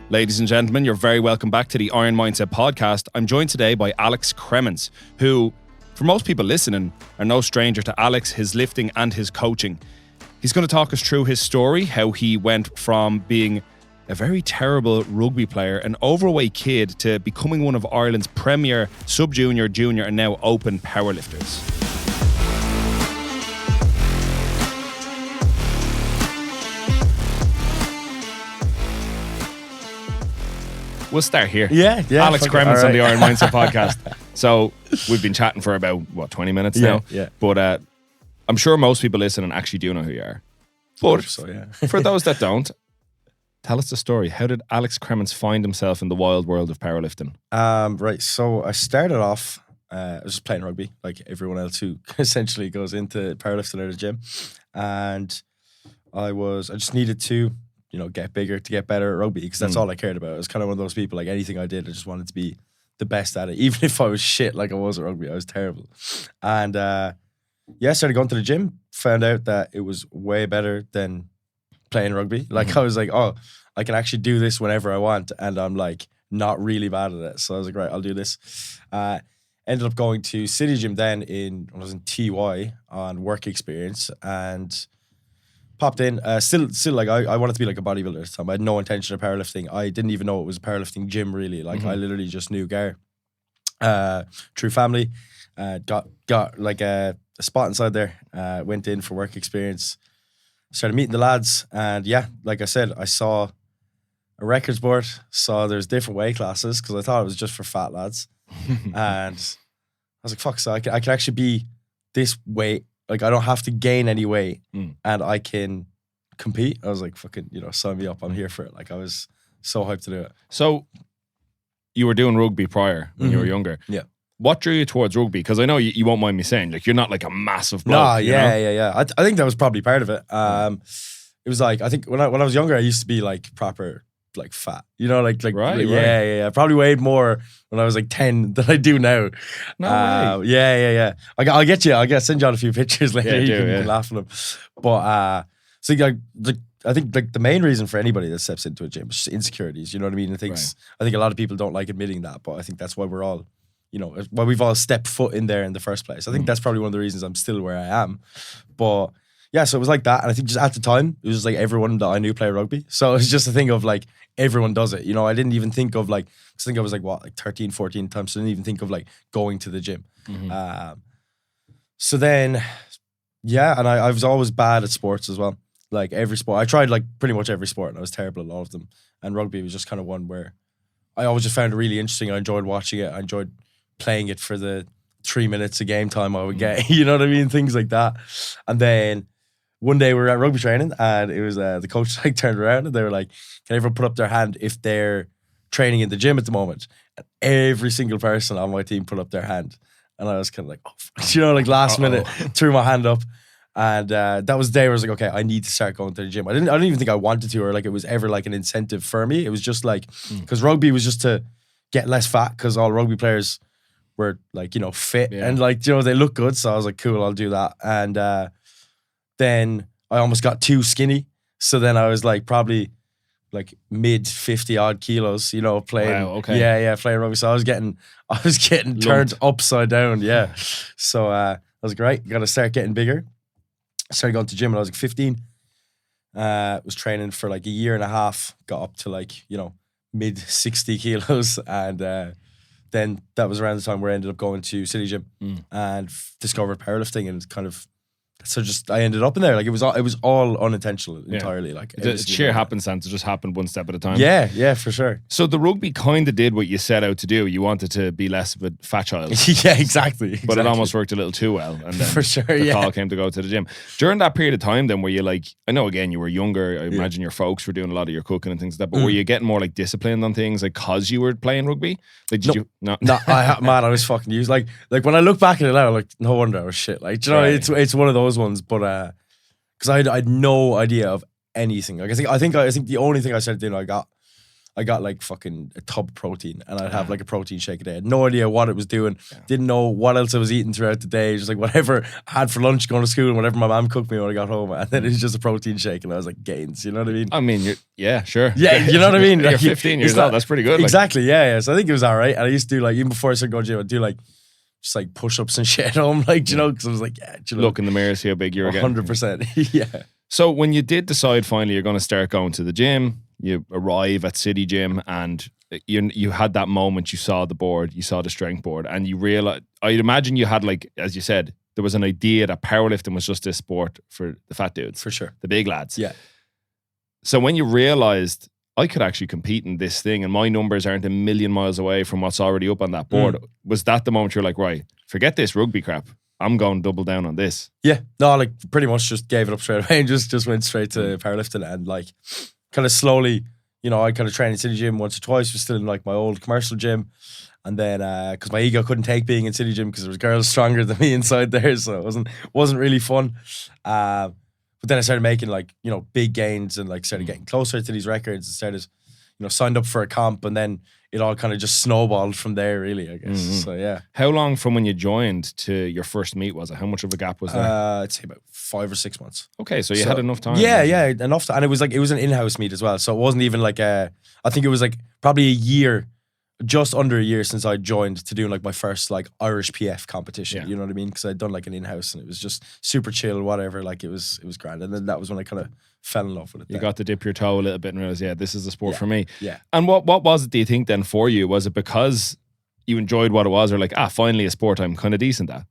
Ladies and gentlemen, you're very welcome back to the Iron Mindset podcast. I'm joined today by Alex Cremins, who, for most people listening, are no stranger to Alex, his lifting and his coaching. He's going to talk us through his story, how he went from being a very terrible rugby player, an overweight kid, to becoming one of Ireland's premier sub-junior, junior and now open powerlifters. We'll start here. Yeah. Alex Cremins on the Iron Mindset podcast. So we've been chatting for about, 20 minutes now? Yeah. But I'm sure most people listening actually do know who you are. But for those that don't, tell us the story. How did Alex Cremins find himself in the wild world of powerlifting? Right, so I started off, I was just playing rugby, like everyone else who essentially goes into powerlifting at a gym. And I just needed to, get bigger, to get better at rugby, because that's all I cared about. I was kind of one of those people, like anything I did, I just wanted to be the best at it. Even if I was shit like I was at rugby, I was terrible. And I started going to the gym, found out that it was way better than playing rugby. Like I was like, oh, I can actually do this whenever I want, and I'm like not really bad at it. So I was like, right, I'll do this. Ended up going to City Gym then when I was in TY on work experience, and popped in. Still like I wanted to be like a bodybuilder at the time. I had no intention of powerlifting. I didn't even know it was a powerlifting gym really. Like I literally just knew Gar through family. Got like a spot inside there. Went in for work experience. Started meeting the lads, and like I said, I saw a records board. Saw there's different weight classes because I thought it was just for fat lads, and I was like, "Fuck!" So I can actually be this weight. Like I don't have to gain any weight, and I can compete. I was like, "Fucking, sign me up! I'm here for it." Like I was so hyped to do it. So you were doing rugby prior when you were younger. Yeah. What drew you towards rugby? Because I know you won't mind me saying, like, you're not like a massive bloke. No, yeah. I think that was probably part of it. It was like, I think when I was younger, I used to be like proper like fat. Right. I probably weighed more when I was like 10 than I do now. No way. Yeah. I'll get you. I'll send you on a few pictures later. You can laugh at them. But so I think like the main reason for anybody that steps into a gym is just insecurities. You know what I mean? I think a lot of people don't like admitting that, but I think that's why we're all, why we've all stepped foot in there in the first place. I think that's probably one of the reasons I'm still where I am. But yeah, so it was like that. And I think just at the time, it was just like everyone that I knew played rugby. So it was just a thing of like, everyone does it. I didn't even think of like, I think I was like, 13, 14 times. So I didn't even think of like going to the gym. So then, and I was always bad at sports as well. Like every sport. I tried like pretty much every sport and I was terrible at all of them. And rugby was just kind of one where I always just found it really interesting. I enjoyed watching it. I enjoyed playing it for the 3 minutes of game time I would get. You know what I mean? Things like that. And then one day we were at rugby training and it was the coach like turned around and they were like, can everyone put up their hand if they're training in the gym at the moment? And every single person on my team put up their hand. And I was kind of like, oh, like last minute, threw my hand up. And that was the day where I was like, okay, I need to start going to the gym. I didn't even think I wanted to, or like it was ever like an incentive for me. It was just like, because rugby was just to get less fat, because all rugby players were like, fit and like, they look good. So I was like, cool, I'll do that. And then I almost got too skinny. So then I was like probably like mid 50 odd kilos, playing. Wow, okay. Yeah, playing rugby. So I was getting turned upside down. Yeah. So I was like, right, got to start getting bigger. I started going to gym when I was like 15. Was training for like a year and a half, got up to like, mid 60 kilos. And then that was around the time where I ended up going to City Gym and discovered powerlifting, and kind of, so just I ended up in there. Like it was all unintentional entirely. Like it's sheer happenstance. It just happened one step at a time. Yeah, for sure. So the rugby kind of did what you set out to do. You wanted to be less of a fat child. Yeah, exactly. But it almost worked a little too well. And then for sure, the call came to go to the gym. During that period of time then, were you like, I know again you were younger, I imagine your folks were doing a lot of your cooking and things like that, but were you getting more like disciplined on things like cause you were playing rugby? Like did you no I was fucking used. Like when I look back at it now, like no wonder I was shit. Like it's one of those ones, but because I had no idea of anything. Like I think the only thing I started doing, I I got like fucking a tub of protein, and I'd have like a protein shake a day. I had no idea what it was doing. Didn't know what else I was eating throughout the day. Just like whatever I had for lunch going to school and whatever my mom cooked me when I got home. And then it was just a protein shake, and I was like, gains. You know what I mean? I mean, yeah, sure. Yeah, you know what I mean? You're Like, 15 years old. That's pretty good. Exactly. Yeah. So I think it was all right. And I used to do like, even before I started going to gym, I'd do like just like push-ups and shit at home, like, you know, because I was like, yeah, you know, Look in the mirror, see how big you were getting. 100%. Yeah. So when you did decide finally you're going to start going to the gym, you arrive at City Gym and you had that moment, you saw the board, you saw the strength board, and you realized, I'd imagine you had, like, as you said, there was an idea that powerlifting was just this sport for the fat dudes. For sure. The big lads. Yeah. So when you realized I could actually compete in this thing and my numbers aren't a million miles away from what's already up on that board, was that the moment you're like, right, forget this rugby crap, I'm going double down on this? Yeah. No, like pretty much just gave it up straight away and just went straight to powerlifting, and like kind of slowly, you know, I kind of trained in City Gym once or twice, was still in like my old commercial gym. And then, because my ego couldn't take being in City Gym because there was girls stronger than me inside there, so it wasn't really fun. But then I started making like, you know, big gains and like started getting closer to these records and started, you know, signed up for a comp, and then it all kind of just snowballed from there, really, I guess. So yeah. How long from when you joined to your first meet was it? How much of a gap was there? I'd say about 5 or 6 months. Okay, so you had enough time. Yeah, enough time. And it was an in-house meet as well. So it wasn't even like I think it was like probably a year, just under a year since I joined to do like my first like Irish PF competition. Yeah. You know what I mean? Because I'd done like an in-house and it was just super chill, whatever. Like it was grand. And then that was when I kind of fell in love with it. You got to dip your toe a little bit and realize, yeah, this is the sport for me. Yeah. And what was it, do you think, then for you? Was it because you enjoyed what it was, or like, finally a sport I'm kind of decent at?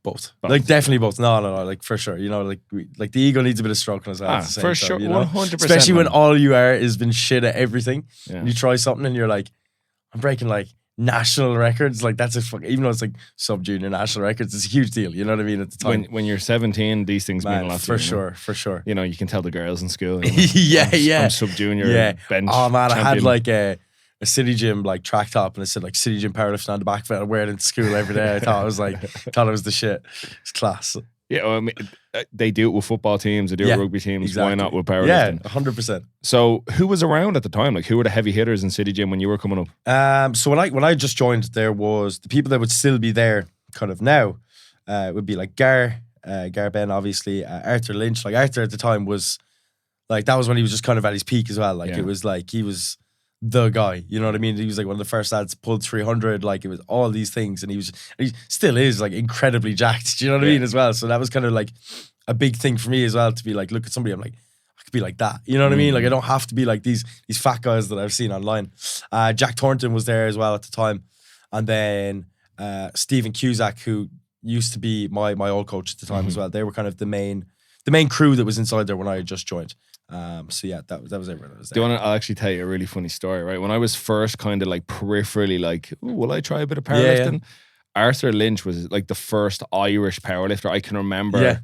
Both. Like definitely both. No, like for sure. You know, like the ego needs a bit of stroking as well. At the same for time, sure, you know? 100%. Especially when all you are is been shit at everything. Yeah. And you try something and you're like, I'm breaking like national records. Like that's even though it's like sub-junior national records, it's a huge deal. You know what I mean? At the time. When you're 17, these things mean a lot to you. For sure. You know, you can tell the girls in school. You know, yeah. I'm sub-junior bench. Oh man, champion. I had like a City Gym like track top and it said like City Gym powerlifting on the back of it. I wear it into school every day. I thought it was the shit. It's class. Yeah, well, I mean, they do it with football teams, they do it with rugby teams. Exactly. Why not with powerlifting? Yeah, 100%. So, who was around at the time? Like, who were the heavy hitters in City Gym when you were coming up? So when I just joined, there was the people that would still be there, kind of now, would be like Gar Ben, obviously, Arthur Lynch. Like Arthur at the time was like, that was when he was just kind of at his peak as well. Like it was like he was the guy, you know what I mean? He was like one of the first lads pulled 300, like it was all these things, and he still is like incredibly jacked, do you know what I mean, as well? So that was kind of like a big thing for me as well, to be like, look at somebody, I'm like, I could be like that, you know what I mean? Like I don't have to be like these fat guys that I've seen online. Jack Thornton was there as well at the time, and then Stephen Cusack, who used to be my old coach at the time as well. They were kind of the main crew that was inside there when I had just joined. So yeah, that was everyone that was there. I'll actually tell you a really funny story, right? When I was first kind of like peripherally like, ooh, will I try a bit of powerlifting? Arthur Lynch was like the first Irish powerlifter I can remember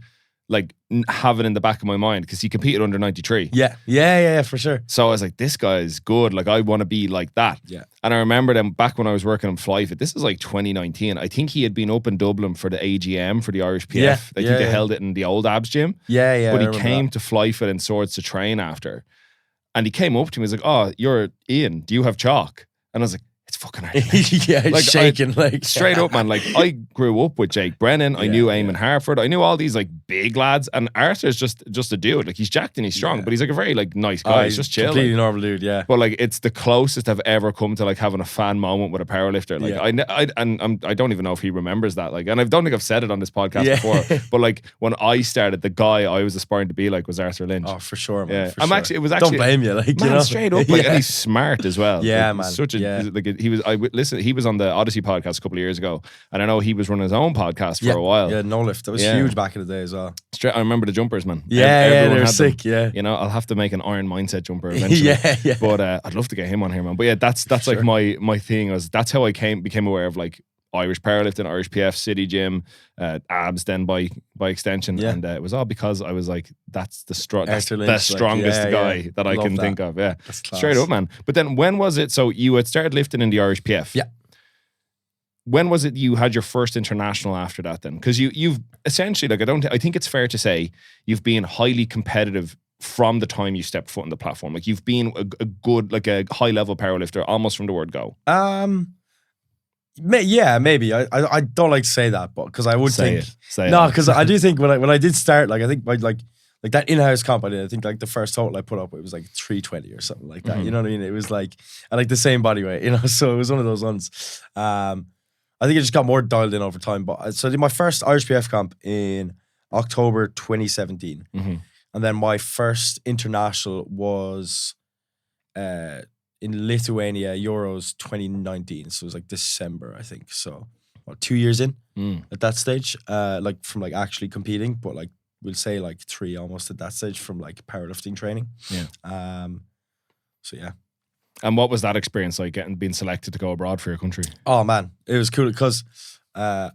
like having in the back of my mind, because he competed under 93. Yeah, for sure. So I was like, this guy's good. Like I want to be like that. Yeah. And I remember them back when I was working on Flyfit. This is like 2019. I think he had been up in Dublin for the AGM for the Irish PF. I think they held it in the old Abs gym. Yeah. But he came to Flyfit and Swords to train after. And he came up to me, he was like, oh, you're Ian, do you have chalk? And I was like, it's fucking hard. Yeah, like, shaking. Like straight up, man. Like I grew up with Jake Brennan. I knew Eamon Harford. I knew all these like big lads. And Arthur's just a dude. Like he's jacked and he's strong, but he's like a very like nice guy. He's just chill. Completely normal dude, yeah. But like it's the closest I've ever come to like having a fan moment with a powerlifter. Like I don't even know if he remembers that. Like, and I don't think I've said it on this podcast before. But like when I started, the guy I was aspiring to be like was Arthur Lynch. Oh, for sure, man. Yeah. For sure. Actually, it was actually, don't blame you, like, man, you know, straight up. Like, and he's smart as well. Yeah, like, man. Such a like he was. He was on the Odyssey podcast a couple of years ago, and I know he was running his own podcast for a while. Yeah, No Lift. That was huge back in the day as well. I remember the jumpers, man. Yeah, they were sick. Them. Yeah, you know, I'll have to make an Iron Mindset jumper eventually. yeah. But I'd love to get him on here, man. But yeah, that's like my thing. That's how I became aware of like Irish powerlifting, Irish PF, City Gym, abs. Then by extension, and it was all because I was like, that's the strongest guy that I can think of. Yeah, straight up, man. But then when was it? So you had started lifting in the Irish PF. Yeah. When was it you had your first international after that then? Because you've essentially, like, I think it's fair to say you've been highly competitive from the time you stepped foot on the platform? Like you've been a good, like a high level powerlifter almost from the word go. Yeah, maybe. I don't like to say that, but because I would Say think it. no, because I do think when I did start, like I think by like that in-house comp I did, I think like the first total I put up, it was like 320 or something like that. You know what I mean? It was like I like the same body weight, you know. So it was one of those ones. I think it just got more dialed in over time. But so I did my first Irish PF comp in October 2017, and then my first international was in Lithuania, Euros 2019. So it was like December, I think. So what, 2 years in at that stage, like from like actually competing, but like we'll say like 3 almost at that stage from like powerlifting training. Yeah. So yeah. And what was that experience like, being selected to go abroad for your country? Oh man, it was cool because I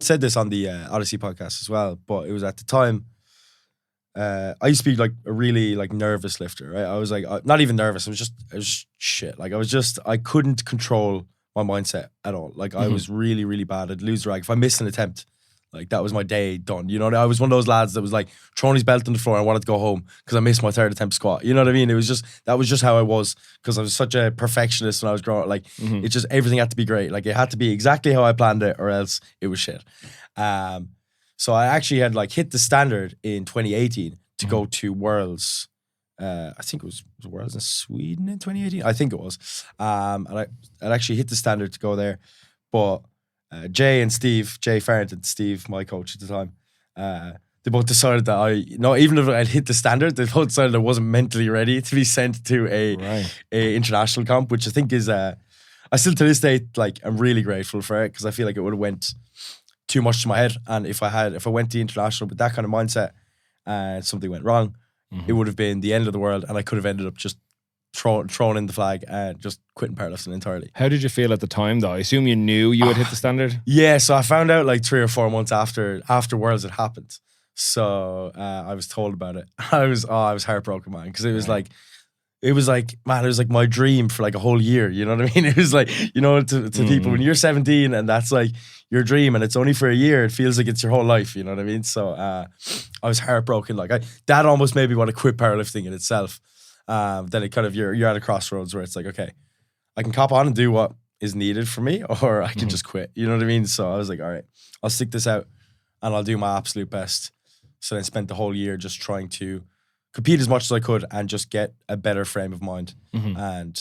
said this on the Odyssey podcast as well, but it was at the time. I used to be like a really like nervous lifter, right? I was like not even nervous. It was just shit. Like I couldn't control my mindset at all. Like I was really, really bad. I'd lose rag. If I missed an attempt, like that was my day done. You know, I was one of those lads that was like throwing his belt on the floor and I wanted to go home because I missed my third attempt squat. You know what I mean? That was just how I was because I was such a perfectionist when I was growing up. Like it just, everything had to be great. Like it had to be exactly how I planned it or else it was shit. So I actually had like hit the standard in 2018 to go to Worlds. I think it was Worlds in Sweden in 2018. I think it was. And I'd actually hit the standard to go there. But Jay Farrington, Steve, my coach at the time, they both decided that even if I'd hit the standard, they both decided I wasn't mentally ready to be sent to a international comp, which I think is, I still to this day, like, I'm really grateful for it because I feel like it would have went too much to my head. And if I went to international with that kind of mindset and something went wrong, it would have been the end of the world and I could have ended up just thrown in the flag and just quitting powerlifting entirely. How did you feel at the time though? I assume you knew you had hit the standard? Yeah, so I found out like 3 or 4 months after Worlds it happened. So I was told about it. I was heartbroken, man, because it was like my dream for like a whole year. You know what I mean? It was like, you know, to people when you're 17 and that's like your dream and it's only for a year, it feels like it's your whole life. You know what I mean? So I was heartbroken. Like that almost made me want to quit powerlifting in itself. Then it kind of, you're at a crossroads where it's like, okay, I can cop on and do what is needed for me, or I can just quit. You know what I mean? So I was like, all right, I'll stick this out and I'll do my absolute best. So then I spent the whole year just trying to compete as much as I could and just get a better frame of mind. And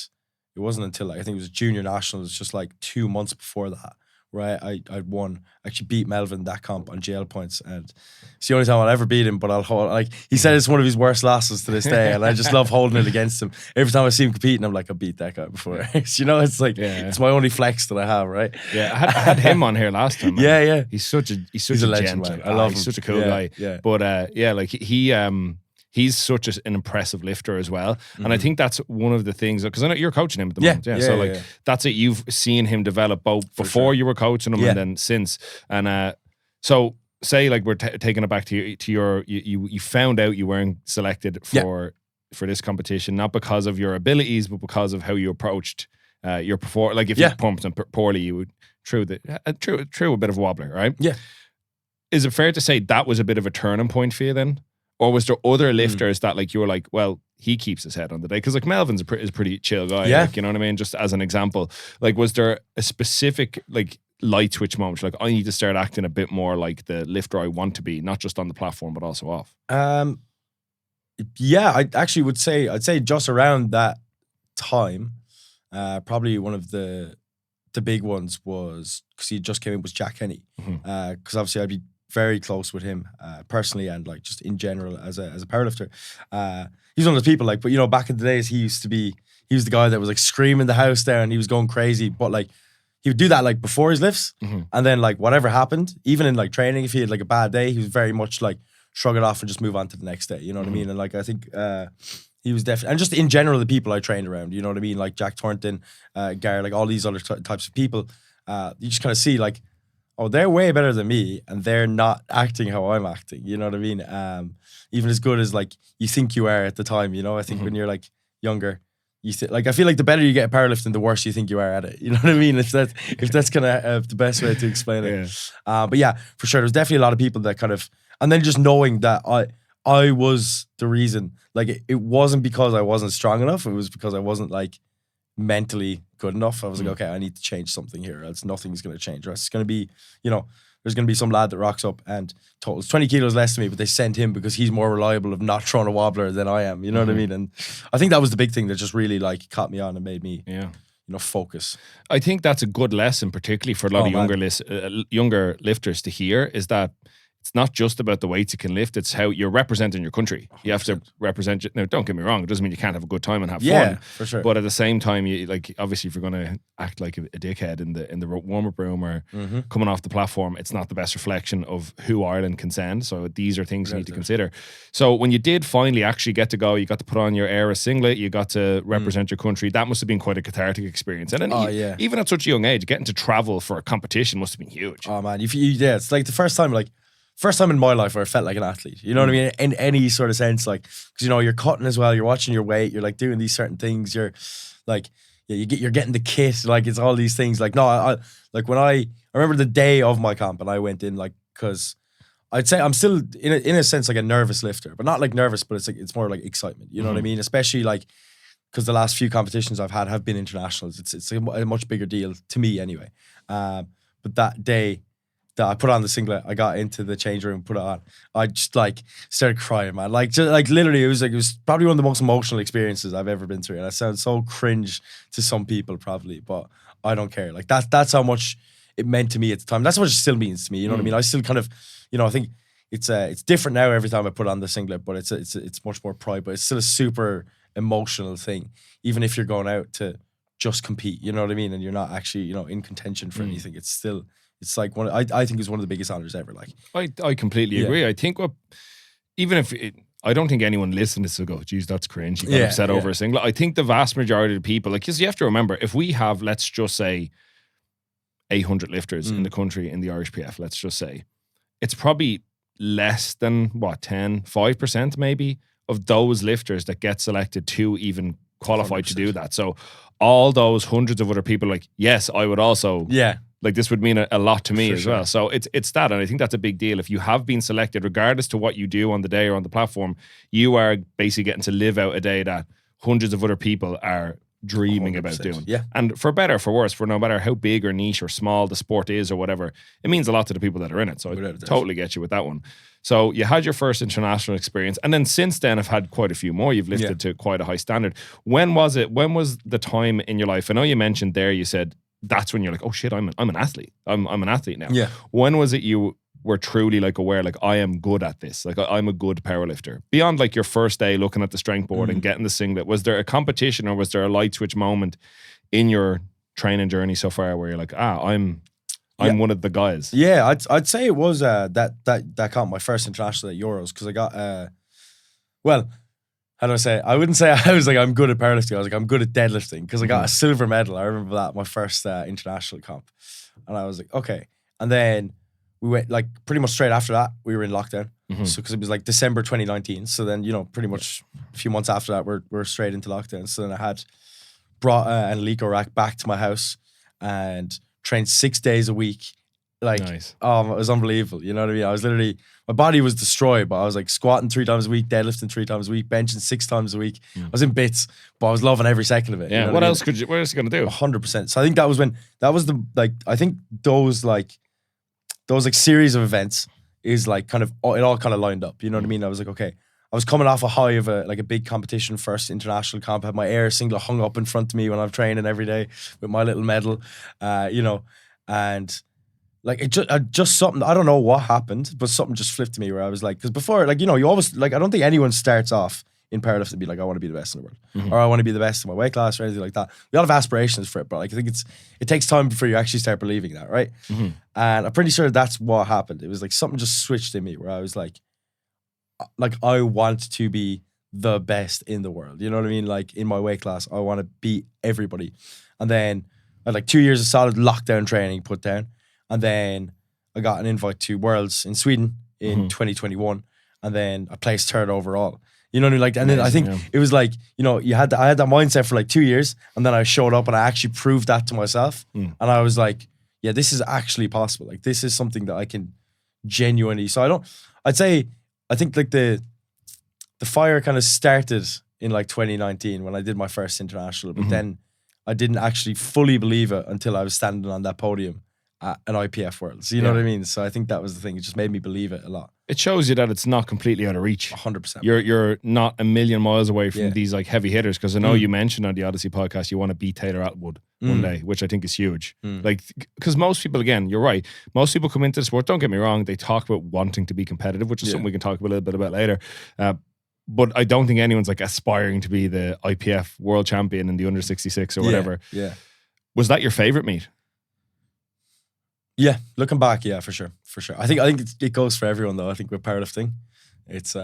it wasn't until I think it was junior nationals, just like 2 months before that, where I'd won, actually beat Melvin that comp on GL points, and it's the only time I'll ever beat him. But I'll hold, like he said, it's one of his worst losses to this day, and I just love holding it against him. Every time I see him competing, I'm like, I beat that guy before. You know, it's like it's my only flex that I have, right? Yeah, I had him on here last time. Man. Yeah. He's such a legend, gent. man. I love him. He's such a cool guy. Yeah. But like he's such an impressive lifter as well. And I think that's one of the things, because I know you're coaching him at the moment. Yeah. That's it. You've seen him develop both before you were coaching him and then since. And so say like we're taking it back to your, you found out you weren't selected for this competition, not because of your abilities, but because of how you approached your performance. Like if you pumped and poorly, you would throw a bit of a wobbler, right? Yeah. Is it fair to say that was a bit of a turning point for you then? Or was there other lifters that like you were like, well, he keeps his head on the day? Because like Melvin's is a pretty chill guy. Yeah. Like, you know what I mean? Just as an example, like was there a specific like light switch moment? Like I need to start acting a bit more like the lifter I want to be, not just on the platform but also off. Yeah, I actually would say I'd say just around that time, probably one of the big ones was because he just came in was Jack Henny. Because obviously I'd be very close with him personally and like just in general as a powerlifter. He's one of those people like, but you know, back in the days he was the guy that was like screaming the house down and he was going crazy, but like he would do that like before his lifts and then like whatever happened, even in like training, if he had like a bad day, he was very much like shrug it off and just move on to the next day, you know what I mean? And like I think he was definitely, and just in general the people I trained around, you know what I mean? Like Jack Thornton, Gary, like all these other types of people, you just kind of see like, oh, they're way better than me and they're not acting how I'm acting. You know what I mean? Even as good as like you think you are at the time, you know, I think when you're like younger, like I feel like the better you get at powerlifting, the worse you think you are at it. You know what I mean? If that's kind of the best way to explain it. But yeah, for sure. There's definitely a lot of people that kind of, and then just knowing that I was the reason. Like it wasn't because I wasn't strong enough. It was because I wasn't like mentally good enough. I was like, okay, I need to change something here. Else nothing's going to change. Or it's going to be, there's going to be some lad that rocks up and totals 20 kilos less than me, but they sent him because he's more reliable of not throwing a wobbler than I am. You know what I mean? And I think that was the big thing that just really like caught me on and made me, focus. I think that's a good lesson, particularly for a lot of younger lifters to hear, is that it's not just about the weights you can lift, it's how you're representing your country. 100%. You have to represent it. Now, don't get me wrong, it doesn't mean you can't have a good time and have fun. For sure. But at the same time, you like, obviously if you're going to act like a dickhead in the warm-up room or coming off the platform, it's not the best reflection of who Ireland can send. So these are things you need to consider. So when you did finally actually get to go, you got to put on your Era singlet, you got to represent your country, that must have been quite a cathartic experience. And then even at such a young age, getting to travel for a competition must have been huge. Oh man, it's like the first time in my life where I felt like an athlete, you know what I mean? In any sort of sense, like, because, you're cutting as well, you're watching your weight, you're like doing these certain things, you're like, you're getting the kit, like it's all these things. Like, no, I remember the day of my camp and I went in, like, because I'd say I'm still in a sense like a nervous lifter, but not like nervous, but it's like, it's more like excitement, you know what I mean? Especially like, because the last few competitions I've had have been internationals. It's a much bigger deal to me anyway. But that day, that I put on the singlet, I got into the change room, put it on. I just like started crying, man. Like literally, it was probably one of the most emotional experiences I've ever been through. And I sound so cringe to some people probably, but I don't care. Like that's how much it meant to me at the time. That's what it still means to me. You know what I mean? I still kind of, I think it's different now every time I put on the singlet, but it's much more pride. But it's still a super emotional thing, even if you're going out to just compete. You know what I mean? And you're not actually in contention for anything. It's still. It's like I think it's one of the biggest honors ever. Like I completely agree. I think I don't think anyone listening to this will go, geez, that's cringe. You got upset over a singlet. I think the vast majority of people, like, because you have to remember, if we have, let's just say, 800 lifters in the country in the Irish PF, let's just say, it's probably less than 5% maybe of those lifters that get selected to even qualify 100%. To do that. So all those hundreds of other people, like, yes, I would also. Yeah. Like, this would mean a lot to me as well. So it's that, and I think that's a big deal. If you have been selected, regardless to what you do on the day or on the platform, you are basically getting to live out a day that hundreds of other people are dreaming about doing. Yeah. And for better or for worse, for no matter how big or niche or small the sport is or whatever, it means a lot to the people that are in it. So I totally get you with that one. So you had your first international experience, and then since then I've had quite a few more. You've lifted to quite a high standard. When was the time in your life? I know you mentioned there, you said, that's when you're like, oh shit, I'm an athlete. I'm an athlete now. Yeah. When was it you were truly like aware, like, I am good at this? Like, I'm a good powerlifter. Beyond like your first day looking at the strength board and getting the singlet, was there a competition or was there a light switch moment in your training journey so far where you're like, I'm one of the guys? Yeah, I'd say it was that got my first international at Euros, because I got how do I say it? I wouldn't say I was like, I'm good at powerlifting. I was like, I'm good at deadlifting, because I got a silver medal. I remember that, my first international comp. And I was like, okay. And then we went, like, pretty much straight after that, we were in lockdown. So, because it was like December 2019. So then, pretty much a few months after that, we're straight into lockdown. So then I had brought an Alico rack back to my house and trained 6 days a week. Like, nice. It was unbelievable. You know what I mean? I was literally, my body was destroyed, but I was like squatting 3 times a week, deadlifting 3 times a week, benching 6 times a week. I was in bits, but I was loving every second of it. Yeah. You know what else are you going to do? 100%. So I think that was I think those series of events is like kind of, it all kind of lined up. You know what I mean? I was like, okay, I was coming off a high of a big competition, first international comp. I had my Air singlet hung up in front of me when I'm training every day with my little medal, and like, it just something, I don't know what happened, but something just flipped to me where I was like, because before, like, you always, like, I don't think anyone starts off in powerlifting to be like, I want to be the best in the world, or I want to be the best in my weight class or anything like that. We all have aspirations for it, but like, I think it takes time before you actually start believing that, right? And I'm pretty sure that's what happened. It was like something just switched in me where I was like, I want to be the best in the world. You know what I mean? Like, in my weight class, I want to beat everybody. And then I had like 2 years of solid lockdown training put down. And then I got an invite to Worlds in Sweden in 2021. And then I placed 3rd overall. You know what I mean? Like, and then I think it was like, I had that mindset for like 2 years. And then I showed up and I actually proved that to myself. And I was like, yeah, this is actually possible. Like, this is something that I can genuinely, I think like the the fire kind of started in like 2019 when I did my first international, but then I didn't actually fully believe it until I was standing on that podium at an IPF Worlds. You know what I mean? So I think that was the thing. It just made me believe it a lot. It shows you that it's not completely out of reach. 100%. You're not a million miles away from these like heavy hitters, because I know you mentioned on the Odyssey podcast you want to beat Taylor Atwood one day, which I think is huge. Like, because most people, again, you're right. Most people come into the sport, don't get me wrong, they talk about wanting to be competitive, which is something we can talk a little bit about later. But I don't think anyone's like aspiring to be the IPF world champion in the under 66 or whatever. Yeah. Was that your favorite meet? Yeah, looking back, yeah, for sure. I think it goes for everyone though. I think with powerlifting, it's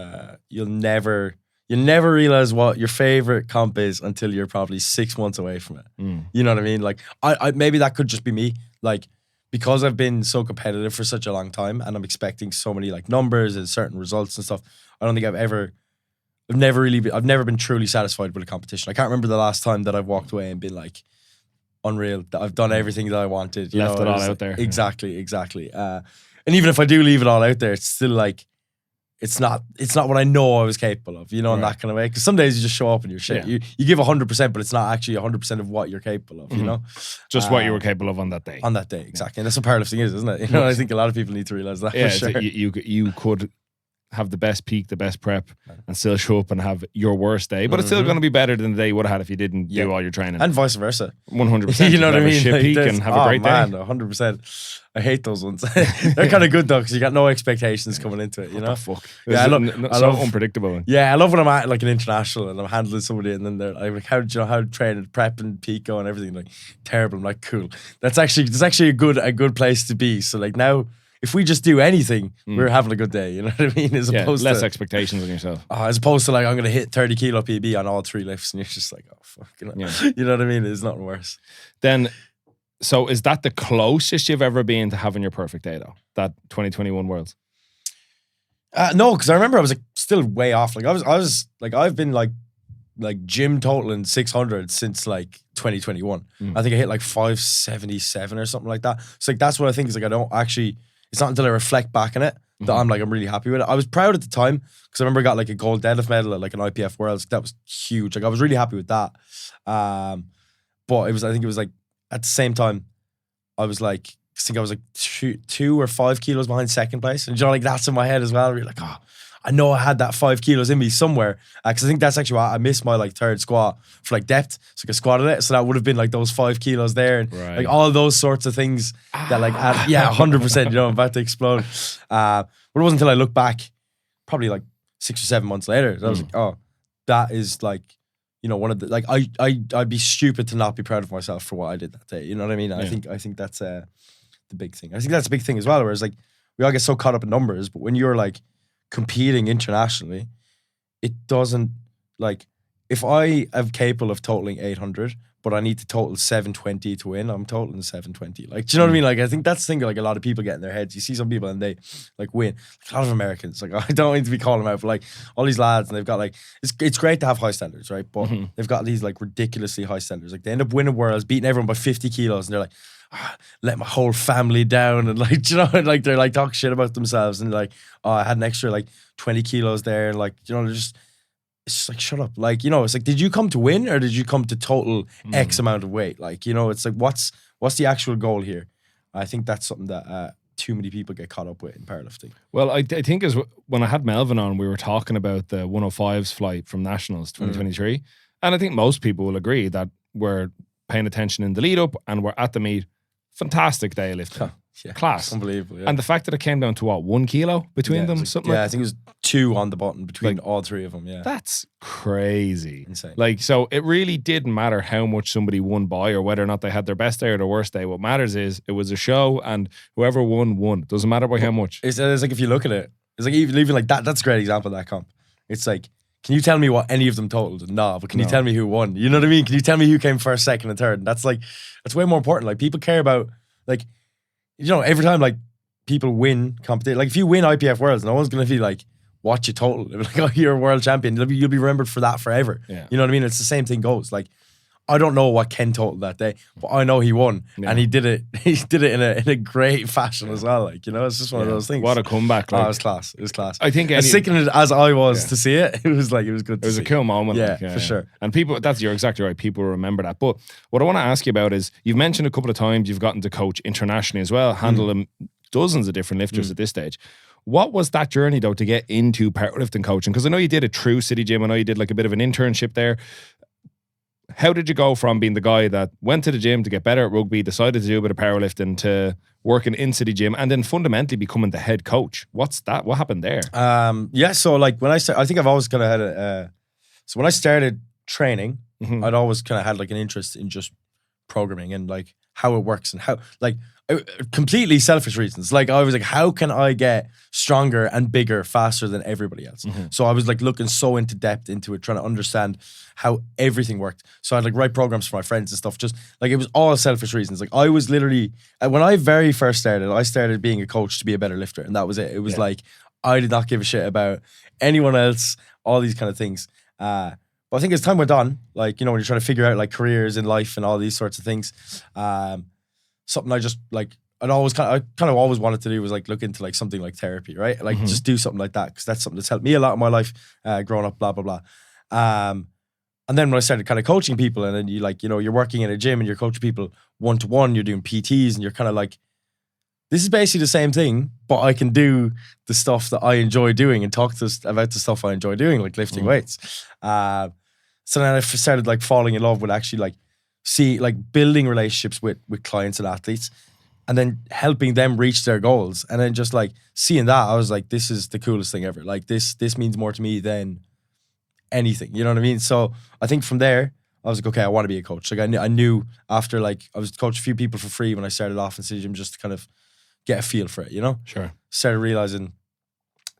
you'll never realize what your favorite comp is until you're probably 6 months away from it. You know what I mean? Like I maybe that could just be me. Like, because I've been so competitive for such a long time and I'm expecting so many like numbers and certain results and stuff. I don't think I've never been truly satisfied with a competition. I can't remember the last time that I've walked away and been like, unreal, that I've done everything that I wanted. Left it all out there. Exactly. And even if I do leave it all out there, it's still like, it's not what I know I was capable of, in that kind of way. Because some days you just show up and you're shit. Yeah. You give 100%, but it's not actually 100% of what you're capable of, you know? Just what you were capable of on that day. On that day, exactly. And that's what powerlifting is, isn't it? I think a lot of people need to realize that. Yeah, for sure. You could have the best peak, the best prep, and still show up and have your worst day, but it's still going to be better than the day you would have had if you didn't do all your training. And vice versa. 100%. You know what I mean? Shit Like peak and have a great day. 100%. I hate those ones. They're kind of good though, because you got no expectations coming into it, you know? What the fuck? Yeah, I love unpredictable. Yeah, I love when I'm at like an international and I'm handling somebody and then they're like, how do you know how to train and prep and peak go and everything? Like, terrible. I'm like, cool. That's actually a good place to be. So like now, if we just do anything, we're having a good day. You know what I mean? As opposed less to expectations on yourself. As opposed to like, I'm going to hit 30 kilo PB on all 3 lifts, and you're just like, oh fuck, you know what I mean? It's nothing worse. Then, so is that the closest you've ever been to having your perfect day though? That 2021 Worlds? No, because I remember I was like still way off. Like I was like, I've been like gym totaling 600 since like 2021. I think I hit like 577 or something like that. So like that's what I think is like, I don't actually. It's not until I reflect back on it that I'm really happy with it. I was proud at the time because I remember I got like a gold deadlift medal at like an IPF Worlds. That was huge. Like I was really happy with that. But I think it was like at the same time, I was like, I think I was like 2 or 5 kilos behind second place. And like that's in my head as well. You're like, oh, I know I had that 5 kilos in me somewhere. Because I think that's actually why I missed my like third squat for like depth. So I squatted it. So that would have been like those 5 kilos there. And like all those sorts of things that like, 100%, I'm about to explode. But it wasn't until I looked back, probably like 6 or 7 months later, that I was like, oh, that is like, one of the, like, I'd be stupid to not be proud of myself for what I did that day. You know what I mean? I think that's the big thing. I think that's a big thing as well, whereas like, we all get so caught up in numbers, but when you're like, competing internationally, it doesn't like if I am capable of totaling 800, but I need to total 720 to win, I'm totaling 720. Like, do you know what I mean? Like, I think that's the thing. Like, a lot of people get in their heads. You see some people and they like win. Like, a lot of Americans. Like, I don't need to be calling them out, but like all these lads, and they've got like it's great to have high standards, right? But they've got these like ridiculously high standards. Like, they end up winning worlds, beating everyone by 50 kilos, and they're like, let my whole family down, and like, you know, and like they're like talking shit about themselves, and like, oh, I had an extra like 20 kilos there, and like, you know, it's just like, shut up. Like, it's like, did you come to win or did you come to total X amount of weight? Like, it's like, what's the actual goal here? I think that's something that too many people get caught up with in powerlifting. Well, I think as when I had Melvin on, we were talking about the 105's flight from Nationals 2023, and I think most people will agree that we're paying attention in the lead up and we're at the meet. Fantastic day of lifting. Yeah, class. Unbelievable. Yeah. And the fact that it came down to 1 kilo between them? Like, I think it was 2 on the button between all 3 of them. Yeah. That's crazy. Insane. Like, so it really didn't matter how much somebody won by or whether or not they had their best day or their worst day. What matters is it was a show and whoever won. It doesn't matter by how much. It's like, if you look at it, it's like even like that, that's a great example of that comp. It's like, can you tell me what any of them totaled? No, but can you tell me who won? You know what I mean? Can you tell me who came first, second, and third? And that's way more important. Like, people care about, like, every time like people win competition, like if you win IPF Worlds, no one's gonna be like, what you total? Like, oh, you're a world champion. You'll be remembered for that forever. Yeah. You know what I mean? It's the same thing goes. Like, I don't know what Ken totaled that day, but I know he won, and he did it. He did it in a great fashion as well. Like, you know, it's just one of those things. What a comeback! Oh, Like, it was class. It was class. I think as sickening as I was to see it, it was like, it was good. It was a cool moment. Yeah, like, for sure. And people, you're exactly right. People remember that. But what I want to ask you about is, you've mentioned a couple of times you've gotten to coach internationally as well, handling dozens of different lifters at this stage. What was that journey though to get into powerlifting coaching? Because I know you did it through City Gym. I know you did like a bit of an internship there. How did you go from being the guy that went to the gym to get better at rugby, decided to do a bit of powerlifting, to working in City Gym, and then fundamentally becoming the head coach? What's that? What happened there? So like when I started, I think I've always kind of had so when I started training, I'd always kind of had like an interest in just programming and like how it works and how, like, completely selfish reasons. Like, I was like, how can I get stronger and bigger faster than everybody else? So I was like looking so into depth into it, trying to understand how everything worked. So I'd like write programs for my friends and stuff. Just like, it was all selfish reasons. Like, I was literally, when I very first started, I started being a coach to be a better lifter, and that was it. It was like, I did not give a shit about anyone else, all these kind of things. But I think as time went on, like, you know, when you're trying to figure out like careers in life and all these sorts of things, something I just like, I kind of always wanted to do was like look into like something like therapy, right? Like just do something like that, because that's something that's helped me a lot in my life, growing up, blah, blah, blah. And then when I started kind of coaching people, and then you like, you know, you're working in a gym and you're coaching people one-to-one, you're doing PTs, and you're kind of like, this is basically the same thing, but I can do the stuff that I enjoy doing and talk to about the stuff I enjoy doing, like lifting weights. So then I started like falling in love with actually like building relationships with clients and athletes, and then helping them reach their goals. And then just like seeing that, I was like, this is the coolest thing ever. Like this means more to me than anything. You know what I mean? So I think from there, I was like, okay, I want to be a coach. Like I knew after, like, I was coaching a few people for free when I started off in City Gym, just to kind of get a feel for it, you know? Sure. Started realizing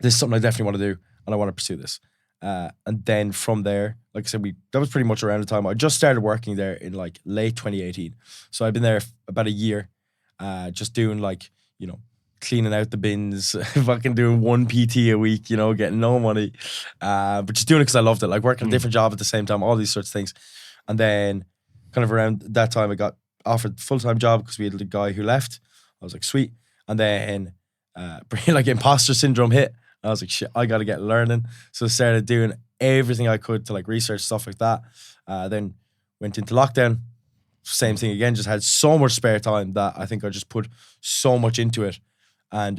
this is something I definitely want to do, and I want to pursue this. And then from there, like I said, that was pretty much around the time I just started working there in like late 2018. So I've been there about a year, just doing like, you know, cleaning out the bins, fucking doing one PT a week, you know, getting no money, but just doing it because I loved it, like working a different job at the same time, all these sorts of things. And then kind of around that time, I got offered a full-time job because we had a guy who left. I was like, sweet. And then like imposter syndrome hit. I was like, shit, I got to get learning. So I started doing everything I could to like research stuff like that. Then went into lockdown. Same thing again, just had so much spare time that I think I just put so much into it. And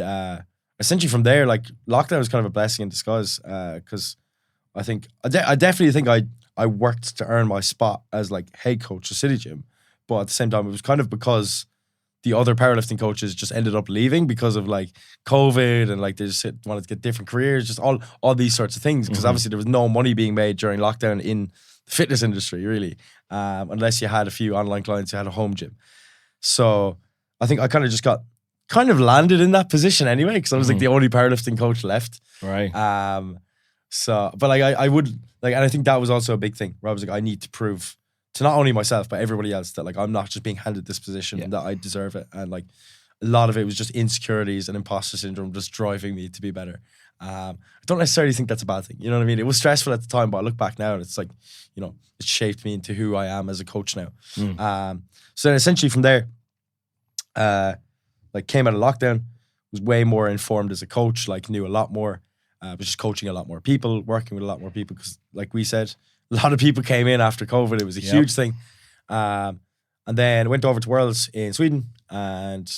essentially from there, like, lockdown was kind of a blessing in disguise, because I think, I definitely think I worked to earn my spot as like head coach of City Gym. But at the same time, it was kind of because the other powerlifting coaches just ended up leaving because of like COVID, and like they just wanted to get different careers, just all these sorts of things. Because obviously there was no money being made during lockdown in the fitness industry, really, unless you had a few online clients who had a home gym. So I think I kind of just got landed in that position anyway, because I was like the only powerlifting coach left. Right. So, but like I would like, and I think that was also a big thing where I was like, I need to prove to not only myself but everybody else that like I'm not just being handed this position, and that I deserve it. And like a lot of it was just insecurities and imposter syndrome just driving me to be better. I don't necessarily think that's a bad thing. You know what I mean? It was stressful at the time, but I look back now and it's like, you know, it shaped me into who I am as a coach now. So then essentially from there, like came out of lockdown, was way more informed as a coach, like knew a lot more, was just coaching a lot more people, working with a lot more people, because like we said, a lot of people came in after COVID. It was a huge thing. And then went over to Worlds in Sweden, and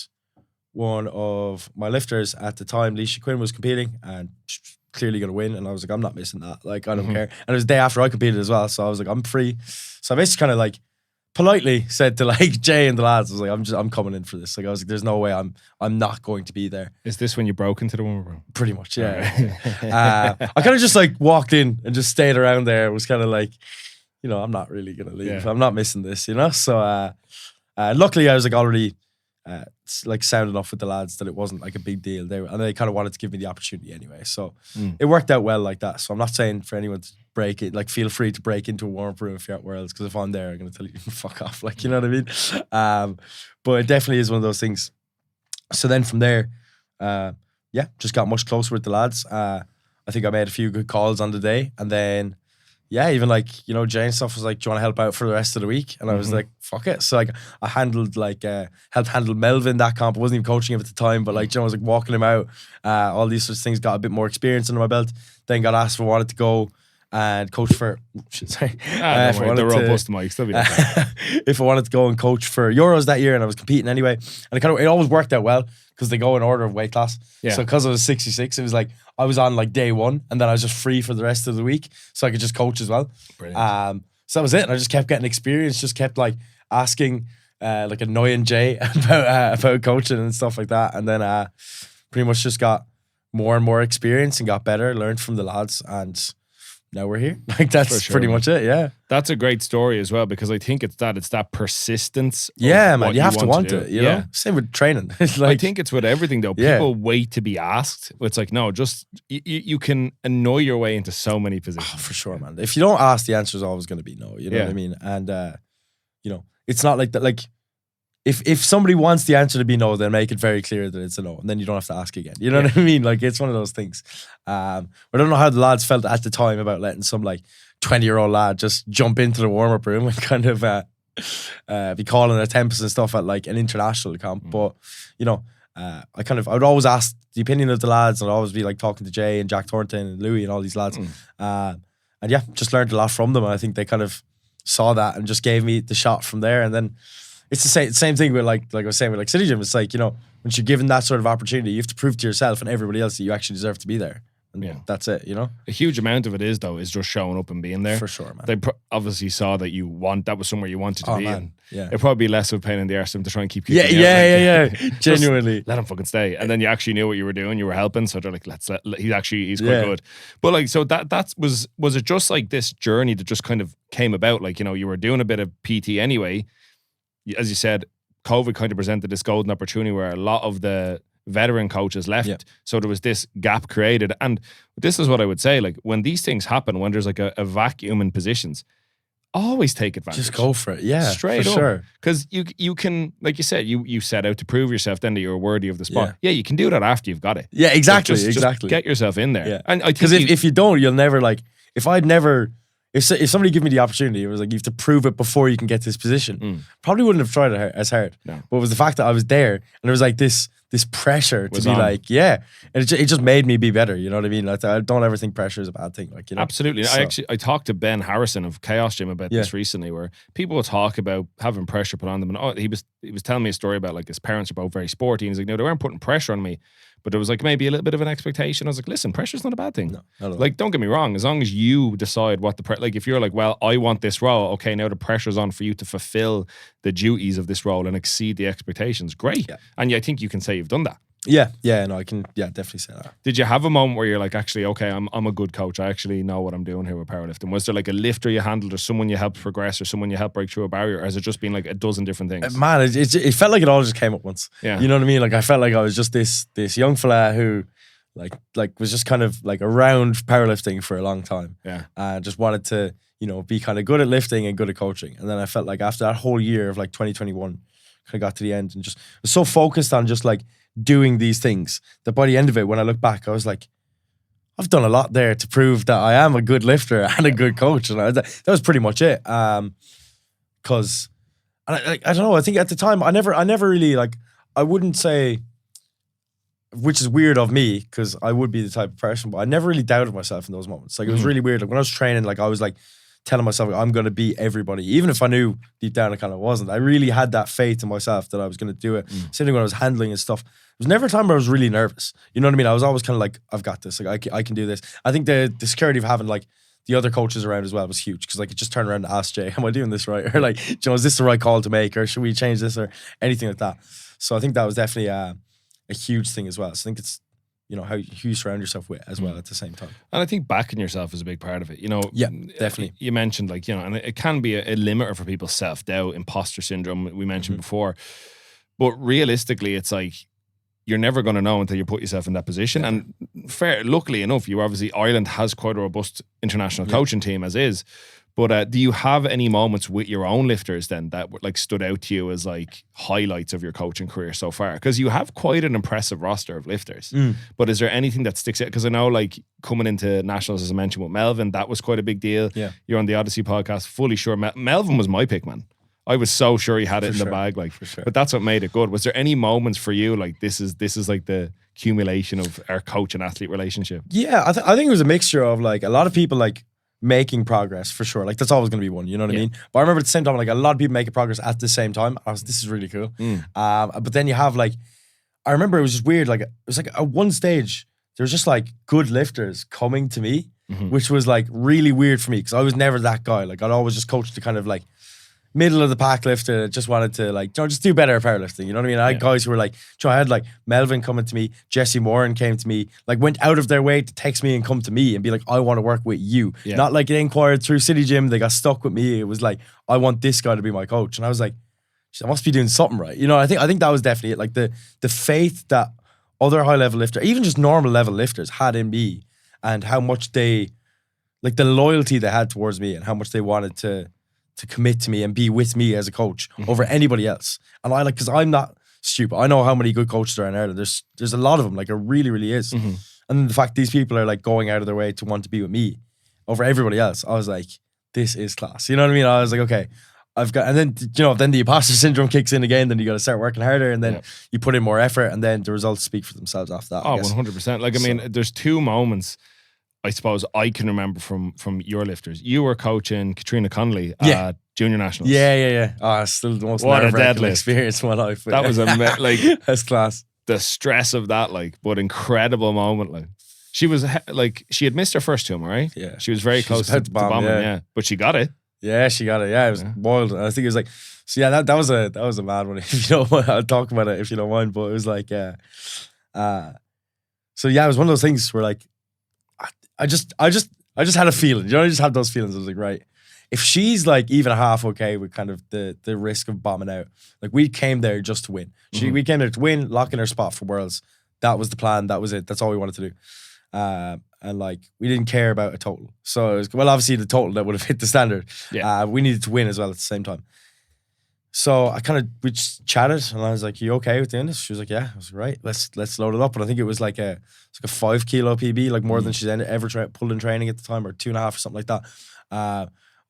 one of my lifters at the time, Leisha Quinn, was competing and clearly going to win. And I was like, I'm not missing that. Like, I don't care. And it was the day after I competed as well. So I was like, I'm free. So I basically kind of like politely said to like Jay and the lads, I was like, I'm coming in for this. Like, I was like, there's no way I'm not going to be there. Is this when you broke into the woman room? Pretty much, yeah. I kind of just like walked in and just stayed around there. It was kind of like, you know, I'm not really going to leave. Yeah. I'm not missing this, you know? So luckily I was like already like sound enough with the lads that it wasn't like a big deal. They kind of wanted to give me the opportunity anyway. So it worked out well like that. So I'm not saying for anyone to break it, like feel free to break into a warm-up room if you're at Worlds, because if I'm there, I'm going to tell you, fuck off. Like, you know what I mean? But it definitely is one of those things. So then from there, just got much closer with the lads. I think I made a few good calls on the day, and then yeah, even like, you know, Jane stuff was like, do you want to help out for the rest of the week? And I was like, fuck it. So like I handled like, helped handle Melvin that comp. I wasn't even coaching him at the time, but like, you know, I was like walking him out, all these sorts of things, got a bit more experience under my belt. Then got asked if I wanted to go and coach for, sorry. Don't worry, the robust mics, they'll be okay. If I wanted to go and coach for Euros that year, and I was competing anyway. And it always worked out well because they go in order of weight class. Yeah. So because I was 66, it was like I was on like day one and then I was just free for the rest of the week. So I could just coach as well. Brilliant. So that was it. And I just kept getting experience, just kept like asking like annoying Jay about coaching and stuff like that. And then pretty much just got more and more experience and got better, learned from the lads, and now we're here. Like that's pretty much it. Yeah. That's a great story as well, because I think it's that persistence. Yeah, man. You have to want it. You know? Same with training. It's like, I think it's with everything though. People wait to be asked. It's like, no, just you can annoy your way into so many positions. Oh, for sure, man. If you don't ask, the answer is always going to be no. You know what I mean? And you know, it's not like that. Like if somebody wants the answer to be no, then make it very clear that it's a no, and then you don't have to ask again. You know what I mean? Like it's one of those things. I don't know how the lads felt at the time about letting some like 20-year-old lad just jump into the warm-up room and kind of be calling a tempest and stuff at like an international camp. But you know, I would always ask the opinion of the lads, and I'd always be like talking to Jay and Jack Thornton and Louis and all these lads. And yeah, just learned a lot from them. And I think they kind of saw that and just gave me the shot from there. And then it's the same thing with like I was saying with like City Gym. It's like, you know, once you're given that sort of opportunity, you have to prove to yourself and everybody else that you actually deserve to be there. And that's it, you know? A huge amount of it is just showing up and being there. For sure, man. They obviously saw that that was somewhere you wanted to be. Man. And yeah. it'd probably be less of a pain in the arse to try and keep kicking Yeah. Genuinely. Let him fucking stay. And then you actually knew what you were doing. You were helping. So they're like, he's quite good. But like, so that was it just like this journey that just kind of came about? Like, you know, you were doing a bit of PT anyway. As you said, COVID kind of presented this golden opportunity where a lot of the veteran coaches left. So there was this gap created. And this is what I would say, like when these things happen, when there's like a vacuum in positions, always take advantage. Just go for it. Yeah. Straight for up. Sure. Because you can, like you said, you set out to prove yourself then that you're worthy of the spot. Yeah, you can do that after you've got it. Yeah, exactly. Just get yourself in there. Yeah. And I think because if you don't, you'll never like, if somebody gave me the opportunity, it was like, you have to prove it before you can get to this position. Probably wouldn't have tried it as hard. No. But it was the fact that I was there and there was like this pressure to be on. Like, and it just made me be better. You know what I mean? Like, I don't ever think pressure is a bad thing. Like, you know? Absolutely. So. I talked to Ben Harrison of Chaos Gym about this recently, where people will talk about having pressure put on them. And he was telling me a story about like his parents are both very sporty. And he's like, no, they weren't putting pressure on me. But there was like maybe a little bit of an expectation. I was like, listen, pressure's not a bad thing. No, like, don't get me wrong. As long as you decide what like if you're like, well, I want this role. Okay, now the pressure's on for you to fulfill the duties of this role and exceed the expectations. Great. Yeah. And I think you can say you've done that. No, I can definitely say that. Did you have a moment where you're like, actually, okay, I'm a good coach. I actually know what I'm doing here with powerlifting. Was there like a lifter you handled or someone you helped progress or someone you helped break through a barrier? Or has it just been like a dozen different things? Man, it felt like it all just came at once. Yeah. You know what I mean? Like I felt like I was just this young fella who like was just kind of like around powerlifting for a long time. Yeah. Just wanted to, you know, be kind of good at lifting and good at coaching. And then I felt like after that whole year of like 2021, kind of got to the end and just was so focused on just like doing these things that by the end of it, when I look back, I was like, I've done a lot there to prove that I am a good lifter and a good coach. And that was pretty much it. Because I don't know, I think at the time, I never really like, I wouldn't say, which is weird of me because I would be the type of person, but I never really doubted myself in those moments. Like it was really weird. Like when I was training, like I was like telling myself I'm going to beat everybody, even if I knew deep down I kind of wasn't. I really had that faith in myself that I was going to do it. Same thing when I was handling and stuff. There was never a time where I was really nervous. You know what I mean? I was always kind of like, I've got this. Like I can do this. I think the security of having like the other coaches around as well was huge because like it just turned around and asked Jay, am I doing this right? Or like, you know, is this the right call to make? Or should we change this or anything like that? So I think that was definitely a huge thing as well. So I think it's, you know, how you surround yourself with as well at the same time. And I think backing yourself is a big part of it. You know, yeah, definitely. You mentioned like, you know, and it can be a limiter for people's self-doubt, imposter syndrome we mentioned before. But realistically, it's like, you're never going to know until you put yourself in that position. Yeah. And luckily enough, Ireland has quite a robust international coaching team as is. But do you have any moments with your own lifters then that like stood out to you as like highlights of your coaching career so far? Because you have quite an impressive roster of lifters. But is there anything that sticks out? Because I know like coming into nationals, as I mentioned with Melvin, that was quite a big deal. Yeah. You're on the Odyssey podcast, fully sure. Melvin was my pick, man. I was so sure he had it in the bag, like. For sure. But that's what made it good. Was there any moments for you like this is like the accumulation of our coach and athlete relationship? Yeah, I think it was a mixture of like a lot of people like making progress for sure. Like that's always going to be one, you know what I mean? But I remember at the same time, like a lot of people making progress at the same time. I was, this is really cool. But then you have like, I remember it was just weird. Like it was like at one stage, there was just like good lifters coming to me, which was like really weird for me because I was never that guy. Like I'd always just coach the kind of like middle of the pack lifter that just wanted to like, just do better at powerlifting. You know what I mean? I had guys who were like, I had like Melvin coming to me, Jesse Moran came to me, like went out of their way to text me and come to me and be like, I want to work with you. Yeah. Not like they inquired through City Gym, they got stuck with me. It was like, I want this guy to be my coach. And I was like, I must be doing something right. You know, I think that was definitely it. Like the faith that other high level lifters, even just normal level lifters had in me and how much they, like the loyalty they had towards me and how much they wanted to commit to me and be with me as a coach over anybody else. And I like, because I'm not stupid. I know how many good coaches there are in Ireland. There's a lot of them. Like it really, really is. And the fact these people are like going out of their way to want to be with me over everybody else, I was like, this is class. You know what I mean? I was like, okay, I've got, and then, you know, then the imposter syndrome kicks in again, then you got to start working harder and then you put in more effort and then the results speak for themselves after that. Oh, 100%. Like, I mean, there's two moments I suppose I can remember from your lifters. You were coaching Katrina Connolly at Junior Nationals. Yeah. Oh, it's still the most nerve-wracking experience of my life. That was like that's class. The stress of that, like, but incredible moment. Like, she was like, she had missed her first two, right? Yeah, she was very close to bombing. Yeah, but she got it. Yeah, she got it. Yeah, it was wild. I think it was like, so yeah, that was a mad one. If you don't mind, I'll talk about it if you don't mind. But it was like, so yeah, it was one of those things where like, I just had a feeling. You know, I just had those feelings. I was like, right, if she's like even half okay with kind of the risk of bombing out, like we came there just to win. We came there to win, lock in our spot for Worlds. That was the plan. That was it. That's all we wanted to do. And like we didn't care about a total. So it was, well, obviously the total that would have hit the standard. Yeah. We needed to win as well at the same time. So we just chatted and I was like, you okay with doing this? She was like, yeah. I was like, right, let's load it up. And I think it was like a 5 kilo PB, like more than she's ever pulled in training at the time, or 2.5 or something like that.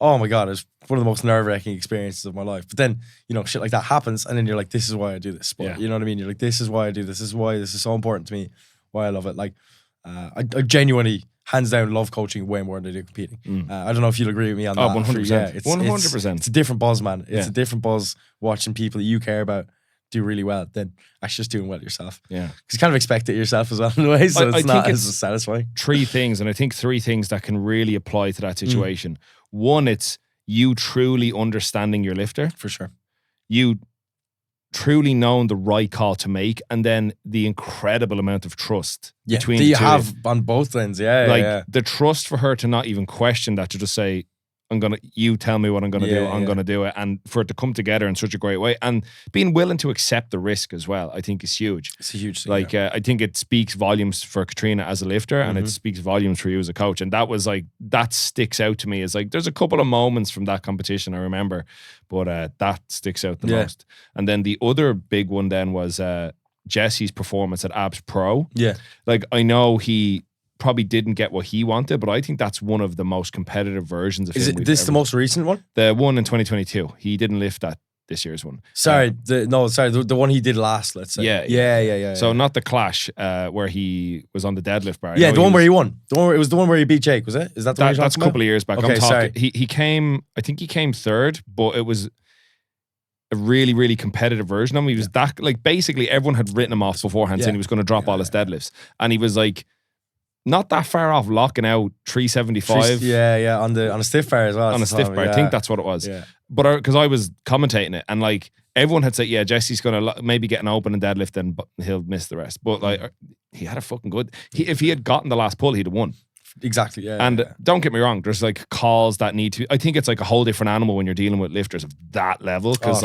Oh my God, it was one of the most nerve-wracking experiences of my life. But then, you know, shit like that happens and then you're like, this is why I do this sport. Yeah. You know what I mean? You're like, this is why I do this. This is why this is so important to me, why I love it. Like, I genuinely, hands down, love coaching way more than I do competing. I don't know if you'll agree with me on that. 100%. Yeah, 100%. It's a different buzz, man. It's a different buzz watching people that you care about do really well than actually just doing well yourself. Yeah. Because you kind of expect it yourself as well in a way, so it's not as satisfying. Three things, and I think three things that can really apply to that situation. One, it's you truly understanding your lifter. For sure. You truly knowing the right call to make, and then the incredible amount of trust between that you have on both ends. The trust for her to not even question that, to just say, you tell me what I'm gonna do, I'm gonna do it, and for it to come together in such a great way, and being willing to accept the risk as well, I think is huge. It's a huge thing. Like I think it speaks volumes for Katrina as a lifter, and it speaks volumes for you as a coach, and that was like, that sticks out to me as like, there's a couple of moments from that competition I remember, but that sticks out the most. And then the other big one then was Jesse's performance at Abs Pro. Yeah, like I know he probably didn't get what he wanted, but I think that's one of the most competitive versions of him. Is this the most recent one? The one in 2022. He didn't lift that this year's one. The one he did last, let's say. Yeah. So not the clash where he was on the deadlift bar. Yeah, the one where he won. It was the one where he beat Jake, was it? Is that the one that's a couple of years back. Okay, sorry. He came, I think he came third, but it was a really, really competitive version of him. He was that, like, basically everyone had written him off beforehand saying he was going to drop all his deadlifts. And he was like, not that far off locking out 375. On a stiff bar as well. On a stiff bar. I think that's what it was. Yeah. But because I was commentating it, and like everyone had said, Jesse's going to maybe get an open and deadlift and he'll miss the rest. But like, he had a fucking good, if he had gotten the last pull, he'd have won. Exactly, yeah. And don't get me wrong, there's like calls that need to, I think it's like a whole different animal when you're dealing with lifters of that level. Because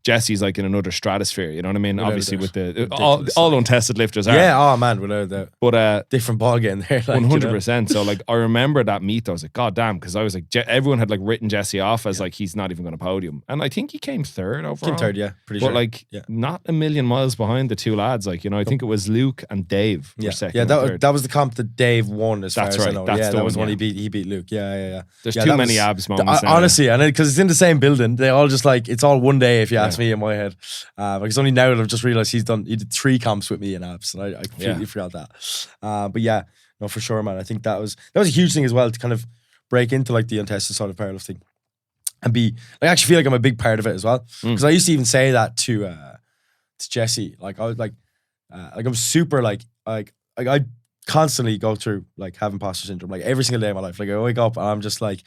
Jesse's like in another stratosphere. You know what I mean? Without Obviously, doubt. with the Ridiculous, all like. untested lifters are. Yeah, oh man, without that. But Different ball game there. Like, 100%. So like I remember that meet. I was like, God damn, because I was like, everyone had like written Jesse off as like he's not even going to podium, and I think he came third overall. Came third, yeah, pretty But sure. like not a million miles behind the two lads. Like, you know, I think it was Luke and Dave were second. Yeah, and third. that was the comp that Dave won. As That's far right. as I know. That's yeah, the that was one, when he beat Luke. Yeah. There's yeah, too many abs moments. there. Honestly, and because it's in the same building, they all just like it's all one day. If you ask me, in my head, because only now that I've just realized he did 3 comps with me in abs, and I completely forgot that. But yeah, no, for sure, man. I think that was a huge thing as well to kind of break into like the untested side of powerlifting and be like, I actually feel like I'm a big part of it as well, because I used to even say that to Jesse. Like I was like I'm super like I constantly go through like having imposter syndrome like every single day of my life. Like I wake up and I'm just like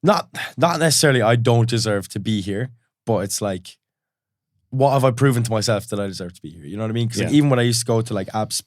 not necessarily I don't deserve to be here, but it's like, what have I proven to myself that I deserve to be here? You know what I mean? Because like, even when I used to go to like abs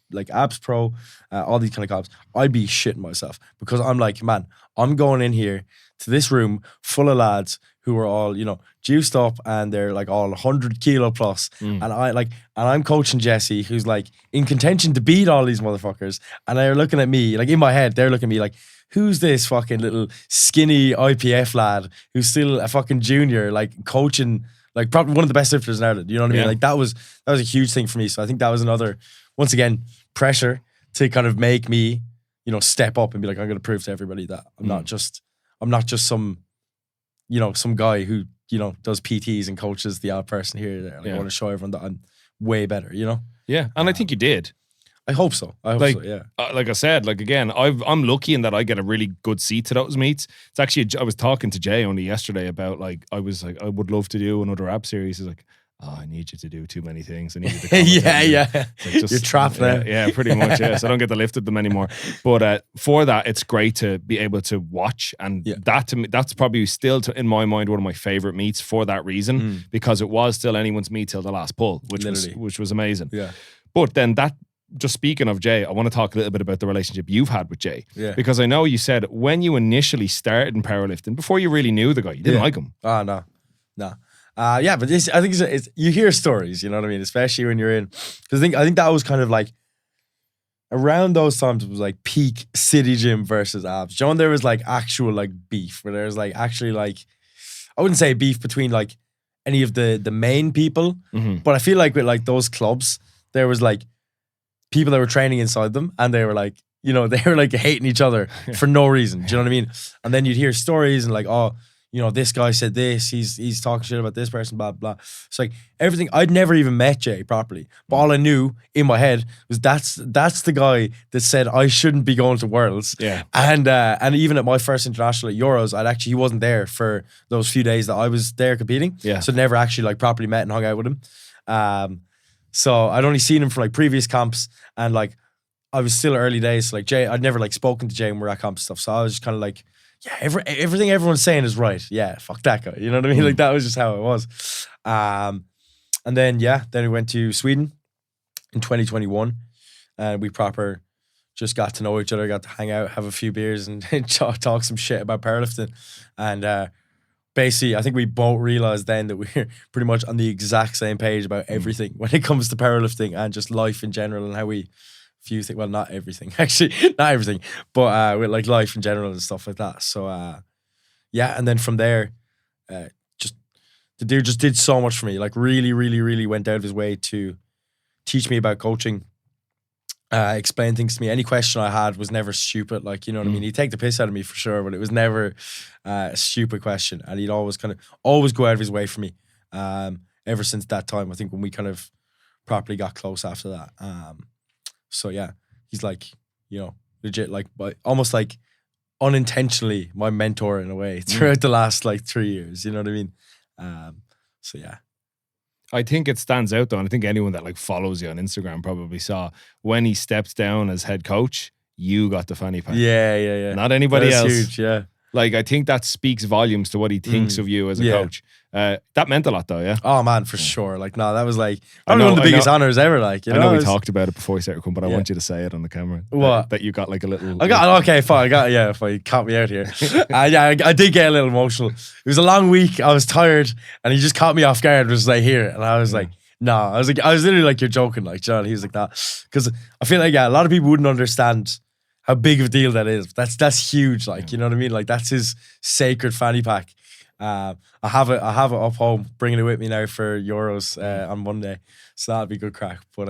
pro, all these kind of comps, I'd be shitting myself because I'm like, man, I'm going in here to this room full of lads who are all, you know, juiced up and they're like all 100 kilo plus. And I'm coaching Jesse, who's like in contention to beat all these motherfuckers. And they're looking at me, like in my head, they're looking at me like, who's this fucking little skinny IPF lad who's still a fucking junior, like coaching, like probably one of the best lifters in Ireland. You know what I mean? Like that was a huge thing for me. So I think that was another, once again, pressure to kind of make me, you know, step up and be like, I'm going to prove to everybody that I'm not just some, you know, some guy who, you know, does PTs and coaches the odd person here. Like, I want to show everyone that I'm way better, you know? Yeah. And I think you did. I hope so. Like I said, like again, I'm lucky in that I get a really good seat to those meets. It's actually, I was talking to Jay only yesterday about like, I was like, I would love to do another ab series. He's like, oh, I need you to do too many things. I need you to Like, you're trapped now. Yeah, pretty much. Yeah, so I don't get to lift at them anymore. But for that, it's great to be able to watch, and that to me, that's probably still in my mind one of my favorite meets for that reason, because it was still anyone's meet till the last pull, which was amazing. Yeah. But then that. Just speaking of Jay, I want to talk a little bit about the relationship you've had with Jay. Yeah. Because I know you said when you initially started in powerlifting, before you really knew the guy, you didn't like him. Oh, no. Yeah, but I think it's you hear stories, you know what I mean? Especially when you're in, because I think that was kind of like, around those times it was like peak city gym versus abs. John, there was like actual like beef, where there was like actually like, I wouldn't say beef between like any of the main people, but I feel like with like those clubs, there was like, people that were training inside them, and they were like, you know, they were like hating each other for no reason. Do you know what I mean? And then you'd hear stories and like, oh, you know, this guy said this, he's talking shit about this person, blah, blah. It's like everything. I'd never even met Jay properly, but all I knew in my head was that's the guy that said I shouldn't be going to Worlds. Yeah. And even at my first international at Euros, he wasn't there for those few days that I was there competing. Yeah. So never actually like properly met and hung out with him. So I'd only seen him for like previous comps, and like I was still early days. So like Jay, I'd never like spoken to Jay when we were at comp stuff. So I was just kind of like, yeah, everything everyone's saying is right. Yeah, fuck that guy. You know what I mean? Like that was just how it was. And then we went to Sweden in 2021, and we proper just got to know each other, got to hang out, have a few beers, and talk some shit about powerlifting. And basically, I think we both realized then that we're pretty much on the exact same page about everything when it comes to powerlifting and just life in general, and how we view things. Well, not everything, actually, not everything, but with like life in general and stuff like that. So, and then from there, just the dude just did so much for me. Like really, really, really went out of his way to teach me about coaching. Explain things to me. Any question I had was never stupid. Like, you know what I mean? He'd take the piss out of me for sure, but it was never a stupid question. And he'd always go out of his way for me. Ever since that time, I think when we kind of properly got close after that. So yeah, he's like, you know, legit, like, almost like unintentionally my mentor in a way throughout the last like 3 years. You know what I mean? So yeah. I think it stands out though, and I think anyone that like follows you on Instagram probably saw when he stepped down as head coach, you got the fanny pack. Yeah. Not anybody else. Huge, yeah. Like, I think that speaks volumes to what he thinks of you as a coach. That meant a lot, though, yeah? Oh, man, for sure. Like, no, that was like, probably one of the biggest honors ever. Like, you know, I know we talked about it before we started recording, but I want you to say it on the camera. What? That you got like a little. Okay, fine. Fine. You caught me out here. I did get a little emotional. It was a long week. I was tired, and he just caught me off guard. Was like, here, and I was like, no. I was literally like, you're joking, like, John. He was like, that, because I feel like a lot of people wouldn't understand how big of a deal that is. That's huge. Like, you know what I mean? Like, that's his sacred fanny pack. I have it up home, bringing it with me now for Euros on Monday, so that'll be good crack. But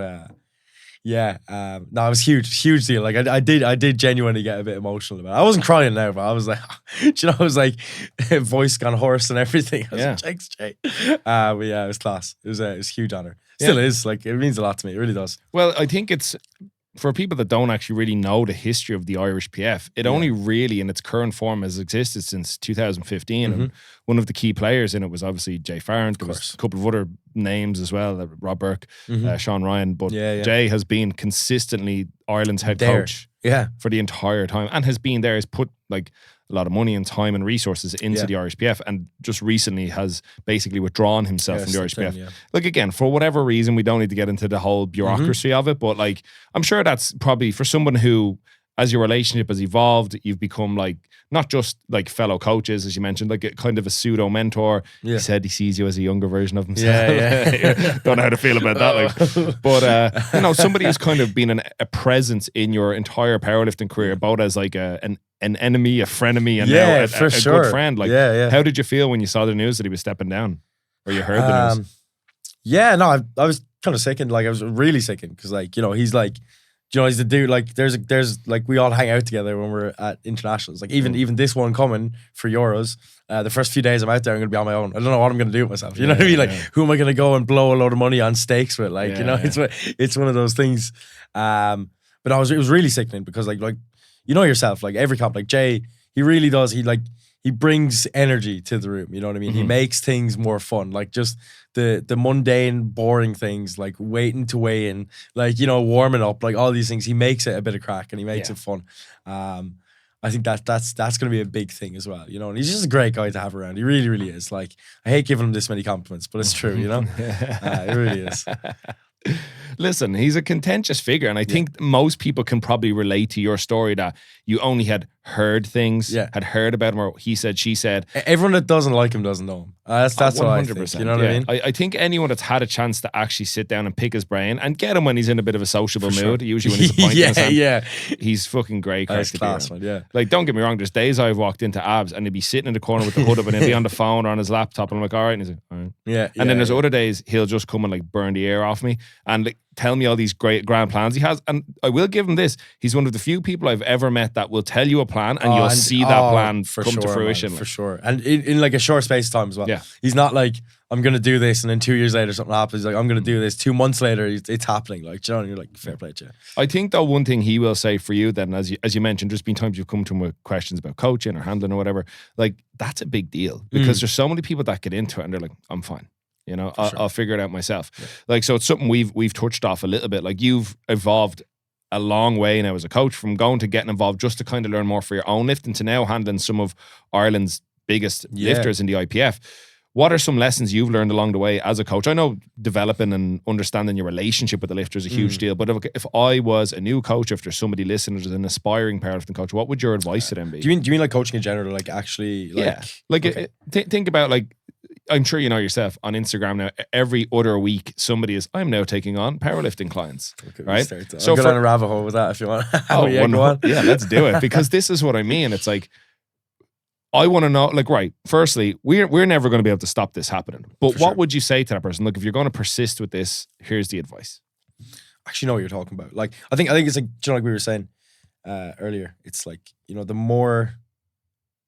no, it was huge deal. Like, I did genuinely get a bit emotional about it. I wasn't crying now, but I was like, I was like, voice gone hoarse and everything. I was like, thanks, Jay. But yeah, it was class. It was a huge honor. Still is. Like, it means a lot to me. It really does. Well, I think it's, for people that don't actually really know the history of the Irish PF, it only really in its current form has existed since 2015. And one of the key players in it was obviously Jay Farrant. There was a couple of other names as well, Rob Burke, Sean Ryan. But Jay has been consistently Ireland's head coach for the entire time, and has been there, has put like a lot of money and time and resources into the Irish PF, and just recently has basically withdrawn himself from the Irish PF. Like, again, for whatever reason, we don't need to get into the whole bureaucracy of it, but like, I'm sure that's probably for someone who, as your relationship has evolved, you've become like, not just like fellow coaches, as you mentioned, like a kind of a pseudo mentor. He said he sees you as a younger version of himself. Don't know how to feel about that. Like, but you know, somebody who's kind of been a presence in your entire powerlifting career, both as like an enemy, a frenemy, and now a good friend. Like, how did you feel when you saw the news that he was stepping down, or you heard the news? No, I was kind of sickened. Like, I was really sickened because, like, you know, he's like, you know, he's the dude. Like, there's like, we all hang out together when we're at internationals. Like, even this one coming for Euros, the first few days I'm out there, I'm gonna be on my own. I don't know what I'm gonna do with myself. You know what I mean? Like, who am I gonna go and blow a load of money on steaks with? Like, you know, it's one of those things. But it was really sickening because like you know yourself, like every comp, like Jay, he really does. He brings energy to the room. You know what I mean? He makes things more fun. Like, just the mundane, boring things, like waiting to weigh in, like, you know, warming up, like all these things. He makes it a bit of crack and he makes it fun. I think that's going to be a big thing as well. You know, and he's just a great guy to have around. He really, really is. Like, I hate giving him this many compliments, but it's true. You know, it really is. Listen, he's a contentious figure, and I think most people can probably relate to your story that you only had heard things, had heard about him, or he said, she said. Everyone that doesn't like him doesn't know him. That's 100%, what I think. You know what I mean? I think anyone that's had a chance to actually sit down and pick his brain and get him when he's in a bit of a sociable mood, usually when he's appointed he's fucking great. That's class, man, Like, don't get me wrong, there's days I've walked into Abs and he'd be sitting in the corner with the hood up and he'll be on the phone or on his laptop, and I'm like, all right, and he's like, all right. And then there's other days he'll just come and like burn the air off me and like tell me all these great grand plans he has. And I will give him this, he's one of the few people I've ever met that will tell you a plan and you'll see that plan come to fruition. Man, for sure. And in like a short space of time as well. Yeah. He's not like, I'm going to do this and then 2 years later something happens. He's like, I'm going to do this. 2 months later, it's happening. Like, you know, and you're like, fair play to you. I think though one thing he will say for you then, as you mentioned, there's been times you've come to him with questions about coaching or handling or whatever. Like, that's a big deal because there's so many people that get into it and they're like, I'm fine. You know, I'll figure it out myself. Yeah. Like, so it's something we've touched off a little bit. Like, you've evolved a long way now as a coach, from going to getting involved just to kind of learn more for your own lifting to now handling some of Ireland's biggest lifters in the IPF. What are some lessons you've learned along the way as a coach? I know developing and understanding your relationship with the lifter is a huge deal, but if I was a new coach, if there's somebody listening who's an aspiring powerlifting coach, what would your advice to them be? Do you mean like coaching in general, like actually, like, think about, like, I'm sure you know yourself, on Instagram now, every other week somebody is, I'm now taking on powerlifting clients, right? So go down a rabbit hole with that if you want. Go on. Yeah, let's do it, because this is what I mean. It's like, I want to know, like, right, firstly, we're never going to be able to stop this happening. But what would you say to that person? Look, if you're going to persist with this, here's the advice. I actually know what you're talking about. Like, I think it's like, you know, like we were saying earlier, it's like, you know, the more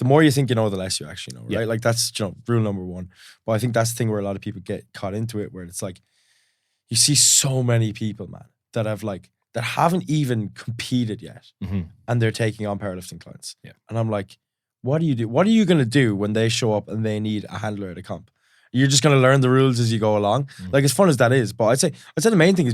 you think you know, the less you actually know, right? Yeah. Like, that's, you know, rule number one. But I think that's the thing where a lot of people get caught into it, where it's like, you see so many people, man, that haven't even competed yet, and they're taking on powerlifting clients. Yeah. And I'm like, what do you do? What are you going to do when they show up and they need a handler at a comp? You're just going to learn the rules as you go along. Like, as fun as that is, but I'd say the main thing is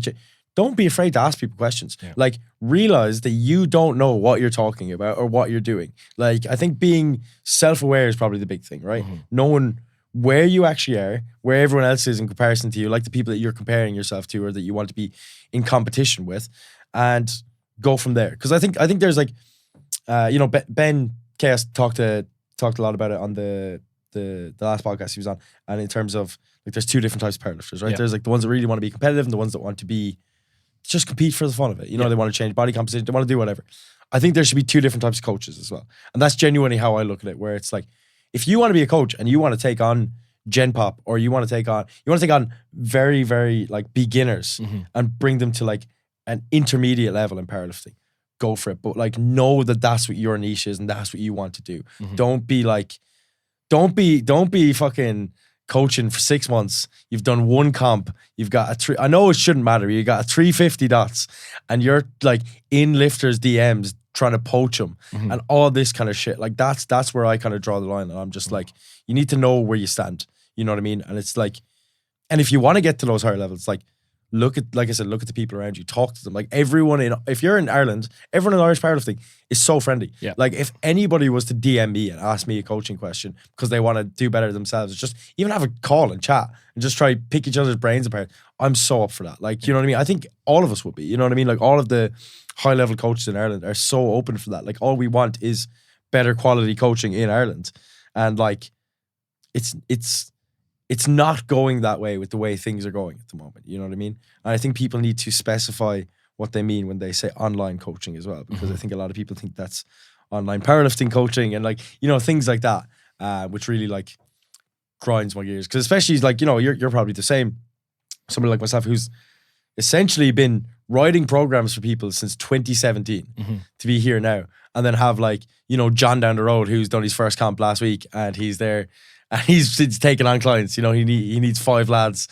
don't be afraid to ask people questions. Yeah. Like, realize that you don't know what you're talking about or what you're doing. Like, I think being self-aware is probably the big thing, right? Knowing where you actually are, where everyone else is in comparison to you, like the people that you're comparing yourself to or that you want to be in competition with, and go from there. Because I think there's like, Ben Chaos talked a lot about it on the last podcast he was on, and in terms of like, there's two different types of powerlifters, right? Yeah. There's like the ones that really want to be competitive and the ones that want to be just compete for the fun of it. They want to change body composition, they want to do whatever. I think there should be two different types of coaches as well, and that's genuinely how I look at it. Where it's like, if you want to be a coach and you want to take on Gen Pop, or you want to take on very, very like beginners and bring them to like an intermediate level in powerlifting, go for it. But like, know that that's what your niche is and that's what you want to do. Don't be fucking coaching for 6 months. You've done one comp. You've got I know it shouldn't matter. You got a 350 dots and you're like in lifters DMs trying to poach them and all this kind of shit. Like, that's where I kind of draw the line. And I'm just like, you need to know where you stand. You know what I mean? And it's like, and if you want to get to those higher levels, like, look at the people around you, talk to them. Like, if you're in Ireland, everyone in Irish powerlifting is so friendly. Yeah. Like, if anybody was to DM me and ask me a coaching question because they want to do better themselves, just even have a call and chat and just try pick each other's brains apart, I'm so up for that. Like, you know what I mean? I think all of us would be, you know what I mean? Like, all of the high level coaches in Ireland are so open for that. Like, all we want is better quality coaching in Ireland. And like, it's not going that way with the way things are going at the moment. You know what I mean? And I think people need to specify what they mean when they say online coaching as well, because I think a lot of people think that's online powerlifting coaching and like, things like that, which really like grinds my gears. Because especially like, you're probably the same. Somebody like myself who's essentially been writing programs for people since 2017 to be here now, and then have like, John down the road who's done his first camp last week and he's there. And he's taking on clients. He needs 5 lads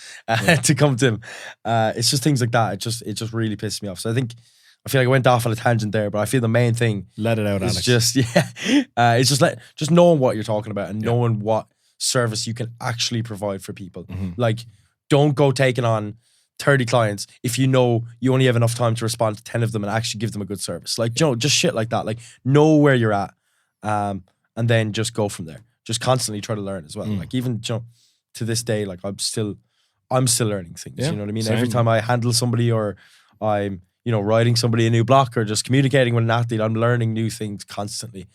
to come to him. It's just things like that. It just really pisses me off. So I feel like I went off on a tangent there, but I feel the main thing, let it out, is Alex. It's just knowing what you're talking about and knowing what service you can actually provide for people. Like, don't go taking on 30 clients if you know you only have enough time to respond to 10 of them and actually give them a good service. Like, just shit like that. Like, know where you're at, and then just go from there. Just constantly try to learn as well. Like, even to this day, like, I'm still learning things. You know what I mean? Same. Every time I handle somebody or I'm writing somebody a new block or just communicating with an athlete, I'm learning new things constantly.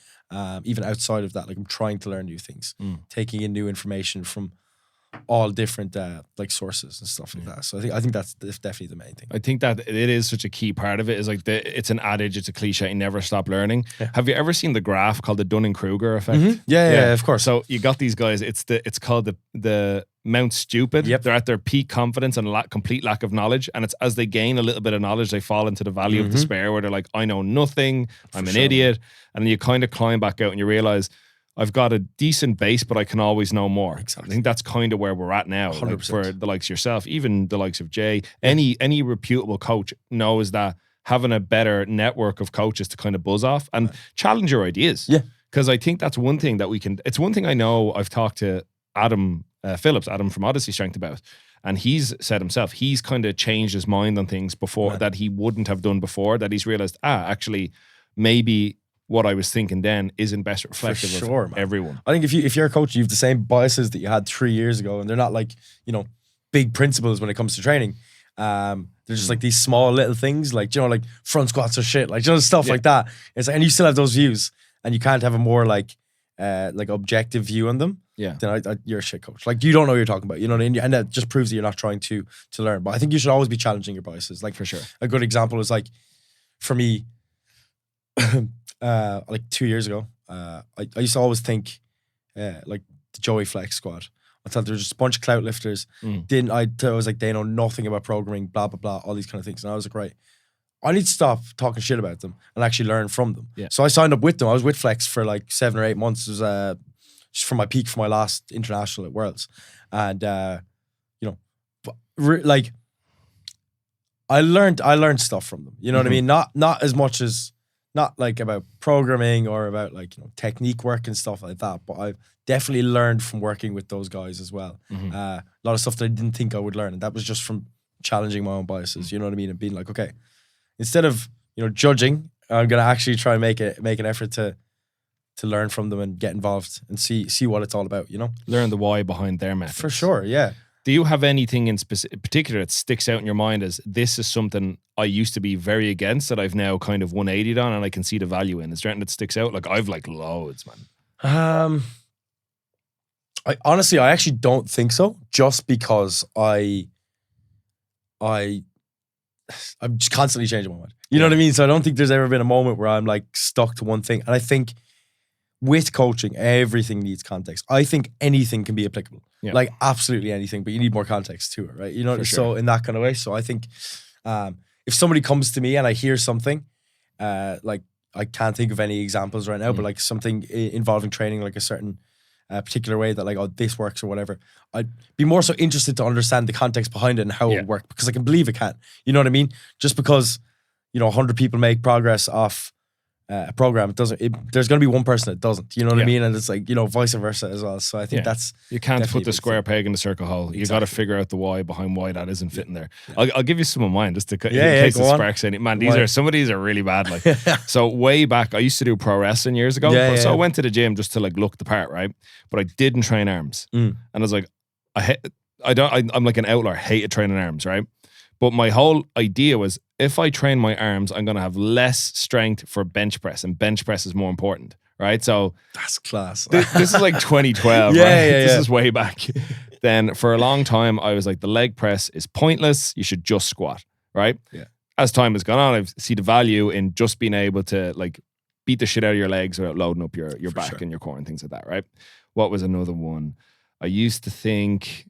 Even outside of that, like, I'm trying to learn new things, taking in new information from all different like sources and stuff like that. So I think that's definitely the main thing. I think that it is such a key part of it. Is like it's an adage, it's a cliche, never stop learning. Yeah. Have you ever seen the graph called the Dunning-Kruger effect? Yeah, of course. So you got these guys. It's called the Mount Stupid. Yep. They're at their peak confidence and complete lack of knowledge. And it's as they gain a little bit of knowledge, they fall into the valley of despair, where they're like, I know nothing. I'm an idiot. And then you kind of climb back out and you realize, I've got a decent base, but I can always know more. Exactly. I think that's kind of where we're at now. Like, 100%. for the likes of yourself, even the likes of Jay, any reputable coach knows that having a better network of coaches to kind of buzz off and challenge your ideas. Yeah. Because I think that's one thing that we can, it's one thing I know I've talked to Adam Phillips, Adam from Odyssey Strength, about. And he's said himself, he's kind of changed his mind on things before that he wouldn't have done before, that he's realized, actually, maybe what I was thinking then isn't best reflective of everyone. I think if you're a coach, you have the same biases that you had 3 years ago, and they're not like, big principles when it comes to training. They're just like these small little things, like, like front squats or shit, like, stuff like that. It's like, and you still have those views, and you can't have a more like objective view on them. Yeah. Then you're a shit coach. Like, you don't know what you're talking about, you know what I mean? And that just proves that you're not trying to learn. But I think you should always be challenging your biases. Like, for sure. A good example is like, for me, like 2 years ago, I used to always think like the Joey Flex squad. I thought there was just a bunch of clout lifters. I was like, they know nothing about programming, blah, blah, blah, all these kind of things. And I was like, right, I need to stop talking shit about them and actually learn from them. Yeah. So I signed up with them. I was with Flex for like 7 or 8 months. It was just from my peak for my last international at Worlds. And, like, I learned stuff from them. You know what I mean? Not as much as, not like about programming or about like, technique work and stuff like that, but I've definitely learned from working with those guys as well. A lot of stuff that I didn't think I would learn, and that was just from challenging my own biases. You know what I mean? And being like, okay, instead of judging, I'm gonna actually try and make an effort to learn from them and get involved and see what it's all about. Learn the why behind their methods. For sure, yeah. Do you have anything in particular that sticks out in your mind as this is something I used to be very against that I've now kind of 180'd on and I can see the value in? Is there anything that sticks out? Like I've loads, man. I honestly actually don't think so. Just because I'm just constantly changing my mind. You know what I mean? So I don't think there's ever been a moment where I'm like stuck to one thing. And I think with coaching, everything needs context. I think anything can be applicable. Yeah. Like absolutely anything, but you need more context to it, right? So sure. In that kind of way. So I think if somebody comes to me and I hear something, like I can't think of any examples right now, but like something involving training, like a certain particular way that like, oh, this works or whatever, I'd be more so interested to understand the context behind it and how it worked, because I can believe it can. You know what I mean? Just because 100 people make progress off a program, there's going to be one person that doesn't. You know what I mean? And it's like vice versa as well. So I think that's you can't put the square peg in the circle hole. Exactly. You got to figure out the why behind why that isn't fitting there. Yeah. I'll give you some of mine just to in case it sparks any. Man, some of these are really bad. Like so way back, I used to do pro wrestling years ago. I went to the gym just to like look the part, right? But I didn't train arms, and I was like, I'm like an outlier. Hated training arms, right? But my whole idea was, if I train my arms, I'm going to have less strength for bench press, and bench press is more important, right? So that's class. This is like 2012, right? This is way back. Then for a long time, I was like, the leg press is pointless. You should just squat, right? Yeah. As time has gone on, I see the value in just being able to like beat the shit out of your legs without loading up your back and your core and things like that, right? What was another one? I used to think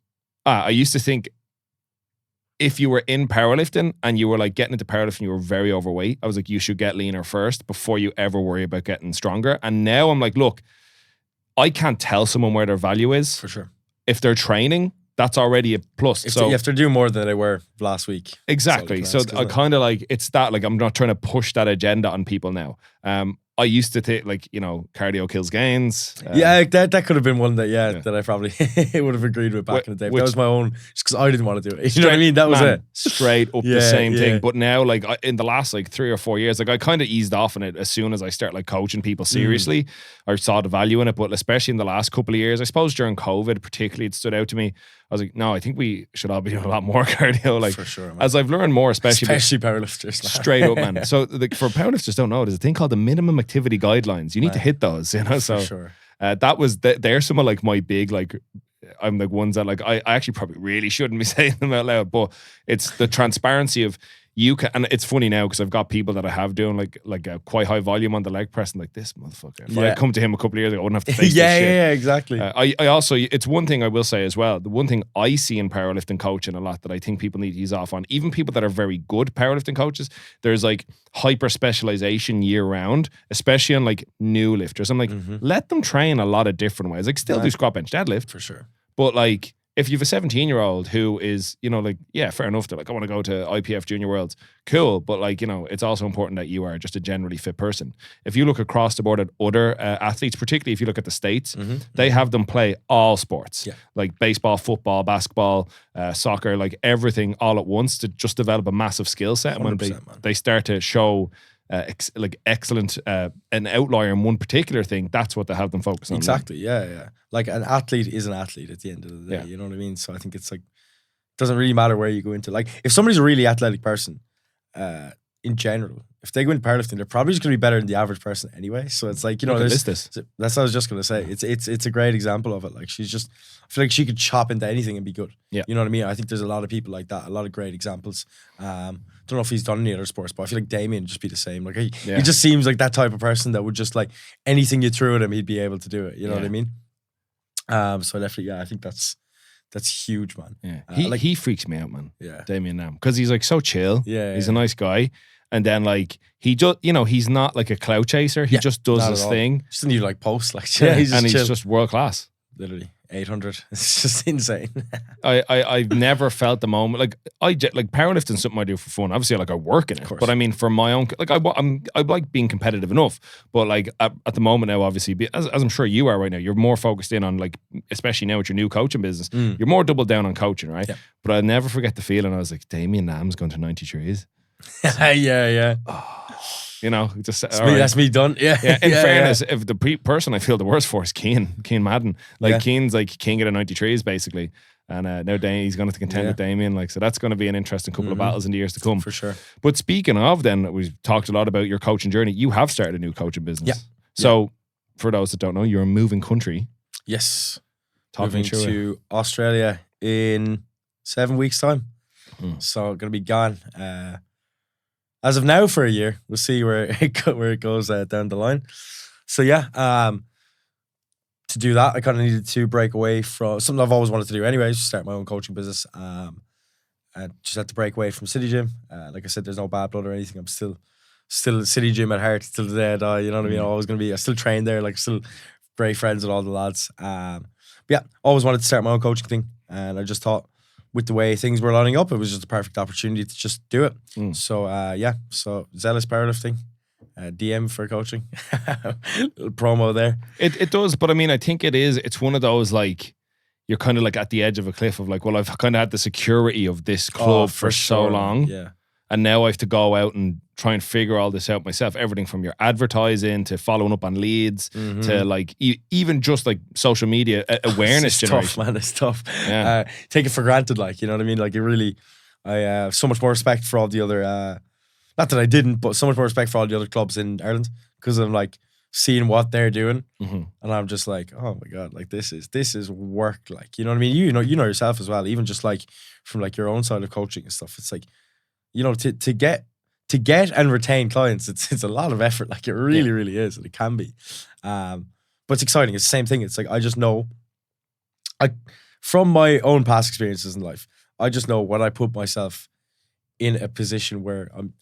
if you were in powerlifting and you were like getting into powerlifting, you were very overweight, I was like, you should get leaner first before you ever worry about getting stronger. And now I'm like, look, I can't tell someone where their value is. For sure. If they're training, that's already a plus. If they're doing more than they were last week. Exactly. So I kind of like, it's that, like, I'm not trying to push that agenda on people now. I used to think like, cardio kills gains. That could have been one that I probably would have agreed with back in the day. That was my own, just because I didn't want to do it. You know what I mean? That was it. Straight up the same thing. But now, like in the last like 3 or 4 years, like I kind of eased off on it as soon as I start like coaching people seriously. I saw the value in it, but especially in the last couple of years, I suppose during COVID particularly, it stood out to me. I was like, no, I think we should all be doing a lot more cardio. Like, for sure, man. As I've learned more, especially powerlifters. Straight up, man. So for powerlifters don't know, there's a thing called the minimum activity guidelines. You need to hit those, So for sure. That was they're some of like my big like. I'm like ones that like I actually probably really shouldn't be saying them out loud, but it's the transparency of you can, and it's funny now because I've got people that I have doing like a quite high volume on the leg press, and like, this motherfucker. If I had come to him a couple of years ago, I wouldn't have to face this shit. Yeah, exactly. I also, it's one thing I will say as well. The one thing I see in powerlifting coaching a lot that I think people need to ease off on, even people that are very good powerlifting coaches, there's like hyper specialization year round, especially on like new lifters. I'm like, let them train a lot of different ways. Like still do squat, bench, deadlift for sure, but like, if you have a 17-year-old who is, like, yeah, fair enough. They're like, I want to go to IPF Junior Worlds. Cool. But like, it's also important that you are just a generally fit person. If you look across the board at other athletes, particularly if you look at the States, they have them play all sports, like baseball, football, basketball, soccer, like everything all at once to just develop a massive skill set. And when they start to show excellent, an outlier in one particular thing, that's what they have them focus on. Exactly. Yeah. Like an athlete is an athlete at the end of the day. You know what I mean? So I think it's like, doesn't really matter where you go into. Like if somebody's a really athletic person, in general, if they go into powerlifting, they're probably just going to be better than the average person anyway. So it's like, that's what I was just going to say. It's a great example of it. Like I feel like she could chop into anything and be good. Yeah. You know what I mean? I think there's a lot of people like that, a lot of great examples. Don't know if he's done any other sports, but I feel like Damien would just be the same. Like he just seems like that type of person that would just like anything you threw at him, he'd be able to do it. You know what I mean? So definitely, I think that's huge, man. Yeah. He freaks me out, man. Yeah. Damien now. Because he's like so chill. Yeah. He's a nice guy. And then like he just, he's not like a clout chaser. He just does his thing. Just need to like post, like he's just world class. Literally. 800. It's just insane. I've never felt the moment like powerlifting is something I do for fun. Obviously, like I work in it, but I mean for my own like I like being competitive enough. But like at the moment now, obviously, as I'm sure you are right now, you're more focused in on like, especially now with your new coaching business, you're more doubled down on coaching, right? Yeah. But I'll never forget the feeling. I was like, Damien Lam's going to 93s. Yeah. You know, just That's me done. Yeah. In fairness, if the person I feel the worst for is Keane Madden. Like Keane's like king of the 93s basically. And now he's going to contend with Damien. Like, so that's going to be an interesting couple of battles in the years to come. For sure. But speaking of then, we've talked a lot about your coaching journey. You have started a new coaching business. Yeah. So for those that don't know, you're moving country. Yes. Moving to Australia in 7 weeks' time. So going to be gone. As of now for a year. We'll see where it goes down the line. So yeah, to do that, I kind of needed to break away from something I've always wanted to do anyways, start my own coaching business. I just had to break away from City Gym. Like I said, there's no bad blood or anything. I'm still City Gym at heart till the day I die. You know what I mean? Always going to be, I still train there, like still great friends with all the lads. But yeah, always wanted to start my own coaching thing. And I just thought, with the way things were lining up, it was just a perfect opportunity to just do it. So so Zelus Powerlifting, DM for coaching. Little promo there. It does, but I mean, I think it's one of those like, you're kind of like at the edge of a cliff of like, well, I've kind of had the security of this club for so long. Yeah. And now I have to go out and try and figure all this out myself. Everything from your advertising to following up on leads to like even just like social media awareness it's generation. Tough, man. It's tough. Yeah. Take it for granted, like, you know what I mean? Like, I have so much more respect for all the other, not that I didn't, but so much more respect for all the other clubs in Ireland because I'm like seeing what they're doing, and I'm just like, oh my god, like this is work, like, you know what I mean? You know yourself as well, even just like from like your own side of coaching and stuff. It's like, you know, to get and retain clients, it's a lot of effort. Like it really is, and it can be. But it's exciting. It's the same thing. It's like I just know, from my own past experiences in life, I just know when I put myself in a position where I'm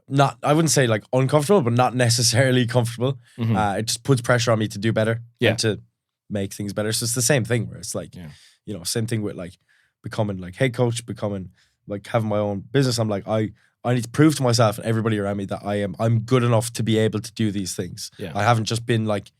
not, I wouldn't say like uncomfortable, but not necessarily comfortable. It just puts pressure on me to do better and to make things better. So it's the same thing where it's like, you know, same thing with like becoming like head coach, becoming like having my own business. I'm like, I need to prove to myself and everybody around me that I'm good enough to be able to do these things. I haven't just been like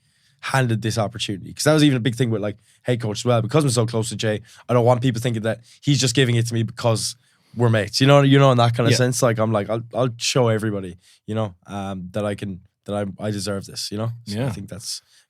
handed this opportunity, because that was even a big thing with like head coach as well. Because I'm so close to Jay, I don't want people thinking that he's just giving it to me because we're mates. You know, in that kind of sense. Like I'm like, I'll show everybody, you know, that I deserve this. You know, so I think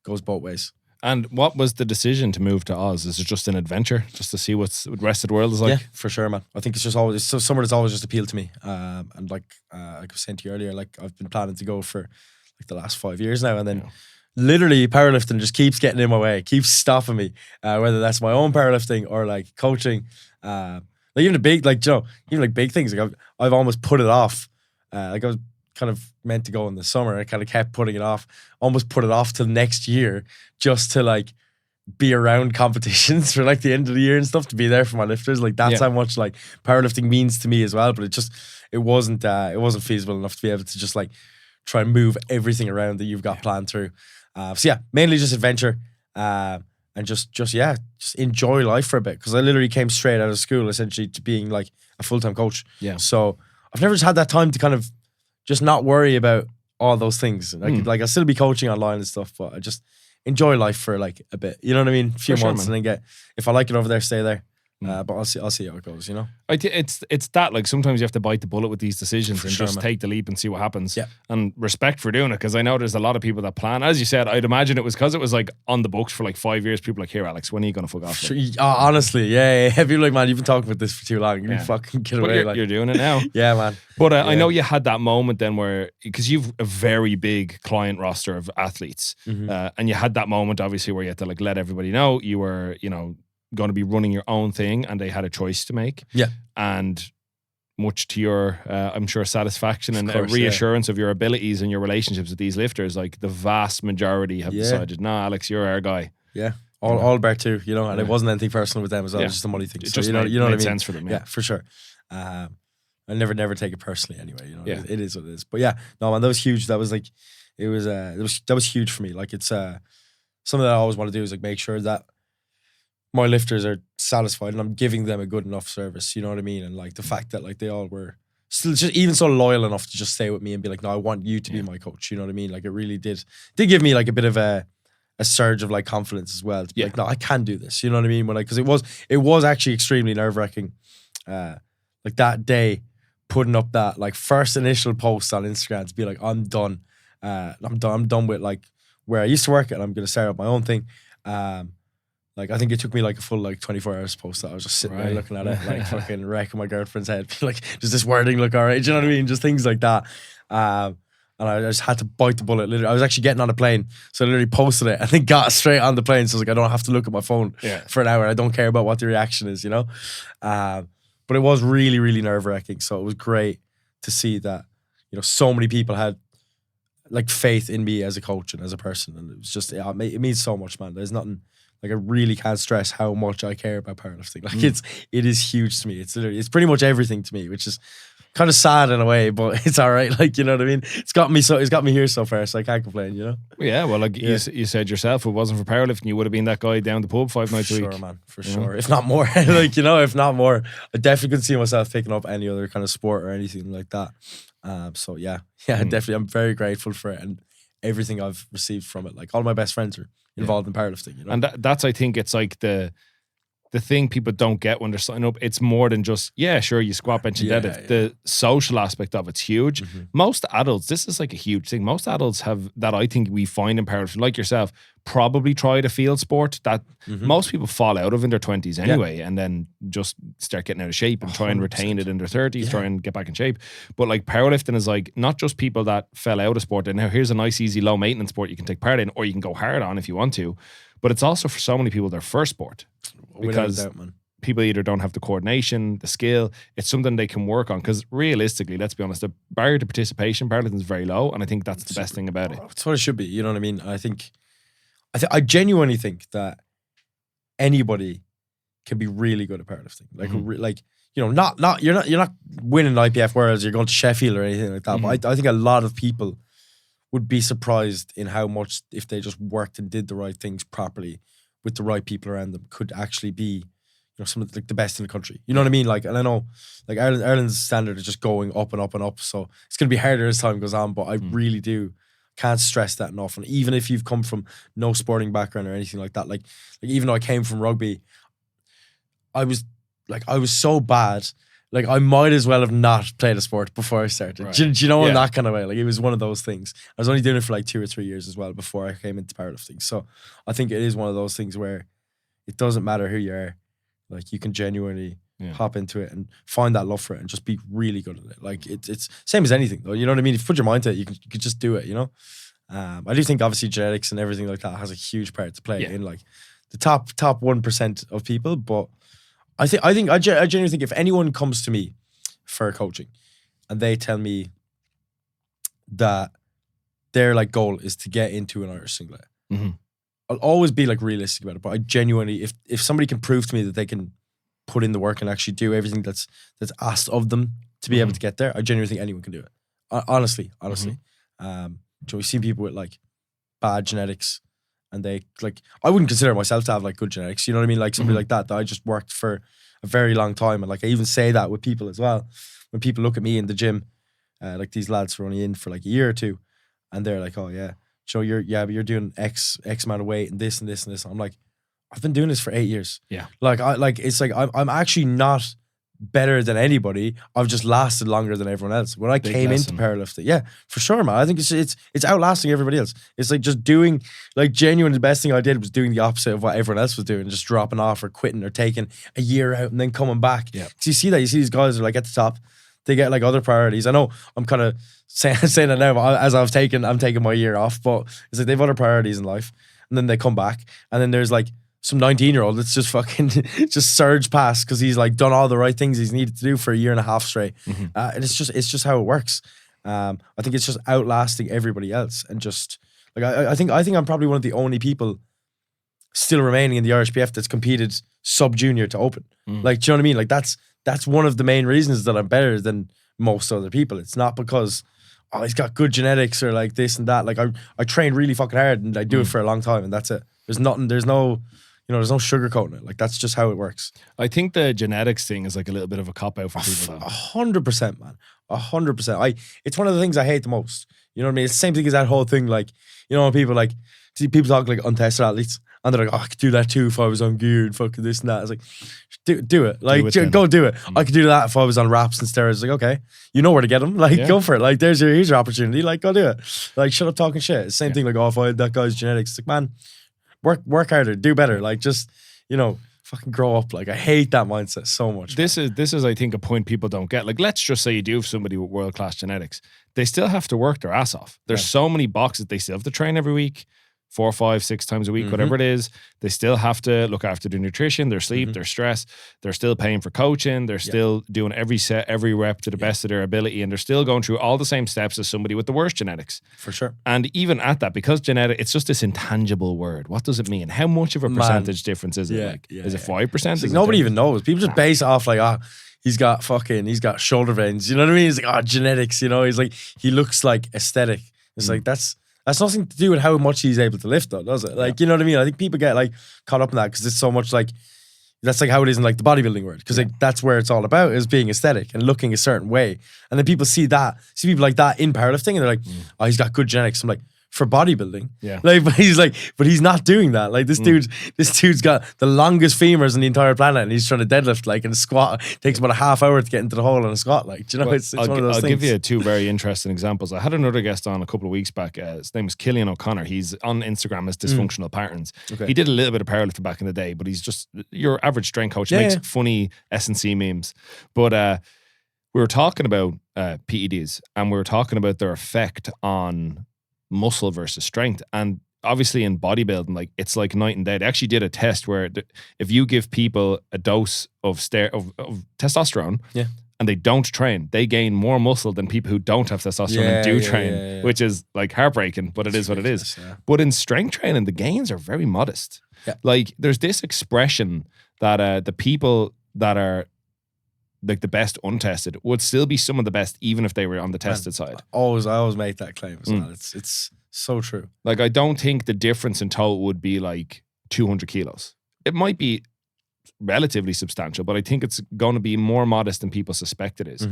goes both ways. And what was the decision to move to Oz? Is it just an adventure, just to see what the rest of the world is like? Yeah, for sure, man. I think it's just always somewhere that's always just appealed to me. And like I was saying to you earlier, like I've been planning to go for like the last 5 years now, and then literally powerlifting just keeps getting in my way, keeps stopping me. Whether that's my own powerlifting or like coaching, like even the big, like, you know, even like big things. Like I've almost put it off. Like I was kind of meant to go in the summer. I kind of kept putting it off, almost put it off till next year, just to like be around competitions for like the end of the year and stuff, to be there for my lifters. Like that's how much like powerlifting means to me as well. But it wasn't feasible enough to be able to just like try and move everything around that you've got planned through. So yeah, mainly just adventure, and just enjoy life for a bit, because I literally came straight out of school essentially to being like a full-time coach. Yeah. So I've never just had that time to kind of just not worry about all those things. And I could, like, I'll still be coaching online and stuff, but I just enjoy life for like a bit. You know what I mean? A few months, and then if I like it over there, stay there. But I'll see how it goes, you know? It's that, like, sometimes you have to bite the bullet with these decisions and just take the leap and see what happens. Yeah. And respect for doing it, because I know there's a lot of people that plan. As you said, I'd imagine it was because it was like on the books for like 5 years. People like, here, Alex, when are you going to fuck off? Honestly, yeah. People like, man, you've been talking about this for too long. You fucking get away. You're doing it now. Yeah, man. But I know you had that moment then where, because you've a very big client roster of athletes, and you had that moment obviously where you had to like let everybody know you were, you know, going to be running your own thing, and they had a choice to make. Yeah. And much to your, I'm sure, satisfaction and reassurance of your abilities and your relationships with these lifters, like the vast majority have decided, nah, Alex, you're our guy. Yeah. All about too, you know, and it wasn't anything personal with them as well. It was just a money thing. It So, just you know what I mean? sense for them. Yeah, for sure. I never take it personally anyway, you know. It is what it is. But yeah, no, man, that was huge. That was like, that was huge for me. Like, it's something that I always want to do, is like make sure that my lifters are satisfied and I'm giving them a good enough service, you know what I mean? And like the fact that like they all were still just even so loyal enough to just stay with me and be like, no, I want you to be my coach, you know what I mean? Like it really did give me like a bit of a surge of like confidence as well. To be like, no, I can do this, you know what I mean? When because it was actually extremely nerve-wracking. Like that day, putting up that like first initial post on Instagram to be like, I'm done. I'm done with like where I used to work and I'm gonna start up my own thing. Like I think it took me like a full like 24 hours to post that. I was just sitting there looking at it, like fucking wrecking my girlfriend's head. Like, does this wording look all right? Do you know what I mean? Just things like that. And I just had to bite the bullet. Literally, I was actually getting on a plane, so I literally posted it and then got straight on the plane. So I was like, I don't have to look at my phone for an hour. I don't care about what the reaction is, you know. But it was really, really nerve-wracking. So it was great to see that, you know, so many people had like faith in me as a coach and as a person, and it was just it means so much, man. There's nothing. Like I really can't stress how much I care about powerlifting. Like it is huge to me. It's pretty much everything to me, which is kind of sad in a way, but it's all right. Like, you know what I mean? It's got me here so far, so I can't complain, you know? Yeah, well, like you said yourself, if it wasn't for powerlifting, you would have been that guy down the pub 5 nights a week. Sure, man, for sure. If not more. Like, you know, if not more. I definitely could see myself picking up any other kind of sport or anything like that. So yeah, definitely. I'm very grateful for it and everything I've received from it. Like all my best friends are involved in powerlifting, you know? And that's, I think it's like the thing people don't get when they're signing up. It's more than just, sure, you squat, bench and deadlift. The social aspect of it's huge. Most adults, this is like a huge thing. Most adults have that, I think we find in powerlifting, like yourself, probably tried a field sport that most people fall out of in their 20s anyway, and then just start getting out of shape and try and retain it in their 30s, try and get back in shape. But like powerlifting is like not just people that fell out of sport and now here's a nice, easy, low maintenance sport you can take part in or you can go hard on if you want to. But it's also for so many people their first sport. Because without doubt, man. People either don't have the coordination, the skill. It's something they can work on. Because realistically, let's be honest, the barrier to participation, powerlifting is very low, and I think that's the best thing about it. That's what it should be. You know what I mean? I genuinely think that anybody can be really good at powerlifting. Like, like you know, you're not winning IPF Worlds. You're going to Sheffield or anything like that. But I think a lot of people would be surprised in how much, if they just worked and did the right things properly with the right people around them, could actually be, you know, some of the best in the country. You know what I mean? Like, and I know, like Ireland's standard is just going up and up and up. So it's going to be harder as time goes on. But I really can't stress that enough. And even if you've come from no sporting background or anything like that, like even though I came from rugby, I was so bad. Like I might as well have not played a sport before I started. Right. Do you know, in that kind of way? Like it was one of those things. I was only doing it for like 2 or 3 years as well before I came into powerlifting. So I think it is one of those things where it doesn't matter who you are. Like you can genuinely hop into it and find that love for it and just be really good at it. Like it's same as anything though. You know what I mean? If you put your mind to it, you can just do it, you know? I do think obviously genetics and everything like that has a huge part to play in like the top 1% of people, but I genuinely think if anyone comes to me for coaching and they tell me that their like goal is to get into an Irish singlet, I'll always be like realistic about it. But I genuinely, if somebody can prove to me that they can put in the work and actually do everything that's asked of them to be able to get there, I genuinely think anyone can do it. Honestly. So we've seen people with like bad genetics. And they like, I wouldn't consider myself to have like good genetics, you know what I mean? Like somebody like that I just worked for a very long time. And like, I even say that with people as well. When people look at me in the gym, like these lads who are only in for like a year or two, and they're like, oh yeah, Joe, you're doing X amount of weight and this and this and this. I'm like, I've been doing this for 8 years. Yeah. Like, it's like, I'm actually not better than anybody. I've just lasted longer than everyone else. When I came into powerlifting, for sure, man. I think it's outlasting everybody else. It's like just doing, like genuinely the best thing I did was doing the opposite of what everyone else was doing, just dropping off or quitting or taking a year out and then coming back. Yeah. Because you see these guys are like at the top, they get like other priorities. I know I'm kind of saying that now, but as I'm taking my year off, but it's like they have other priorities in life, and then they come back, and then there's like some 19-year-old that's just fucking just surge past because he's like done all the right things he's needed to do for a year and a half straight. And it's just how it works. I think it's just outlasting everybody else, and just like I think I'm probably one of the only people still remaining in the RSPF that's competed sub-junior to open. Like, do you know what I mean? Like that's one of the main reasons that I'm better than most other people. It's not because he's got good genetics or like this and that. Like I train really fucking hard and I do it for a long time, and that's it. There's no You know, there's no sugarcoating it. Like, that's just how it works. I think the genetics thing is like a little bit of a cop out for people though. 100%, man. 100%. It's one of the things I hate the most. You know what I mean? It's the same thing as that whole thing. Like, you know, when people like, see people talk like untested athletes, and they're like, oh, I could do that too if I was on gear and fucking this and that. It's like, do it. Like, go do it. I could do that if I was on wraps and steroids. It's like, okay, you know where to get them. Like, go for it. Like, here's your opportunity. Like, go do it. Like, shut up talking shit. It's the same thing. Like, oh, if I had that guy's genetics, it's like, man, work harder, do better. Like, just, you know, fucking grow up. Like, I hate that mindset so much. This is I think a point people don't get. Like, let's just say you do have somebody with world class genetics, they still have to work their ass off. There's so many boxes they still have to train every week, 4, 5, 6 times a week, whatever it is. They still have to look after their nutrition, their sleep, their stress. They're still paying for coaching. They're still doing every set, every rep to the best of their ability. And they're still going through all the same steps as somebody with the worst genetics. For sure. And even at that, because genetic, it's just this intangible word. What does it mean? How much of a percentage difference is it? Is it 5%? Like, nobody even knows. People just base it off like, he's got shoulder veins. You know what I mean? He's like, genetics, you know? He's like, he looks like aesthetic. It's like, that's nothing to do with how much he's able to lift though, does it? Like, you know what I mean? I think people get like caught up in that because it's so much like, that's like how it is in like the bodybuilding world. Because like that's where it's all about, is being aesthetic and looking a certain way. And then people see people like that in powerlifting and they're like, oh, he's got good genetics. I'm like, for bodybuilding. Yeah. Like, but he's not doing that. Like, this dude's got the longest femurs in the entire planet and he's trying to deadlift, like, and squat. It takes about a half hour to get into the hole in a squat. Like, do you know, well, it's one of those I'll things. give you 2 very interesting examples. I had another guest on a couple of weeks back. His name was Killian O'Connor. He's on Instagram as Dysfunctional Patterns. Okay. He did a little bit of powerlifting back in the day, but he's just your average strength coach. He makes funny S&C memes. But we were talking about PEDs and we were talking about their effect on muscle versus strength. And obviously in bodybuilding, like, it's like night and day. They actually did a test where if you give people a dose of testosterone and they don't train, they gain more muscle than people who don't have testosterone and do train, which is like heartbreaking, but it is what it is. But in strength training, the gains are very modest. Like, there's this expression that the people that are like the best untested would still be some of the best even if they were on the tested side. I always make that claim as well. It's so true. Like, I don't think the difference in total would be like 200 kilos. It might be relatively substantial, but I think it's going to be more modest than people suspect it is.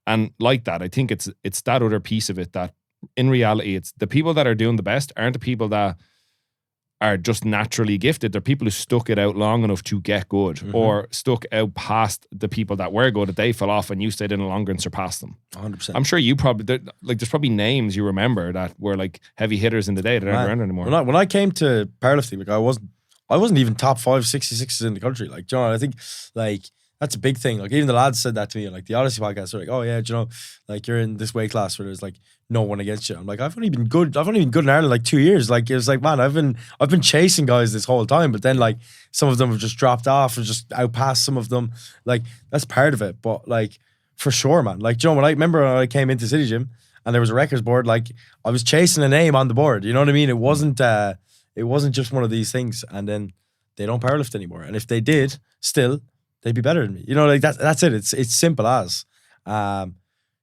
And like that, I think it's that other piece of it that in reality, it's the people that are doing the best aren't the people that are just naturally gifted. They're people who stuck it out long enough to get good or stuck out past the people that were good, that they fell off and you stayed in longer and surpassed them. 100%. I'm sure you probably, there's probably names you remember that were like heavy hitters in the day that aren't around anymore. When I came to powerlifting, like, I wasn't even top 5 66s in the country. Like, John, I think like that's a big thing. Like, even the lads said that to me on like the Odyssey podcast. They're like, oh yeah, do you know, like, you're in this weight class where there's like no one against you. I'm like, I've only been good in Ireland like 2 years. Like, it was like, man, I've been chasing guys this whole time, but then like some of them have just dropped off or just outpassed some of them. Like, that's part of it. But like, for sure, man. Like, John, when I remember when I came into City Gym and there was a records board, like, I was chasing a name on the board. You know what I mean? It wasn't just one of these things. And then they don't powerlift anymore. And if they did, still, they'd be better than me. You know, like, that's it. It's simple as.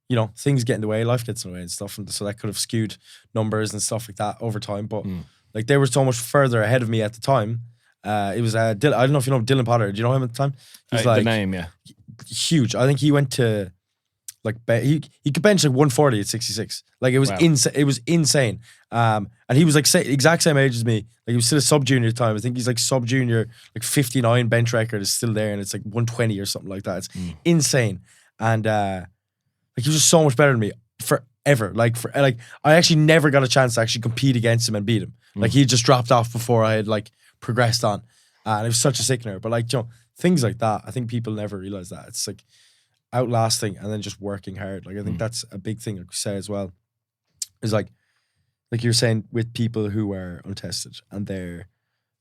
You know, things get in the way, life gets in the way and stuff. And so that could have skewed numbers and stuff like that over time. But like, they were so much further ahead of me at the time. It was, I don't know if you know Dylan Potter. Do you know him at the time? He's like, the name, yeah. Huge. I think he went to, like, he could bench like 140 at 66. Like, it was insane. It was insane. And he was like exact same age as me. Like, he was still a sub-junior at the time. I think he's like sub-junior, like 59 bench record is still there and it's like 120 or something like that. It's insane. And like, he was just so much better than me forever. Like, I actually never got a chance to actually compete against him and beat him. Like, he just dropped off before I had like progressed on. And it was such a sickener. But like, you know, things like that, I think people never realize that. It's like outlasting and then just working hard. Like, I think that's a big thing, like we say as well, is like you're saying with people who are untested and they're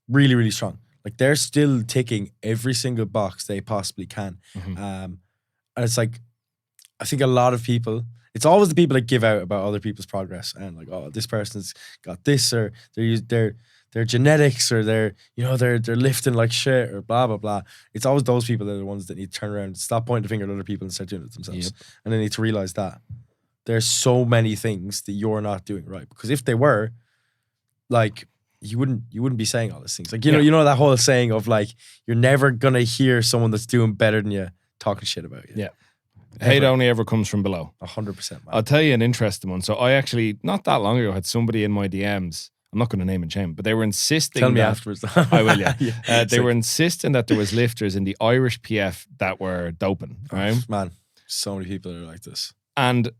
really, really strong. Like, they're still ticking every single box they possibly can. And it's like, I think a lot of people, it's always the people that give out about other people's progress and like, oh, this person's got this, or their genetics, or they're lifting like shit, or blah, blah, blah. It's always those people that are the ones that need to turn around and stop pointing the finger at other people and start doing it themselves. And they need to realize that there's so many things that you're not doing right. Because if they were, like, you wouldn't be saying all these things. Like, you know that whole saying of like, you're never gonna hear someone that's doing better than you talking shit about you. Yeah. Hate only ever comes from below. 100%. I'll tell you an interesting one. So I actually, not that long ago, had somebody in my DMs. I'm not going to name and shame, but they were insisting. Tell me afterwards. I will, yeah. They were insisting that there was lifters in the Irish PF that were doping, right? Man, so many people are like this. And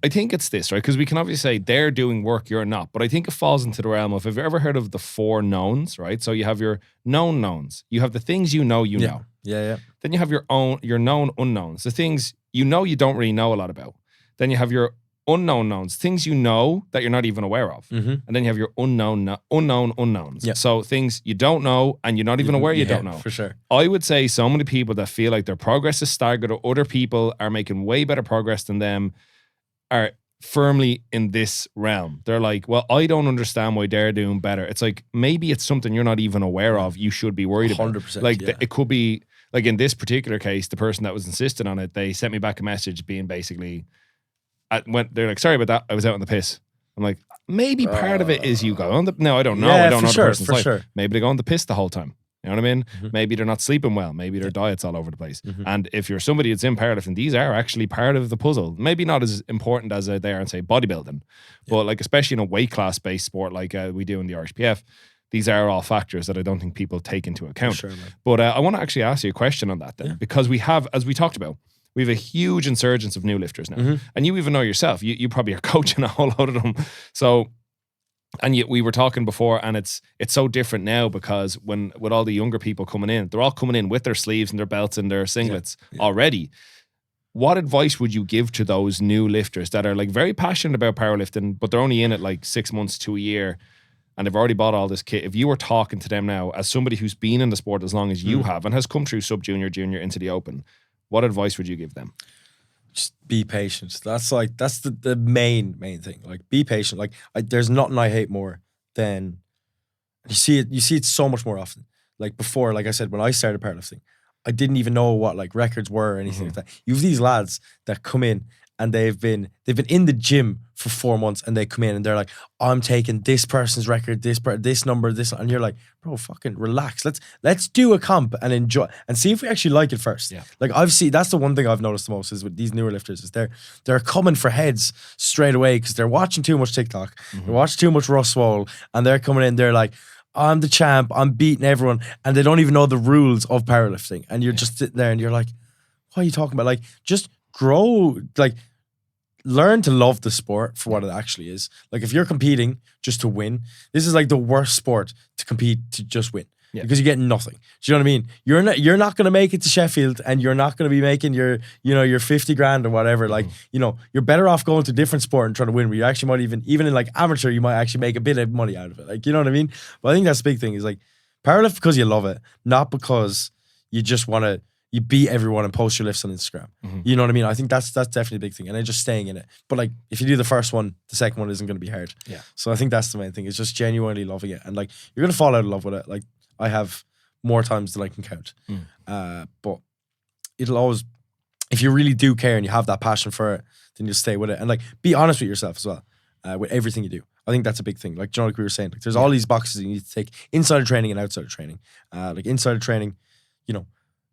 I think it's this, right? Because we can obviously say they're doing work, you're not. But I think it falls into the realm of, have you ever heard of the 4 knowns, right? So you have your known knowns. You have the things you know. Yeah. Then you have your known unknowns, the things you don't really know a lot about. Then you have your unknown knowns, things you know that you're not even aware of. Mm-hmm. And then you have your unknown unknowns. Yeah. So things you don't know and you're not even aware you don't know. For sure. I would say so many people that feel like their progress is staggered or other people are making way better progress than them are firmly in this realm. They're like, well, I don't understand why they're doing better. It's like, maybe it's something you're not even aware of. You should be worried about. 100%. Like it could be, like in this particular case, the person that was insisting on it, they sent me back a message being basically, they're like, sorry about that, I was out on the piss. I'm like, maybe part of it is you go on the, no, I don't know. I don't know the person's life. Sure. Maybe they go on the piss the whole time. You know what I mean? Mm-hmm. Maybe they're not sleeping well. Maybe their diet's all over the place. Mm-hmm. And if you're somebody that's in powerlifting, these are actually part of the puzzle. Maybe not as important as they are in, say, bodybuilding. But like, especially in a weight class-based sport like we do in the RSPF, these are all factors that I don't think people take into account. Sure, man. But I want to actually ask you a question on that then. Because we have, as we talked about, we have a huge insurgence of new lifters now. Mm-hmm. And you even know yourself, you probably are coaching a whole load of them. So, and yet we were talking before, and it's so different now because with all the younger people coming in, they're all coming in with their sleeves and their belts and their singlets already. What advice would you give to those new lifters that are like very passionate about powerlifting, but they're only in it like 6 months to a year and they've already bought all this kit? If you were talking to them now as somebody who's been in the sport as long as you have and has come through sub-junior, junior into the open, what advice would you give them? Just be patient. That's the main thing. Like, be patient. Like, there's nothing I hate more than you see it so much more often. Like before, like I said, when I started powerlifting, I didn't even know what like records were or anything like that. You have these lads that come in and they've been in the gym for 4 months and they come in and they're like, I'm taking this person's record, this number, this, and you're like, bro, fucking relax. Let's do a comp and enjoy and see if we actually like it first. Yeah. Like that's the one thing I've noticed the most is with these newer lifters is they're coming for heads straight away because they're watching too much TikTok, they're watching too much Russ Swole, and they're coming in, they're like, I'm the champ, I'm beating everyone, and they don't even know the rules of powerlifting. And you're just sitting there and you're like, what are you talking about? Like, just grow, like, learn to love the sport for what it actually is. Like, if you're competing just to win, this is like the worst sport to compete to just win. Yeah. Because you get nothing. Do you know what I mean? You're not going to make it to Sheffield and you're not going to be making your 50 grand or whatever. Like, you're better off going to a different sport and trying to win where you actually might even in like amateur, you might actually make a bit of money out of it. Like, you know what I mean? But I think that's the big thing is like powerlift because you love it, not because you just want to, you beat everyone and post your lifts on Instagram. Mm-hmm. You know what I mean? I think that's definitely a big thing. And then just staying in it. But like, if you do the first one, the second one isn't going to be hard. Yeah. So I think that's the main thing. It's just genuinely loving it. And like, you're going to fall out of love with it. Like, I have more times than I can count. But it'll always, if you really do care and you have that passion for it, then you'll stay with it. And like, be honest with yourself as well, with everything you do. I think that's a big thing. Like, like we were saying, like, there's all these boxes you need to take inside of training and outside of training. Like inside of training,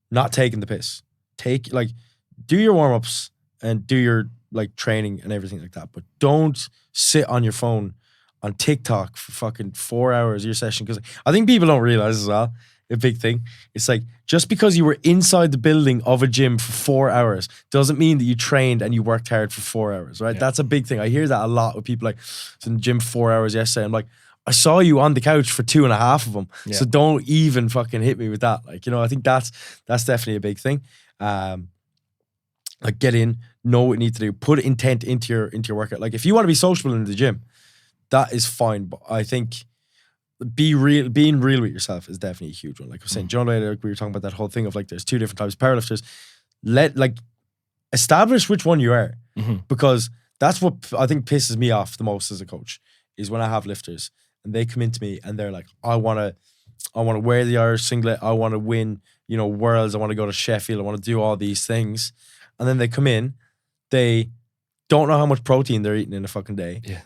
not taking the piss. Do your warm-ups and do your like training and everything like that. But don't sit on your phone on TikTok for fucking 4 hours of your session. Because I think people don't realize as well, a big thing. It's like, just because you were inside the building of a gym for 4 hours doesn't mean that you trained and you worked hard for 4 hours, right? Yeah. That's a big thing. I hear that a lot with people like, I was in the gym 4 hours yesterday. I'm like, I saw you on the couch for 2.5 of them. Yeah. So don't even fucking hit me with that. Like, I think that's definitely a big thing. Like, get in, know what you need to do, put intent into your workout. Like, if you want to be sociable in the gym, that is fine. But I think being real with yourself is definitely a huge one. Like I was saying, John, like we were talking about that whole thing of like, there's 2 different types of powerlifters. Establish which one you are, because that's what I think pisses me off the most as a coach is when I have lifters and they come into me and they're like, I want to wear the Irish singlet. I want to win, worlds. I want to go to Sheffield. I want to do all these things. And then they come in, they don't know how much protein they're eating in a fucking day. Yeah.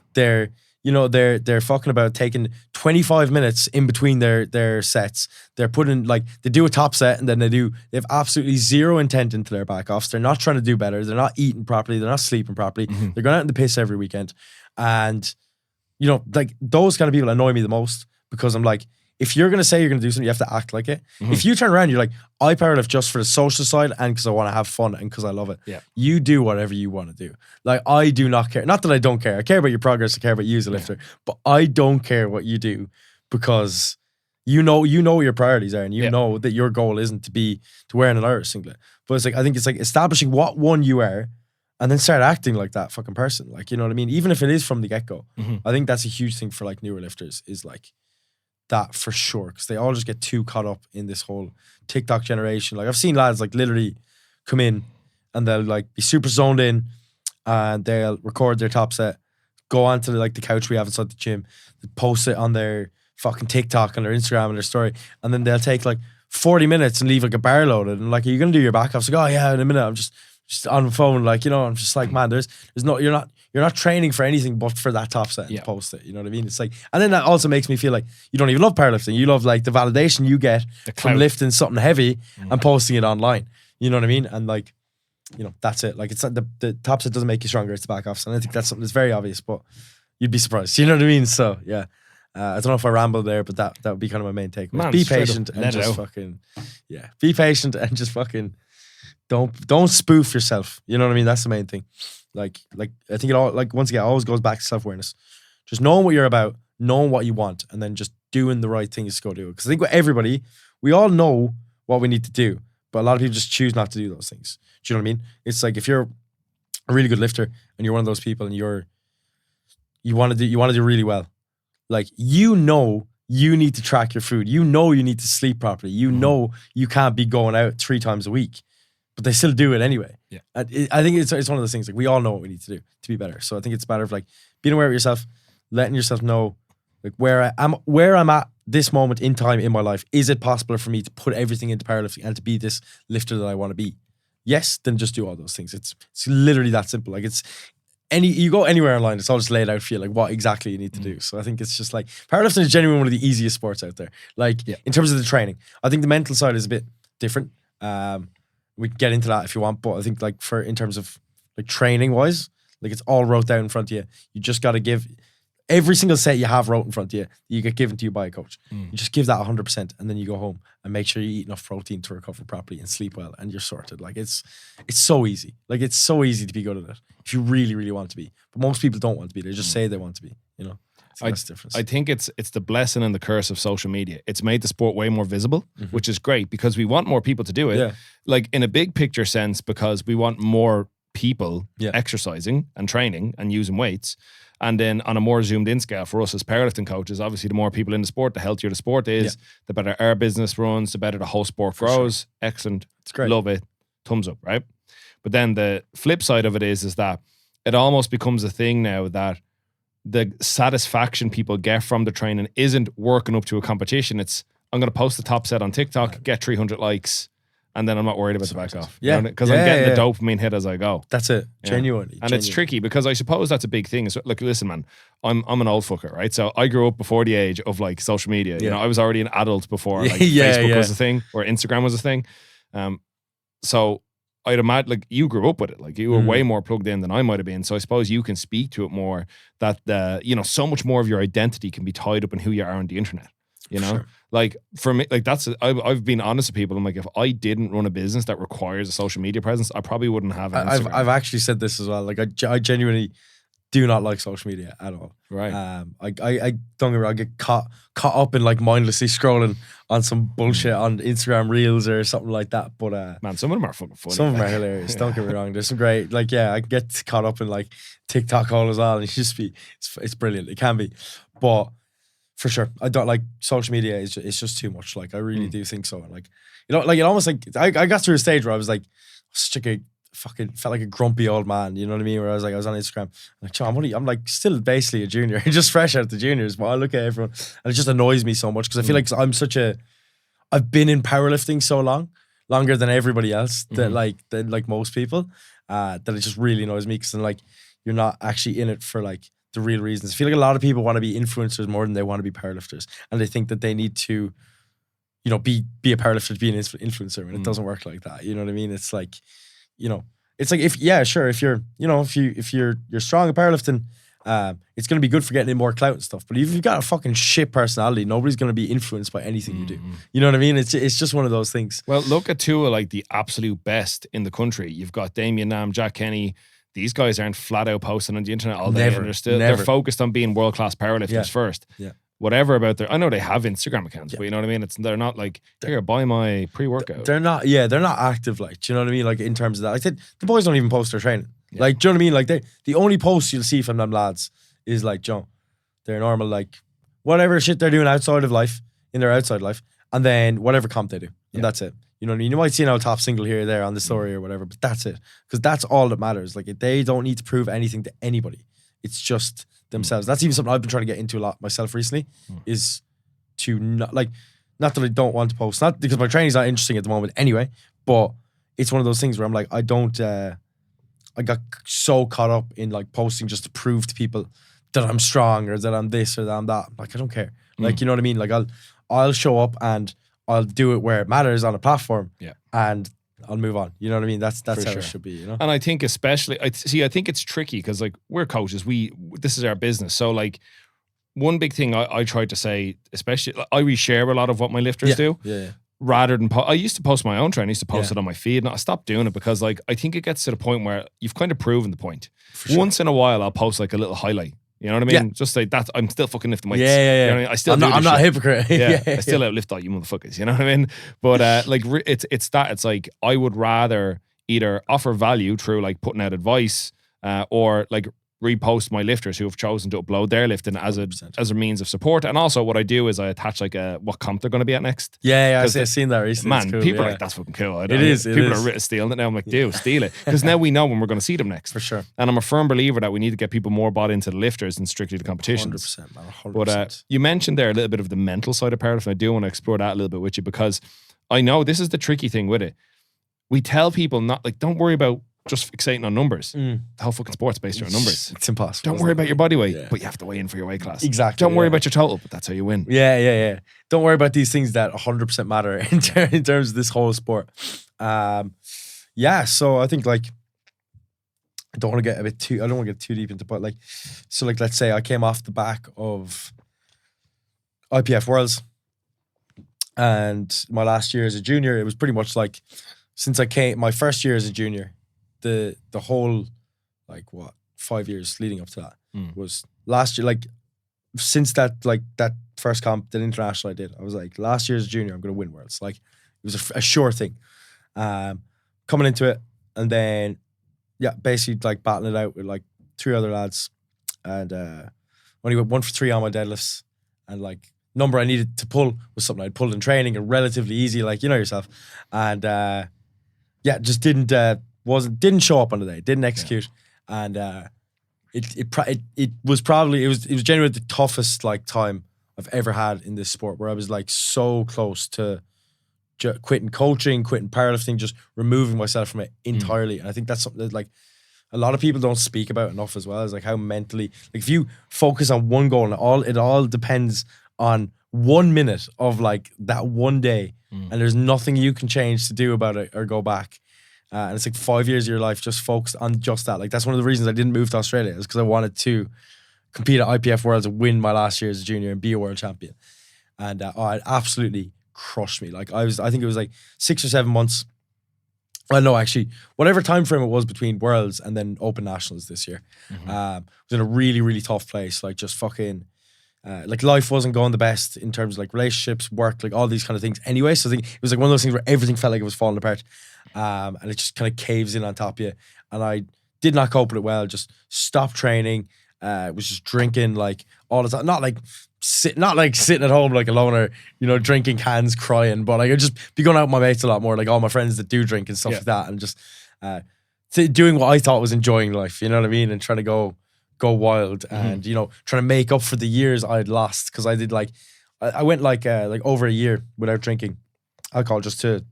You know, they're fucking about taking 25 minutes in between their sets. They're putting like, they do a top set and then they have absolutely zero intent into their back offs. They're not trying to do better. They're not eating properly. They're not sleeping properly. They're going out in the piss every weekend. And, you know, like those kind of people annoy me the most because I'm like, if you're going to say you're going to do something, you have to act like it. If you turn around, you're like, I powerlift just for the social side and because I want to have fun and because I love it. Yeah. You do whatever you want to do. Like, I do not care. Not that I don't care. I care about your progress. I care about you as a lifter. But I don't care what you do because you know what your priorities are and you know that your goal isn't to wear an Irish singlet. But it's like, I think it's like establishing what one you are and then start acting like that fucking person. Like, you know what I mean? Even if it is from the get-go. I think that's a huge thing for like newer lifters is like, that for sure, because they all just get too caught up in this whole TikTok generation. Like I've seen lads like literally come in and they'll like be super zoned in and they'll record their top set, go onto like the couch we have inside the gym, post it on their fucking TikTok and their Instagram and their story, and then they'll take like 40 minutes and leave like a bar loaded and like, are you gonna do your back offs? Like, oh yeah, in a minute, I'm just on the phone, like, you know, I'm just like, man, there's no, you're not training for anything but for that top set and post it. You know what I mean? It's like, and then that also makes me feel like you don't even love powerlifting. You love like the validation you get from lifting something heavy and posting it online. You know what I mean? And like, you know, that's it. Like it's not the top set doesn't make you stronger. It's the back offs. And I think that's something that's very obvious, but you'd be surprised. You know what I mean? So yeah. I don't know if I rambled there, but that would be kind of my main takeaway. Be patient and just fucking, be patient and just fucking don't spoof yourself. You know what I mean? That's the main thing. Like I think it all, like once again, it always goes back to self-awareness. Just knowing what you're about, knowing what you want, and then just doing the right things to go do it. Because I think with everybody, we all know what we need to do, but a lot of people just choose not to do those things. Do you know what I mean? It's like if you're a really good lifter and you're one of those people and you want to do really well, like you know you need to track your food. You know you need to sleep properly. You know you can't be going out 3 times a week. But they still do it anyway. Yeah, I think it's one of those things. Like we all know what we need to do to be better. So I think it's a matter of like being aware of yourself, letting yourself know like where I'm at this moment in time in my life. Is it possible for me to put everything into powerlifting and to be this lifter that I want to be? Yes, then just do all those things. It's literally that simple. Like you go anywhere online, it's all just laid out for you, like what exactly you need to do. So I think it's just like powerlifting is genuinely one of the easiest sports out there. Like in terms of the training, I think the mental side is a bit different. We can get into that if you want, but I think like in terms of like training wise, like it's all wrote down in front of you. You just got to give every single set you have wrote in front of you, you get given to you by a coach. You just give that 100% and then you go home and make sure you eat enough protein to recover properly and sleep well and you're sorted. Like it's so easy. Like it's so easy to be good at it if you really, really want to be. But most people don't want to be. They just say they want to be, you know. That's the difference. I think it's the blessing and the curse of social media. It's made the sport way more visible, which is great because we want more people to do it. Yeah. Like in a big picture sense, because we want more people exercising and training and using weights. And then on a more zoomed in scale for us as powerlifting coaches, obviously the more people in the sport, the healthier the sport is, the better our business runs, the better the whole sport grows. Sure. Excellent. It's great. Love it. Thumbs up, right? But then the flip side of it is that it almost becomes a thing now that the satisfaction people get from the training isn't working up to a competition. It's, I'm going to post the top set on TikTok, get 300 likes, and then I'm not worried about the back off. Yeah. Because I'm getting the dopamine hit as I go. That's it. Genuinely. And it's tricky because I suppose that's a big thing. So, like, listen, man, I'm an old fucker, right? So I grew up before the age of like social media. You know, I was already an adult before like Facebook was a thing or Instagram was a thing. So I'd imagine, like, you grew up with it. Like, you were way more plugged in than I might have been. So I suppose you can speak to it more that, you know, so much more of your identity can be tied up in who you are on the internet, you know? Sure. Like, for me, like, I've been honest with people. I'm like, if I didn't run a business that requires a social media presence, I probably wouldn't have an Instagram. I've actually said this as well. Like, I genuinely do not like social media at all. Right. I don't get me wrong, I get caught up in like mindlessly scrolling on some bullshit on Instagram Reels or something like that. But man, some of them are fucking funny. Some of them are hilarious. Don't get me wrong. There's some great, like, I get caught up in like TikTok all as well. And it's brilliant. It can be, but for sure, I don't like social media. It's just too much. Like, I really do think so. Like, you know, like it almost like I got to a stage where I was like such a fucking felt like a grumpy old man, you know what I mean? Where I was on Instagram, I'm like, John, I'm like still basically a junior, just fresh out the juniors, but I look at everyone and it just annoys me so much because I feel like I've been in powerlifting so longer than everybody else, than like most people, that it just really annoys me because then like you're not actually in it for like the real reasons. I feel like a lot of people want to be influencers more than they want to be powerlifters, and they think that they need to, you know, be a powerlifter to be an influencer, and it doesn't work like that. You know what I mean? It's like, you know, it's like if you're, you know, if you're strong at powerlifting, it's going to be good for getting in more clout and stuff. But if you've got a fucking shit personality, nobody's going to be influenced by anything you do. You know what I mean? It's just one of those things. Well, look at two of like the absolute best in the country. You've got Damien Nam, Jack Kenny. These guys aren't flat out posting on the internet all day. Never, and they're focused on being world class powerlifters first. Yeah. Whatever about I know they have Instagram accounts, but you know what I mean? They're not like, here, buy my pre-workout. They're not active, like, do you know what I mean? Like, in terms of that. Like, the boys don't even post their training. Yeah. Like, do you know what I mean? Like, the only posts you'll see from them lads is like, Joe, their normal, like, whatever shit they're doing outside of life, in their outside life, and then whatever comp they do. And that's it. You know what I mean? You might see an old top single here or there on the story or whatever, but that's it. Because that's all that matters. Like, they don't need to prove anything to anybody. It's just themselves. That's even something I've been trying to get into a lot myself recently, is to not that I don't want to post, not because my training's not interesting at the moment anyway, but it's one of those things where I'm like, I got so caught up in like posting just to prove to people that I'm strong or that I'm this or that I'm that. Like, I don't care. Like, you know what I mean? Like, I'll show up and I'll do it where it matters on a platform, and I'll move on. You know what I mean? That's how it should be, you know? And I think especially, I think it's tricky because like we're coaches, this is our business. So like one big thing I tried to say, especially, I reshare a lot of what my lifters do. Yeah. Rather than, I used to post my own training, I used to post it on my feed, and I stopped doing it because like, I think it gets to the point where you've kind of proven the point. Once in a while, I'll post like a little highlight. You know what I mean? Yeah. Just like that. I'm still fucking lifting weights. Yeah. You know what I mean? I still I'm not a hypocrite. I still outlift all you motherfuckers. You know what I mean? But like, it's that. It's like, I would rather either offer value through like putting out advice, or like repost my lifters who have chosen to upload their lifting as a means of support. And also what I do is I attach like what comp they're going to be at next. Yeah, I've seen that recently. Man, cool, people are like, that's fucking cool. It is. People are stealing it now. I'm like, steal it. Because now we know when we're going to see them next. For sure. And I'm a firm believer that we need to get people more bought into the lifters and strictly the competitions. 100%, man, 100%. But you mentioned there a little bit of the mental side of powerlifting. I do want to explore that a little bit with you, because I know this is the tricky thing with it. We tell people not, like, don't worry about just fixating on numbers. The whole fucking sport's based around numbers. It's impossible. Don't worry about your body weight, but you have to weigh in for your weight class. Exactly. Don't worry about your total, but that's how you win. Yeah. Don't worry about these things that 100% matter in terms of this whole sport. So I think like, I don't want to get too deep into, but like, so like, let's say I came off the back of IPF Worlds, and my last year as a junior, it was pretty much like, since I came, my first year as a junior, the whole, like, 5 years leading up to that was last year, like, since that first comp, that international I did, I was like, last year as a junior, I'm going to win Worlds. Like, it was a sure thing. Coming into it, and then, basically, like, battling it out with, like, 3 other lads, and only went 1 for 3 on my deadlifts, and, like, number I needed to pull was something I'd pulled in training and relatively easy, like, you know yourself. And just didn't show up on the day, didn't execute. And it was genuinely the toughest like time I've ever had in this sport, where I was like so close to quitting coaching, quitting powerlifting, just removing myself from it entirely. And I think that's something that like a lot of people don't speak about enough as well, is like how mentally, like if you focus on one goal and it all depends on 1 minute of like that one day, and there's nothing you can change to do about it or go back. And it's like 5 years of your life just focused on just that. Like, that's one of the reasons I didn't move to Australia, is because I wanted to compete at IPF Worlds and win my last year as a junior and be a world champion. And it absolutely crushed me. Like, I think it was like 6 or 7 months. Well, no, actually, whatever time frame it was between Worlds and then Open Nationals this year. Was in a really, really tough place. Like, just fucking, like, life wasn't going the best in terms of like relationships, work, like all these kind of things anyway. So I think it was like one of those things where everything felt like it was falling apart. And it just kind of caves in on top of you. And I did not cope with it well. Just stopped training. Was just drinking like all the time. Not like sitting at home like a loner, you know, drinking cans, crying. But like, I'd just be going out with my mates a lot more, like all my friends that do drink and stuff like that. And just doing what I thought was enjoying life, you know what I mean? And trying to go wild and, you know, trying to make up for the years I'd lost. Cause I did like, I went like over a year without drinking alcohol just to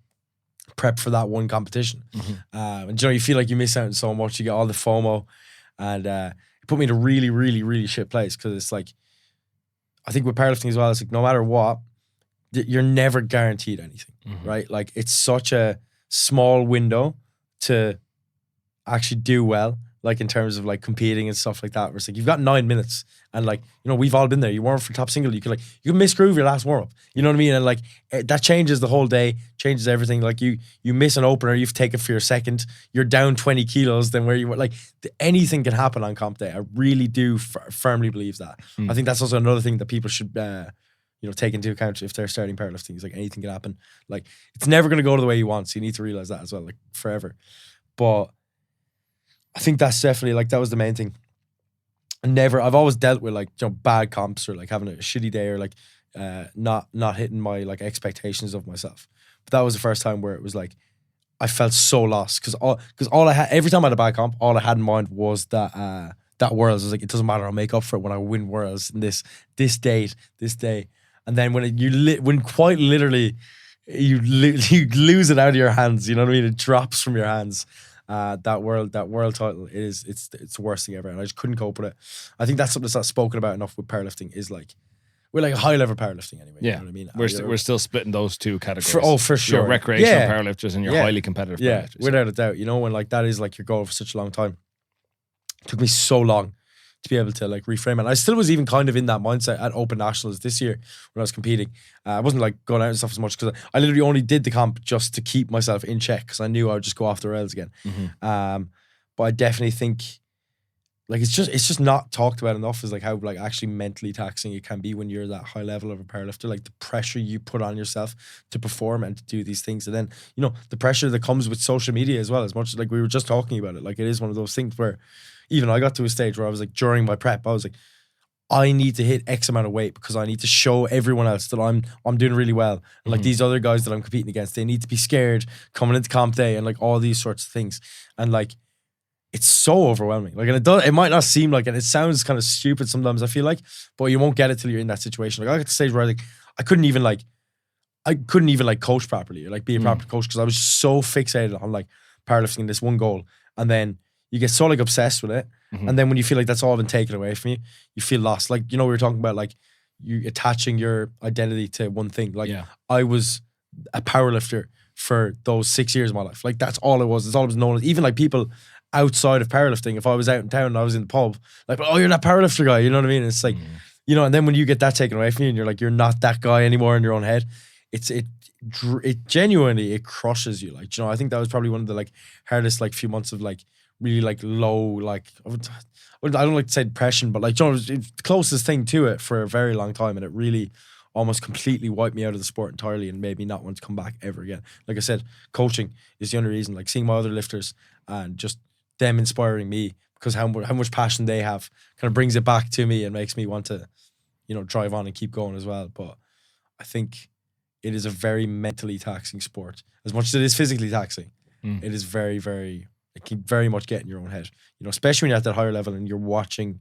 prep for that one competition. And you know, you feel like you miss out on so much. You get all the FOMO, and it put me in a really, really, really shit place because it's like, I think with powerlifting as well, it's like no matter what, you're never guaranteed anything, right? Like it's such a small window to actually do well, like in terms of like competing and stuff like that. Where it's like you've got 9 minutes, and like we've all been there. You warm up for top single, you can miss groove your last warm up. You know what I mean? And like that changes the whole day, changes everything. Like you miss an opener, you've taken for your second, you're down 20 kilos than where you were. Like anything can happen on comp day. I really do firmly believe that. I think that's also another thing that people should take into account if they're starting powerlifting. It's like anything can happen. Like it's never going to go the way you want. So you need to realize that as well, like forever. But I think that's definitely like, that was the main thing. I've always dealt with like, bad comps or like having a shitty day or like not hitting my like expectations of myself. But that was the first time where it was like, I felt so lost because all I had, every time I had a bad comp, all I had in mind was that Worlds. I was like, it doesn't matter, I'll make up for it when I win Worlds in this day. And then when quite literally you lose it out of your hands, you know what I mean? It drops from your hands. That world title it's the worst thing ever, and I just couldn't cope with it. I think that's something that's not spoken about enough with powerlifting. Is like we're like high level powerlifting anyway. Yeah, you know what I mean. We're still splitting those two categories. For sure, your recreational powerlifters and your highly competitive powerlifters. Without a doubt. When like that is like your goal for such a long time. It took me so long to be able to like reframe it. And I still was even kind of in that mindset at Open Nationals this year when I was competing. I wasn't like going out and stuff as much because I literally only did the comp just to keep myself in check because I knew I would just go off the rails again. But I definitely think like it's just not talked about enough is like how like actually mentally taxing it can be when you're that high level of a powerlifter. Like the pressure you put on yourself to perform and to do these things, and then the pressure that comes with social media as well. As much as like we were just talking about it, like it is one of those things where even I got to a stage where I was like, during my prep, I was like, I need to hit X amount of weight because I need to show everyone else that I'm doing really well. And like these other guys that I'm competing against, they need to be scared coming into comp day and like all these sorts of things. And like, it's so overwhelming. Like, and it might not seem like it. It sounds kind of stupid sometimes, I feel like, but you won't get it till you're in that situation. Like I got to the stage where I couldn't even coach properly or like be a proper coach because I was so fixated on like powerlifting this one goal. And then you get so like obsessed with it. And then when you feel like that's all been taken away from you, you feel lost. Like, we were talking about like you attaching your identity to one thing. Like I was a powerlifter for those 6 years of my life. Like that's all it was. It's all it was known as. Even like people outside of powerlifting, if I was out in town and I was in the pub, like, oh, you're that powerlifter guy. You know what I mean? It's like, and then when you get that taken away from you and you're like, you're not that guy anymore in your own head, it genuinely, it crushes you. Like, I think that was probably one of the like hardest like few months of like really like low, like I don't like to say depression, but like, it's the closest thing to it for a very long time. And it really almost completely wiped me out of the sport entirely and made me not want to come back ever again. Like I said, coaching is the only reason, like seeing my other lifters and just them inspiring me because how much passion they have kind of brings it back to me and makes me want to, drive on and keep going as well. But I think it is a very mentally taxing sport. As much as it is physically taxing, it is very, very, it can very much get in your own head. Especially when you're at that higher level and you're watching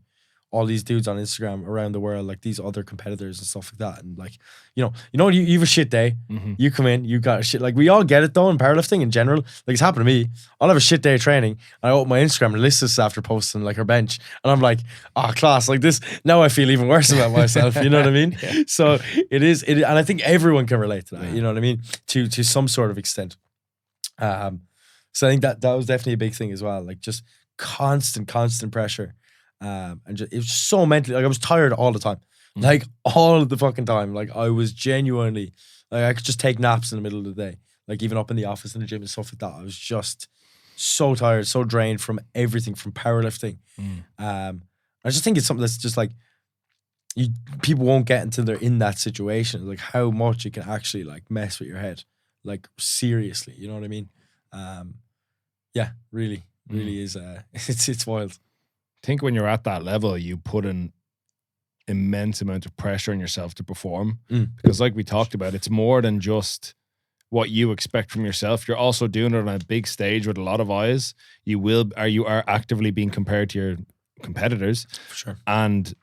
all these dudes on Instagram around the world, like these other competitors and stuff like that. And like, you have a shit day. You come in, you got a shit. Like we all get it though in powerlifting in general. Like it's happened to me. I'll have a shit day of training. And I open my Instagram and list this after posting like her bench. And I'm like, oh, class, like this. Now I feel even worse about myself. You know what I mean? So it is, and I think everyone can relate to that. You know what I mean? To some sort of extent. So I think that was definitely a big thing as well. Like just constant pressure. And it was so mentally, like I was tired all the time, like all the fucking time. Like I was genuinely, like I could just take naps in the middle of the day, like even up in the office in the gym and stuff like that. I was just so tired, so drained from everything, from powerlifting. I just think it's something that's just like people won't get until they're in that situation, like how much it can actually like mess with your head, like seriously, you know what I mean? Yeah, really is. It's wild. I think when you're at that level, you put an immense amount of pressure on yourself to perform because like we talked about, it's more than just what you expect from yourself. You're also doing it on a big stage with a lot of eyes. You are actively being compared to your competitors. For sure. And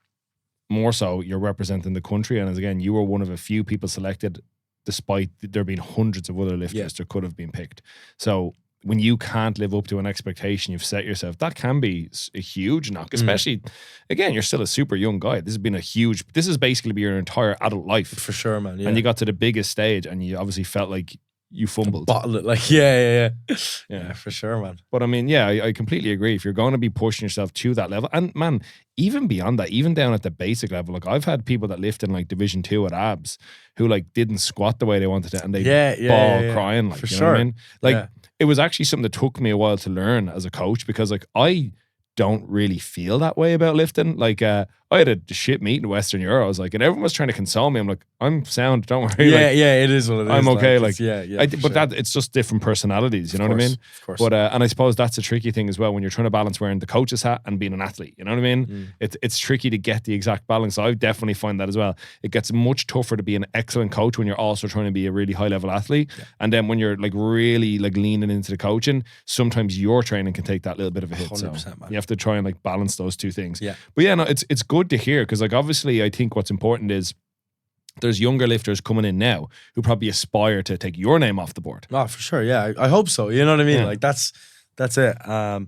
more so, you're representing the country. And as again, you were one of a few people selected despite there being hundreds of other lifters that could have been picked. So when you can't live up to an expectation you've set yourself, that can be a huge knock, especially, again, you're still a super young guy. This has basically been your entire adult life. For sure, man. Yeah. And you got to the biggest stage and you obviously felt like you fumbled. Bottle it, like, yeah, for sure, man. But I mean, yeah, I completely agree. If you're going to be pushing yourself to that level, and man, even beyond that, even down at the basic level, like I've had people that lift in like Division 2 at abs who like didn't squat the way they wanted to, and they ball crying, like, for you know sure. what I mean? Like it was actually something that took me a while to learn as a coach, because like I don't really feel that way about lifting. Like I had a shit meet in Western Europe. I was like, and everyone was trying to console me. I'm like, I'm sound, don't worry. Yeah, like, it is what it is. I'm okay. Like, but that it's just different personalities. You know what I mean? Of course. But and I suppose that's a tricky thing as well when you're trying to balance wearing the coach's hat and being an athlete. You know what I mean? It's tricky to get the exact balance. So I definitely find that as well. It gets much tougher to be an excellent coach when you're also trying to be a really high level athlete. Yeah. And then when you're like really like leaning into the coaching, sometimes your training can take that little bit of a hit. 100%, so man. you have to try and like balance those two things. Yeah. But yeah, no, it's good to hear, because like obviously I think what's important is there's younger lifters coming in now who probably aspire to take your name off the board. Oh, for sure. Yeah, I hope so. You know what I mean? Yeah. Like that's it. I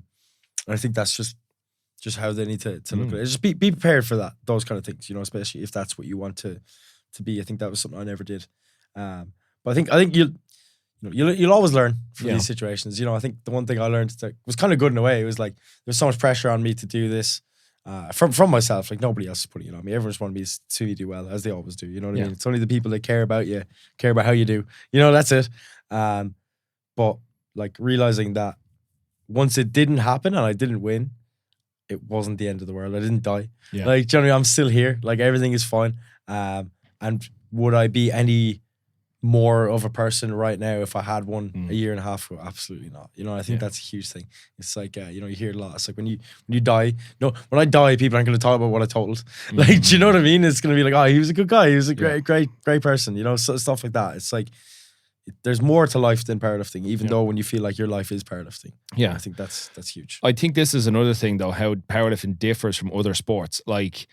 think that's just how they need to look at it. Just be prepared for those kind of things, you know, especially if that's what you want to be. I think that was something I never did. But I think you'll always learn from these situations. You know, I think the one thing I learned that was kind of good in a way, it was like there's so much pressure on me to do this. From myself, like nobody else is putting it on me. Everyone just wants me to see you do well, as they always do. You know what I mean? It's only the people that care about you, care about how you do. You know, that's it. But like realizing that once it didn't happen and I didn't win, it wasn't the end of the world. I didn't die. Yeah. Like, generally, I'm still here. Like everything is fine. And would I be any more of a person right now if I had won a year and a half ago? Absolutely not. You know, I think that's a huge thing. It's like, you know, you hear it a lot. It's like when you die, no, when I die, people aren't going to talk about what I totaled. Like, do you know what I mean? It's going to be like, oh, he was a good guy. He was a great person, you know, stuff like that. It's like, there's more to life than powerlifting, even though when you feel like your life is powerlifting. Yeah. I think that's huge. I think this is another thing though, how powerlifting differs from other sports. Like,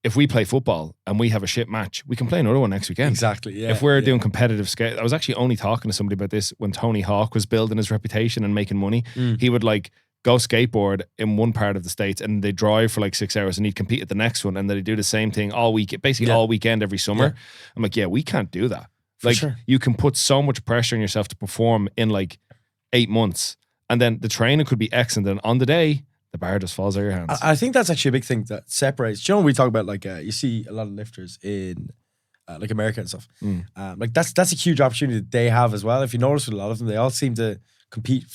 if we play football and we have a shit match, we can play another one next weekend. Exactly, yeah. If we're doing competitive skate, I was actually only talking to somebody about this when Tony Hawk was building his reputation and making money. He would like go skateboard in one part of the States and they drive for like 6 hours and he'd compete at the next one, and then they do the same thing all week, basically all weekend every summer. Yeah. I'm like, we can't do that. Like, you can put so much pressure on yourself to perform in like 8 months, and then the training could be excellent, and on the day, the bar just falls out of your hands. I think that's actually a big thing that separates. Do you know when we talk about like you see a lot of lifters in like America and stuff. Like that's a huge opportunity that they have as well. If you notice with a lot of them, they all seem to compete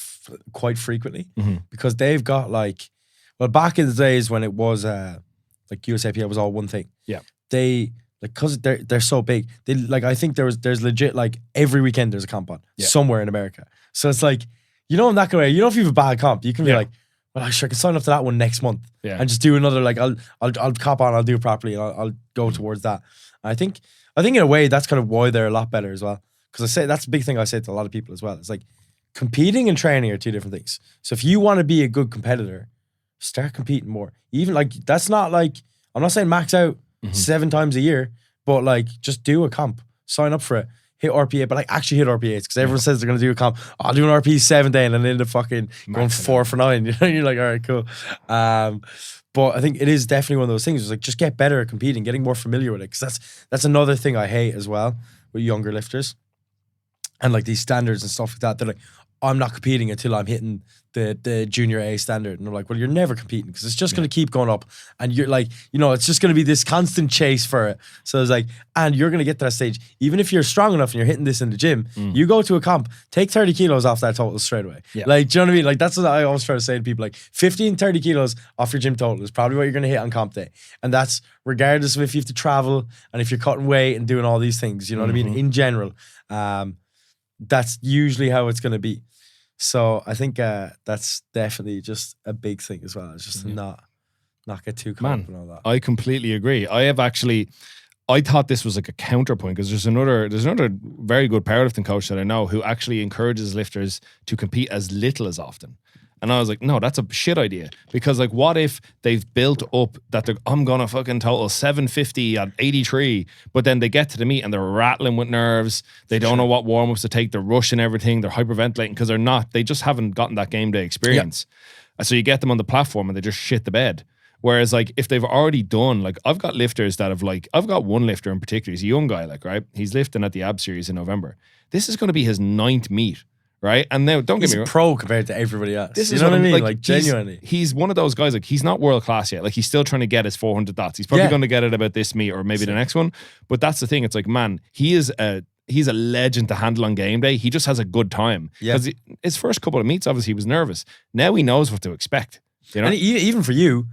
quite frequently because they've got like, well, back in the days when it was like USAPL was all one thing. Yeah, they like because they're so big. They like I think there's legit like every weekend there's a comp on somewhere in America. So it's like, you know, in that kind of way, you know, if you have a bad comp, you can be like, well, sure, I can sign up to that one next month and just do another, like, I'll cop on, I'll do it properly, and I'll go towards that. And I think in a way, that's kind of why they're a lot better as well. Because I say, that's a big thing I say to a lot of people as well. It's like, competing and training are two different things. So if you want to be a good competitor, start competing more. Even, like, that's not like, I'm not saying max out 7 times a year, but, like, just do a comp. Sign up for it. Hit RPA, but like actually hit RPAs, because everyone says they're going to do a comp. I'll do an RP 7 day and then end up fucking going 4 for 9. You know, you're like, all right, cool. But I think it is definitely one of those things. It's like, just get better at competing, getting more familiar with it. Because that's another thing I hate as well with younger lifters and like these standards and stuff like that. They're like, I'm not competing until I'm hitting the junior A standard. And I'm like, well, you're never competing, because it's just going to keep going up. And you're like, you know, it's just going to be this constant chase for it. So it's like, and you're going to get to that stage. Even if you're strong enough and you're hitting this in the gym, you go to a comp, take 30 kilos off that total straight away. Yeah. Like, do you know what I mean? Like, that's what I always try to say to people, like 15, 30 kilos off your gym total is probably what you're going to hit on comp day. And that's regardless of if you have to travel and if you're cutting weight and doing all these things, you know what I mean? In general, that's usually how it's going to be. So I think that's definitely just a big thing as well. It's just to not get too caught up in all that. I completely agree. I thought this was like a counterpoint, because there's another very good powerlifting coach that I know who actually encourages lifters to compete as little as often. And I was like, no, that's a shit idea. Because like, what if they've built up that I'm going to fucking total 750 at 83, but then they get to the meet and they're rattling with nerves. They don't know what warm-ups to take. They're rushing everything. They're hyperventilating because they just haven't gotten that game day experience. So you get them on the platform and they just shit the bed. Whereas like if they've already done, like I've got lifters that have like, I've got one lifter in particular, he's a young guy, like, right? He's lifting at the Ab Series in November. This is going to be his 9th meet, right? And now don't get me wrong. He's a pro compared to everybody else. This you is know what I mean? like genuinely. He's one of those guys, like he's not world class yet. Like he's still trying to get his 400 dots. He's probably going to get it about this meet or maybe the next one. But that's the thing. It's like, man, he's a legend to handle on game day. He just has a good time. Because his first couple of meets, obviously he was nervous. Now he knows what to expect. You know? And even for you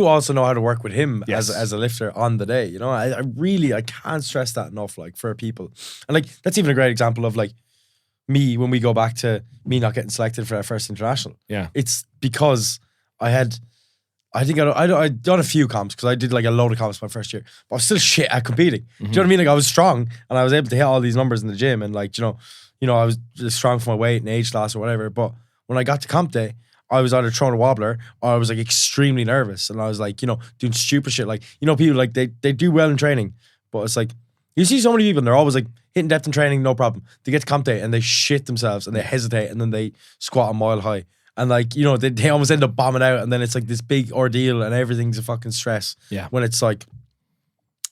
also know how to work with him as a lifter on the day. You know, I can't stress that enough, like, for people. And like, that's even a great example of like me, when we go back to me not getting selected for our first international. Yeah. It's because I'd done a few comps, because I did like a load of comps my first year, but I was still shit at competing. Do you know what I mean? Like, I was strong and I was able to hit all these numbers in the gym, and like, you know, I was just strong for my weight and age class or whatever. But when I got to comp day, I was either throwing a wobbler or I was like extremely nervous, and I was like, you know, doing stupid shit. Like, you know, people like they do well in training, but it's like you see so many people and they're always like hitting depth in training, no problem. They get to comp day and they shit themselves and they hesitate, and then they squat a mile high, and like, you know, they almost end up bombing out, and then it's like this big ordeal and everything's a fucking stress. Yeah. When it's like,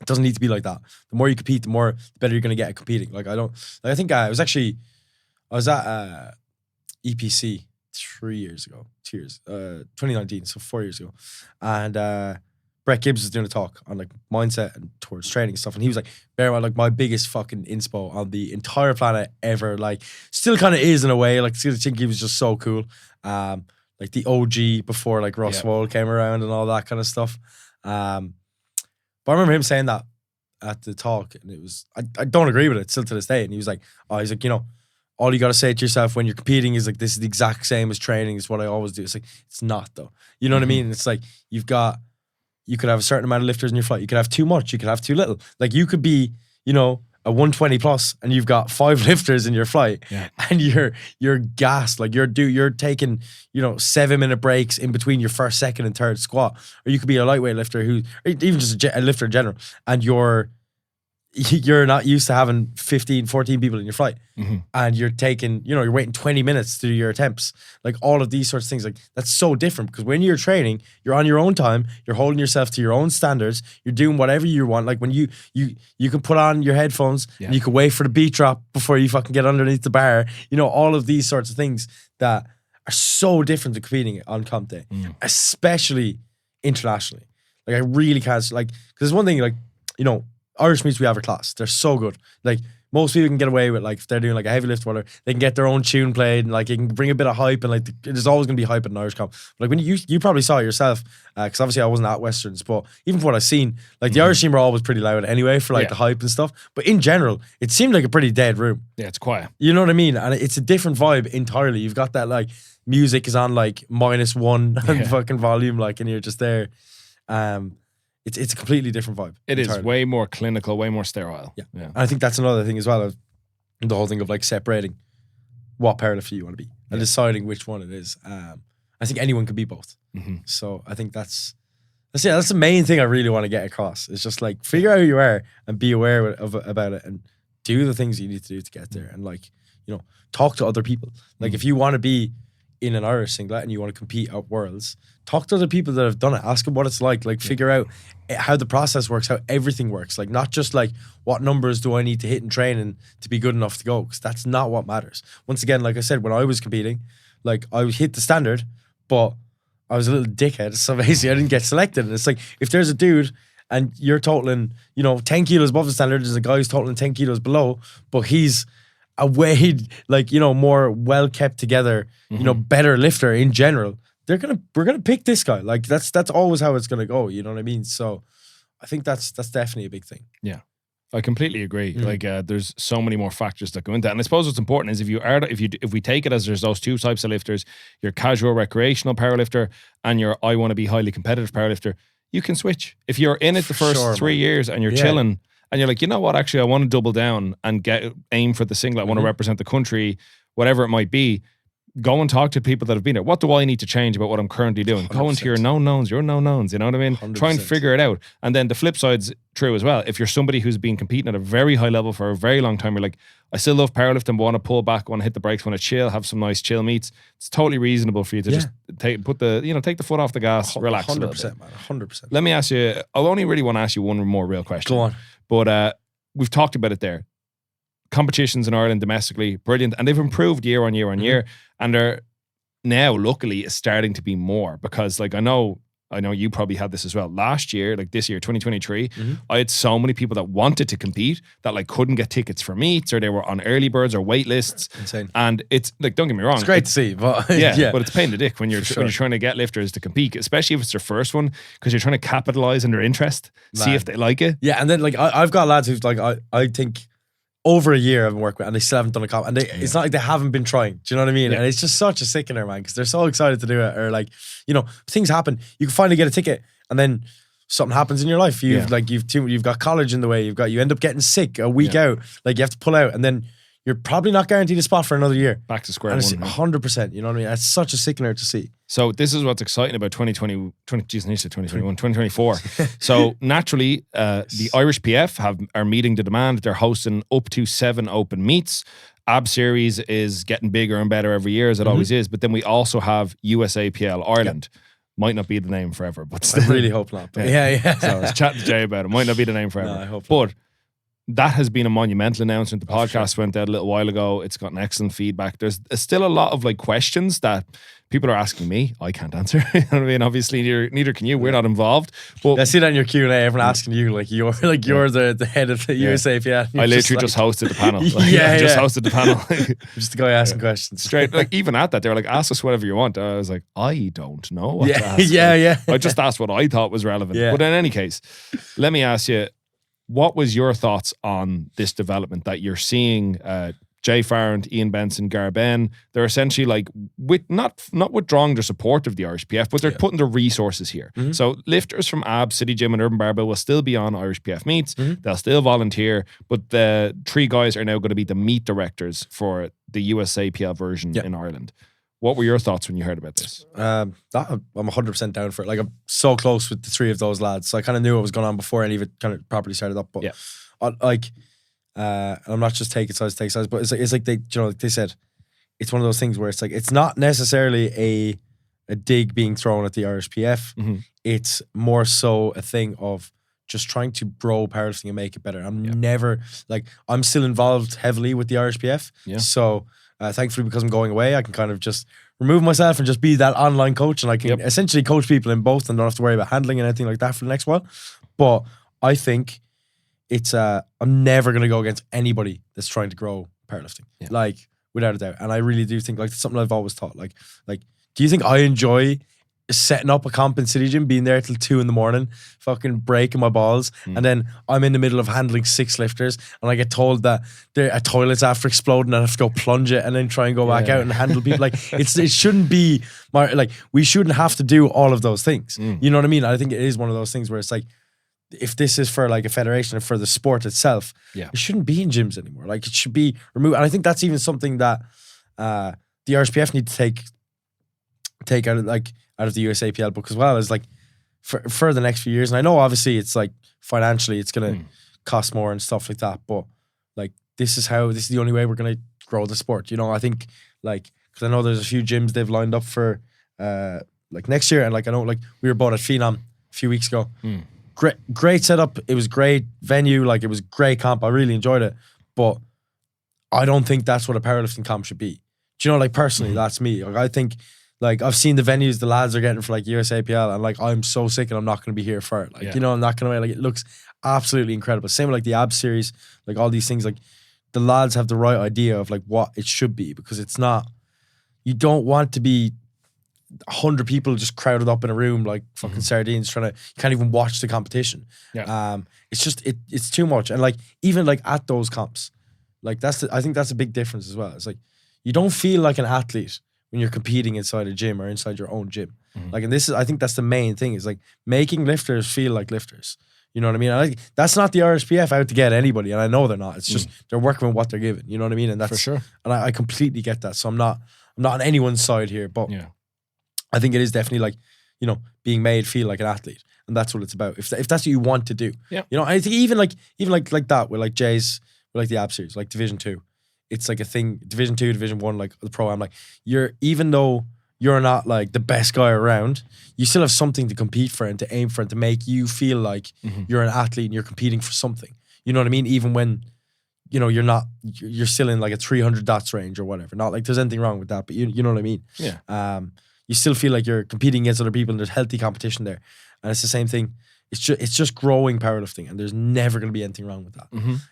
it doesn't need to be like that. The more you compete, the better you're gonna get at competing. Like, I think I was at EPC 3 years ago, 2 years, 2019, so 4 years ago. And Brett Gibbs was doing a talk on like mindset and towards training and stuff. And he was like, very well, like my biggest fucking inspo on the entire planet ever. Like, still kind of is in a way. Like, I think he was just so cool. Like the OG before like Ross Wall came around and all that kind of stuff. But I remember him saying that at the talk, and it was, I don't agree with it still to this day. And he was like, you know, all you got to say to yourself when you're competing is like, this is the exact same as training, is what I always do. It's like, it's not though. You know what I mean? It's like, you could have a certain amount of lifters in your flight. You could have too much. You could have too little. Like, you could be, you know, a 120 plus and you've got 5 lifters in your flight and you're gassed. Like, you're taking, you know, 7-minute breaks in between your first, second and third squat. Or you could be a lightweight lifter or even just a lifter in general, and you're not used to having 15, 14 people in your flight, and you're taking, you know, you're waiting 20 minutes to do your attempts. Like, all of these sorts of things, like, that's so different, because when you're training, you're on your own time, you're holding yourself to your own standards, you're doing whatever you want. Like, when you can put on your headphones and you can wait for the beat drop before you fucking get underneath the bar, you know, all of these sorts of things that are so different to competing on comp day, especially internationally. Like, I really can't, like, because there's one thing, like, you know, Irish meets we have a class. They're so good. Like, most people can get away with, like, if they're doing like a heavy lift or whatever, they can get their own tune played, and like, you can bring a bit of hype, and like, there's always going to be hype at an Irish comp. But like, when you probably saw it yourself, because obviously I wasn't at Westerns, but even from what I've seen, like, the Irish team are always pretty loud anyway for like the hype and stuff. But in general, it seemed like a pretty dead room. Yeah, it's quiet. You know what I mean? And it's a different vibe entirely. You've got that, like, music is on like -1 fucking volume, like, and you're just there. It's a completely different vibe. It entirely. Is way more clinical, way more sterile. Yeah. And I think that's another thing as well, of the whole thing of like separating what powerlifter you want to be and deciding which one it is. I think anyone can be both. So I think that's the main thing I really want to get across. It's just like, figure out who you are and be aware about it, and do the things you need to do to get there, and like, you know, talk to other people. Like, if you want to be in an Irish singlet and you want to compete at Worlds, talk to other people that have done it. Ask them what it's like. Like, figure out how the process works, how everything works. Like, not just like, what numbers do I need to hit in training to be good enough to go? Because that's not what matters. Once again, like I said, when I was competing, like, I hit the standard, but I was a little dickhead. So basically, I didn't get selected. And it's like, if there's a dude and you're totaling, you know, 10 kilos above the standard, there's a guy who's totaling 10 kilos below, but he's a way, like, you know, more well kept together, you know, better lifter in general, we're gonna pick this guy. Like, that's always how it's gonna go. You know what I mean? So I think that's definitely a big thing. Yeah, I completely agree. Like, there's so many more factors that go into that, and I suppose what's important is if we take it as there's those two types of lifters, your casual recreational powerlifter and your I want to be highly competitive powerlifter, you can switch. If you're in it the first 3 years and you're chilling, and you're like, you know what, actually, I want to double down and aim for the singlet. I want to represent the country, whatever it might be. go and talk to people that have been there. What do I need to change about what I'm currently doing? 100%. Go into your known knowns, your known knowns, you know what I mean? 100%. Try and figure it out. And then the flip side's true as well. If you're somebody who's been competing at a very high level for a very long time, you're like, I still love powerlifting, but want to pull back, want to hit the brakes, want to chill, have some nice chill meets. It's totally reasonable for you to just take the foot off the gas, relax 100%, a little bit. man, 100%. Let me ask you, I only really want to ask you one more real question. Go on. But we've talked about it there. Competitions in Ireland domestically, brilliant. And they've improved year on year on year. And they're now, luckily, is starting to be more because, like, I know you probably had this as well. Last year, like this year, 2023, I had so many people that wanted to compete that like couldn't get tickets for meets or they were on early birds or wait lists. Insane. And it's like, don't get me wrong. It's great to see, but but it's a pain in the dick when you're trying to get lifters to compete, especially if it's their first one, because you're trying to capitalize on their interest, see if they like it. Yeah, and then like I've got lads who've like I think over a year I've been working with and they still haven't done a comp and it's not like they haven't been trying. Do you know what I mean? And it's just such a sickener, man, because they're so excited to do it, or like, you know, things happen. You can finally get a ticket and then something happens in your life. You've got college in the way. You end up getting sick a week out. Like you have to pull out and then you're probably not guaranteed a spot for another year. Back to square one. 100%. You know what I mean? It's such a sickener to see. So this is what's exciting about 2024. So naturally, the Irish PF are meeting the demand. They're hosting up to 7 open meets. AB series is getting bigger and better every year, as it always is. But then we also have USAPL Ireland. Might not be the name forever, but still. I really hope not. But yeah. So I was chatting to Jay about it. Might not be the name forever. No, I hope not. But that has been a monumental announcement. The podcast went out a little while ago. It's gotten excellent feedback. There's still a lot of like questions that people are asking me. I can't answer. You know what I mean? Obviously, neither can you. We're not involved. But I see that in your Q&A. Everyone asking you like you're the head of the USAPL. I literally just hosted the panel. Just hosted the panel. Just the guy asking questions. Straight. Like even at that, they were like, "Ask us whatever you want." I was like, "I don't know what to ask." I just asked what I thought was relevant. Yeah. But in any case, let me ask you. What was your thoughts on this development that you're seeing? Jay Farrand, Ian Benson, Garben, they're essentially like not withdrawing their support of the Irish PF, but they're putting their resources here. So lifters from AB, City Gym, and Urban Barbell will still be on Irish PF meets. They'll still volunteer, but the 3 guys are now going to be the meet directors for the USAPL version in Ireland. What were your thoughts when you heard about this? I'm 100% down for it. Like I'm so close with the 3 of those lads, so I kind of knew what was going on before any of it kind of properly started up. But I'm not just taking sides, but it's like they, you know, like they said, it's one of those things where it's like it's not necessarily a dig being thrown at the Irish PF. It's more so a thing of just trying to grow powerlifting and make it better. I'm still involved heavily with the Irish PF, so. Thankfully, because I'm going away, I can kind of just remove myself and just be that online coach, and I can essentially coach people in both and don't have to worry about handling and anything like that for the next while. But I think it's I'm never going to go against anybody that's trying to grow powerlifting, like without a doubt. And I really do think like it's something I've always thought. Like, do you think I enjoy setting up a comp in City Gym, being there till 2 a.m, fucking breaking my balls, and then I'm in the middle of handling 6 lifters, and I get told that their toilet's after exploding, and I have to go plunge it, and then try and go back out and handle people. Like it shouldn't be we shouldn't have to do all of those things. You know what I mean? I think it is one of those things where it's like, if this is for like a federation or for the sport itself, it shouldn't be in gyms anymore. Like it should be removed. And I think that's even something that the RSPF need to take out of the USAPL book as well, is like for the next few years. And I know obviously it's like financially it's gonna cost more and stuff like that, but like this is the only way we're gonna grow the sport. You know, I think like, because I know there's a few gyms they've lined up for like next year, and like I know like we were both at Phenom a few weeks ago. Great setup. It was great venue. Like it was great comp. I really enjoyed it, but I don't think that's what a powerlifting comp should be. Do you know, like personally, that's me. Like I think. Like I've seen the venues the lads are getting for like USAPL, and like I'm so sick and I'm not going to be here for it. Like you know, I'm not going to like, it looks absolutely incredible. Same with like the AB series, like all these things. Like the lads have the right idea of like what it should be, because it's not. You don't want to be 100 people just crowded up in a room like fucking sardines trying to. You can't even watch the competition. It's just it's too much, and like even like at those comps, like I think that's a big difference as well. It's like you don't feel like an athlete when you're competing inside a gym or inside your own gym. Like, and I think that's the main thing, is like making lifters feel like lifters. You know what I mean? And that's not the RSPF out to get anybody, and I know they're not. It's just they're working with what they're given. You know what I mean? And that's for sure. And I completely get that. So I'm not I'm not on anyone's side here, but Yeah. I think it is definitely like, you know, being made feel like an athlete, and that's what it's about. If that's what you want to do, Yeah. you know, I think even like that with like Jay's, with like the Ab Series, like Division 2, it's like a thing. Division 2, Division 1, like the pro. I'm like, even though you're not like the best guy around, you still have something to compete for and to aim for and to make you feel like you're an athlete and you're competing for something. You know what I mean? Even when, you know, you're still in like a 300 dots range or whatever. Not like there's anything wrong with that, but you know what I mean? Yeah. You still feel like you're competing against other people and there's healthy competition there. And it's the same thing. It's just growing powerlifting, and there's never going to be anything wrong with that.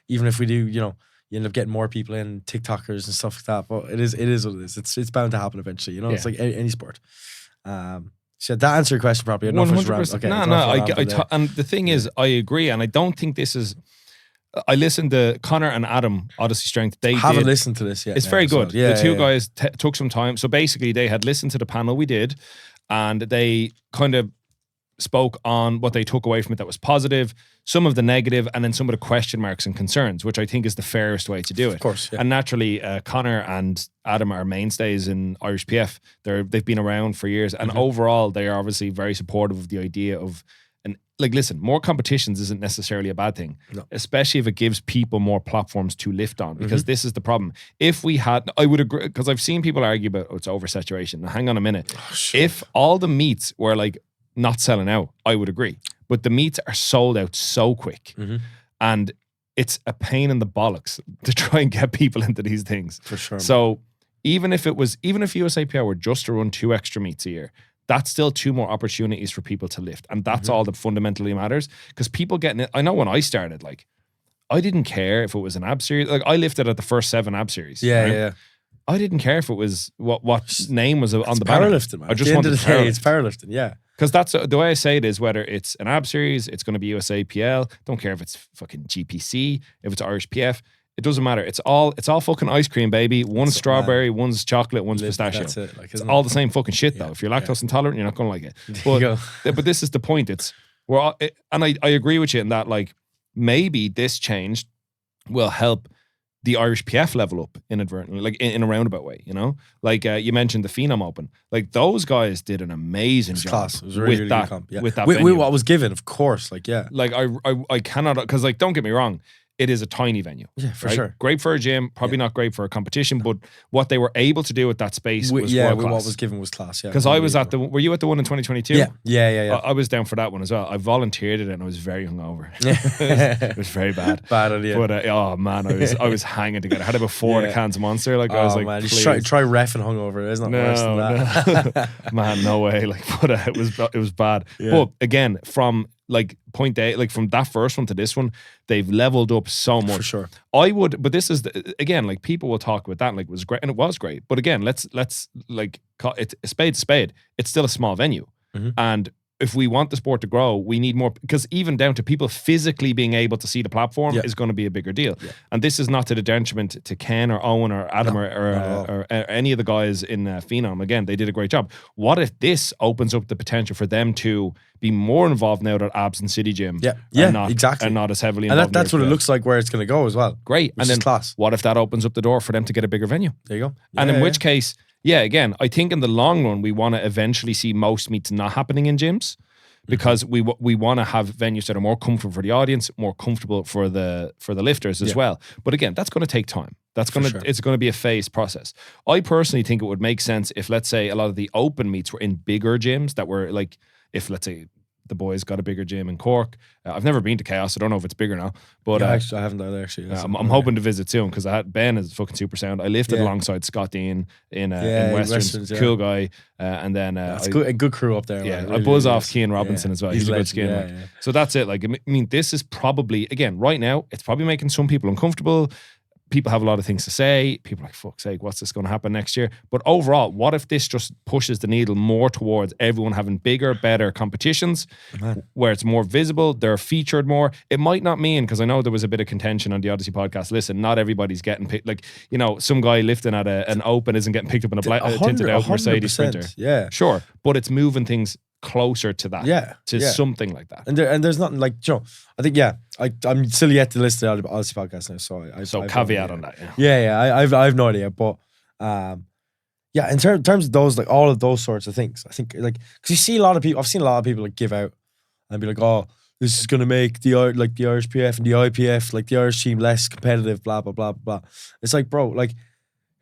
Even if we do, you know, you end up getting more people in, TikTokers and stuff like that. But it is what it is. It's bound to happen eventually. You know, it's like any sport. So that answered your question properly. 100%. Okay, no. And the thing is, I agree, and I don't think this is. I listened to Connor and Adam, Odyssey Strength. They haven't listened to this yet. It's very good. Yeah, the two guys took some time. So basically, they had listened to the panel we did, and they kind of spoke on what they took away from it that was positive, some of the negative, and then some of the question marks and concerns, which I think is the fairest way to do it. Of course, yeah. And naturally, Connor and Adam are mainstays in Irish PF. They've been around for years, and overall, they are obviously very supportive of the idea of. Like, listen, more competitions isn't necessarily a bad thing, especially if it gives people more platforms to lift on, because this is the problem. If we had, I would agree, because I've seen people argue about, it's oversaturation. Now, hang on a minute. Oh, sure. If all the meets were like not selling out, I would agree. But the meets are sold out so quick. And it's a pain in the bollocks to try and get people into these things. For sure. So even if USAPL were just to run 2 extra meets a year, that's still 2 more opportunities for people to lift. And that's all that fundamentally matters. Because people getting it, I know when I started, like, I didn't care if it was an ab series. Like, I lifted at the first 7 ab series. Yeah. I didn't care if it was what name was on the banner. Powerlifting, man. I just At the end wanted of the day, it's powerlifting, yeah. Because that's the way I say it is, whether it's an ab series, it's going to be USAPL. Don't care if it's fucking GPC, if it's Irish PF. It doesn't matter. It's all fucking ice cream, baby. One's strawberry, one's chocolate, one's pistachio. That's it. Like, it's all the same fucking shit, though. If you're lactose intolerant, you're not going to like it. But this is the point. And I agree with you in that, like, maybe this change will help the Irish PF level up inadvertently, like in a roundabout way, you know? Like you mentioned the Phenom Open. Like, those guys did an amazing job. Class. It was really, with that, comp, yeah. with that with venue. what was given, of course. Like, yeah. Like, I cannot, because, like, don't get me wrong, it is a tiny venue. Yeah, for right? sure. Great for a gym, probably not great for a competition, but what they were able to do with that space was world class. What was given was class, yeah. Because I was at were you at the one in 2022? Yeah. I was down for that one as well. I volunteered it and I was very hungover. It was very bad. Bad idea. But oh man, I was hanging together. I had about 4 cans of Monster. Like, I was like, man, please. try ref and hungover. There's not worse than that. No. Man, no way. Like, but it was bad. Yeah. But again, from like point A, like from that first one to this one, they've leveled up so much. For sure. But this is again, like, people will talk about that, like, it was great, and it was great. But again, let's like call it a spade. It's still a small venue, and if we want the sport to grow, we need more, because even down to people physically being able to see the platform is going to be a bigger deal. Yeah. And this is not to the detriment to Ken or Owen or Adam or any of the guys in Phenom. Again, they did a great job. What if this opens up the potential for them to be more involved now that Abs and City Gym exactly. and not as heavily involved? And that's what it looks like where it's going to go as well. Great. Which and then is class. What if that opens up the door for them to get a bigger venue? There you go. And in which case, again, I think in the long run, we want to eventually see most meets not happening in gyms, because we want to have venues that are more comfortable for the audience, more comfortable for the lifters as well. But again, that's going to take time. It's going to be a phased process. I personally think it would make sense if, let's say, a lot of the open meets were in bigger gyms that were like, if, let's say, the boys got a bigger gym in Cork. I've never been to Chaos. I don't know if it's bigger now. But I haven't either, actually. I'm hoping to visit soon, because Ben is fucking super sound. I lifted alongside Scott Dean in Westerns. Cool guy. And then it's a good crew up there. Yeah, man. I buzz off Cian Robinson as well. He's a good skin. Yeah. So that's it. Like, I mean, this is probably, again, right now, it's probably making some people uncomfortable. People have a lot of things to say. People are like, fuck's sake, what's this going to happen next year? But overall, what if this just pushes the needle more towards everyone having bigger, better competitions, where it's more visible, they're featured more? It might not mean, because I know there was a bit of contention on the Odyssey podcast. Listen, not everybody's getting picked. Like, you know, some guy lifting at an open isn't getting picked up in a tinted out Mercedes Sprinter. Yeah. Sure. But it's moving things closer to that, something like that. And there's nothing like, you know, I think I'm still yet to listen to the Odyssey podcast now, so Caveat on that. I've no idea, but yeah, in terms of those, like all of those sorts of things, I think like because you see a lot of people, I've seen a lot of people like give out and be like, oh, this is gonna make the Irish PF and the IPF, like the Irish team, less competitive, blah blah blah blah. It's like, bro, like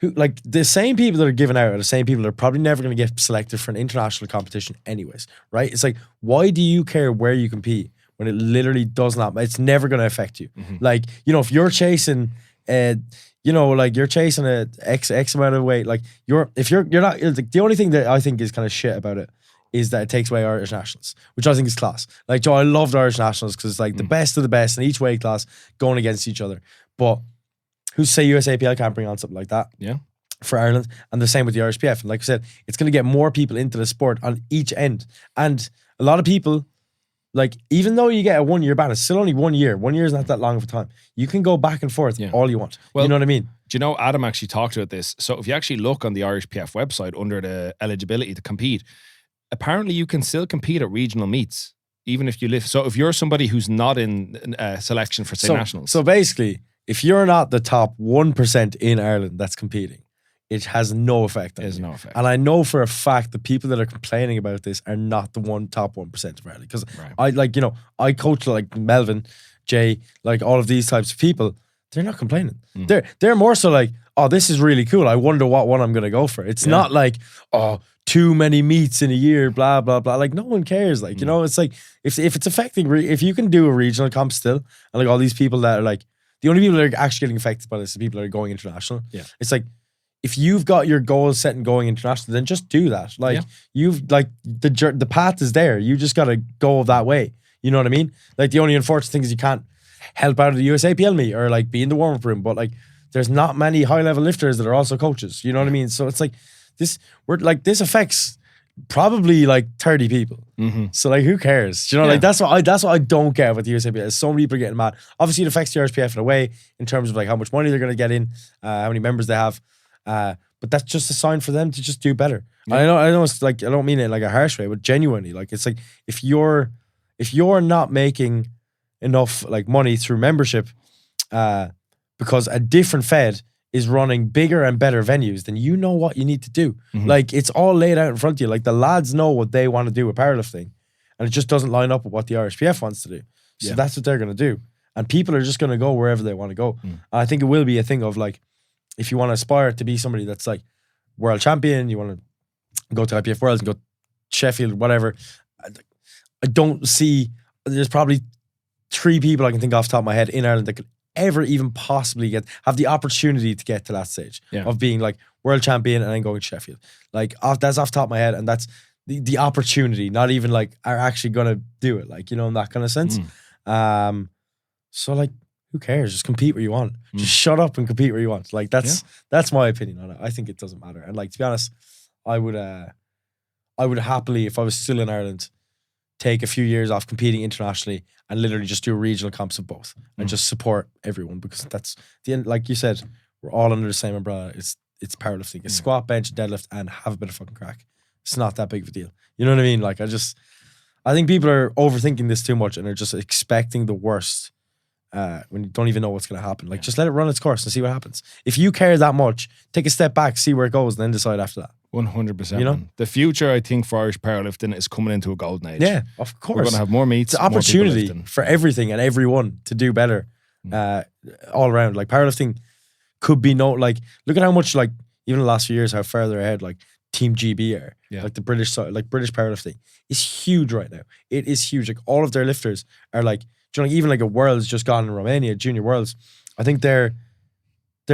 who, like the same people that are giving out are the same people that are probably never gonna get selected for an international competition, anyways, right? It's like, why do you care where you compete when it literally does not? It's never gonna affect you. Like, you know, if you're chasing, you know, like you're chasing a X amount of weight, like you're not, like, the only thing that I think is kind of shit about it is that it takes away Irish nationals, which I think is class. Like, Joe, I loved Irish nationals because it's like the best of the best in each weight class going against each other. But who's to say USAPL can't bring on something like that? Yeah. For Ireland, and the same with the Irish PF. And like I said, it's going to get more people into the sport on each end. And a lot of people, like, even though you get a 1 year ban, it's still only 1 year. 1 year is not that long of a time. You can go back and forth all you want. Well, you know what I mean? Do you know, Adam actually talked about this. So if you actually look on the Irish PF website under the eligibility to compete, apparently you can still compete at regional meets, even if you live. So if you're somebody who's not in selection for, say, nationals. So basically, if you're not the top 1% in Ireland that's competing, it has no effect on you. no effect. And I know for a fact the people that are complaining about this are not the top 1% of Ireland. Because I, like, you know, I coach like Melvin, Jay, like all of these types of people. They're not complaining. They're more so like, oh, this is really cool. I wonder what one I'm going to go for. It's not like, oh, too many meets in a year, blah, blah, blah. Like, no one cares. Like, you know, it's like, if it's affecting, if you can do a regional comp still, and like all these people that are like, the only people that are actually getting affected by this are people that are going international. Yeah. It's like, if you've got your goals set and going international, then just do that. Like, you've, like, the path is there. You just got to go that way. You know what I mean? Like, the only unfortunate thing is you can't help out of the USAPL meet or like be in the warm-up room. But like, there's not many high-level lifters that are also coaches. You know what I mean? So it's like, this affects probably like 30 people. So like, who cares? Do you know, like, that's what I don't get about the USAPL. So many people are getting mad. Obviously, it affects the RSPF in a way in terms of like how much money they're going to get in, how many members they have. But that's just a sign for them to just do better. I know it's like, I don't mean it like a harsh way, but genuinely, like, it's like, if you're not making enough like money through membership, because a different Fed is running bigger and better venues, then you know what you need to do. Like, it's all laid out in front of you. Like, the lads know what they want to do with powerlifting, and it just doesn't line up with what the RSPF wants to do. So that's what they're going to do. And people are just going to go wherever they want to go. And I think it will be a thing of like, if you want to aspire to be somebody that's like world champion, you want to go to IPF Worlds and go Sheffield, whatever. I don't see, there's probably 3 people I can think off the top of my head in Ireland that could ever even possibly have the opportunity to get to that stage of being like world champion and then going to Sheffield. Like, that's off the top of my head, and that's the opportunity, not even like are actually gonna do it, like, you know, in that kind of sense. So like, who cares? Just compete where you want. Just shut up and compete where you want. Like, that's my opinion on it. I think it doesn't matter. And like, to be honest, I would happily, if I was still in Ireland, take a few years off competing internationally and literally just do regional comps of both and just support everyone, because that's the end. Like you said, we're all under the same umbrella. It's powerlifting. It's squat, bench, deadlift, and have a bit of fucking crack. It's not that big of a deal. You know what I mean? Like, I think people are overthinking this too much and are just expecting the worst when you don't even know what's going to happen. Like, just let it run its course and see what happens. If you care that much, take a step back, see where it goes, and then decide after that. 100%. You know? Man. The future, I think, for Irish powerlifting is coming into a golden age. Yeah, of course. We're going to have more meets. It's an opportunity for everything and everyone to do better all around. Like, powerlifting could be like, look at how much, like, even the last few years, how far they're ahead, like Team GB are. Like, the British side, like British powerlifting is huge right now. It is huge. Like, all of their lifters are like, do you know, even like a Worlds just gone in Romania, Junior Worlds. I think their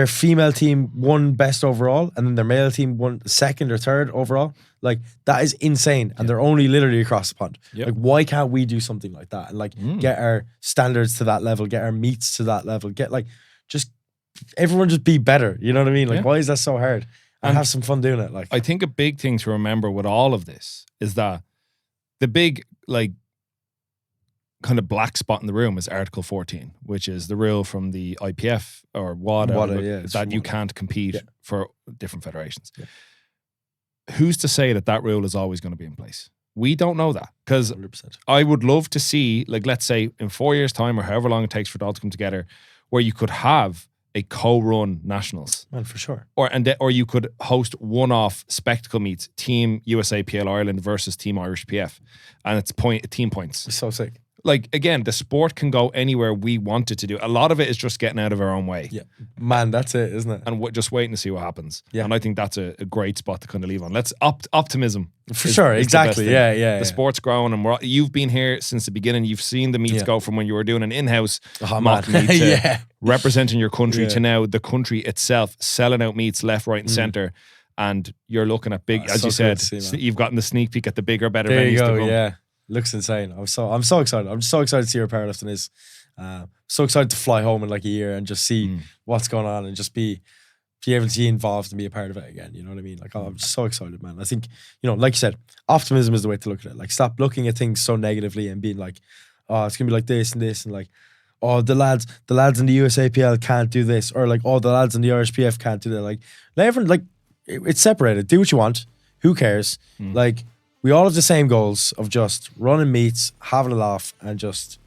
female team won best overall, and then their male team won second or third overall. Like, that is insane, and they're only literally across the pond. Like, why can't we do something like that and like get our standards to that level, get our meets to that level, get like, just everyone just be better. You know what I mean? Like, why is that so hard? And have some fun doing it. Like, I think a big thing to remember with all of this is that the big, like, kind of black spot in the room is Article 14, which is the rule from the IPF or WADA, that you can't compete for different federations. Who's to say that rule is always going to be in place? We don't know that, because I would love to see, like, let's say in 4 years' time or however long it takes for it all to come together, where you could have a co-run nationals, Man, for sure. or you could host one-off spectacle meets, Team USA PL Ireland versus Team Irish PF, and it's team points. It's so sick. Like, again, the sport can go anywhere we want it to do. A lot of it is just getting out of our own way. Yeah, man, that's it, isn't it? And just waiting to see what happens. Yeah. And I think that's a great spot to kind of leave on. Let's optimism. For sure, is the best exactly. thing. Yeah. The sport's growing, and you've been here since the beginning. You've seen the meets go from when you were doing an in-house mock meet to representing your country to now the country itself selling out meets left, right, and center. And you're looking at big, as you said, you've gotten the sneak peek at the bigger, better there venues you go, to come. Yeah. Looks insane. I'm so excited. I'm so excited to see where powerlifting is. So excited to fly home in like a year and just see what's going on and just be able to be involved and be a part of it again. You know what I mean? Like, I'm just so excited, man. I think, like you said, optimism is the way to look at it. Like, stop looking at things so negatively and being like, oh, it's gonna be like this and this, and like, oh, the lads in the USAPL can't do this, or like, oh, the lads in the Irish PF can't do that. Like, everyone, like, it's separated. Do what you want. Who cares? Like, we all have the same goals of just running meets, having a laugh, and just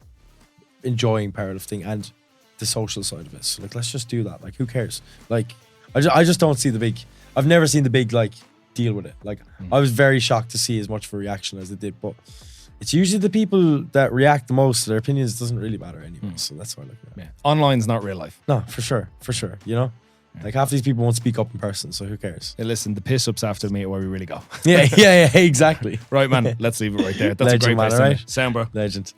enjoying powerlifting and the social side of it. So, like, let's just do that. Like, who cares? Like, I just don't see the big. I've never seen the big like deal with it. Like, I was very shocked to see as much of a reaction as it did, but it's usually the people that react the most. Their opinions doesn't really matter anyway. So that's why I look at it. Yeah. Online's not real life. No, for sure. You know. Like, half these people won't speak up in person, so who cares? Hey, listen, the piss-ups after the meet are where we really go. Yeah, exactly. Right, man, let's leave it right there. That's Legend, a great man, place to right? finish. Sound, bro. Legend.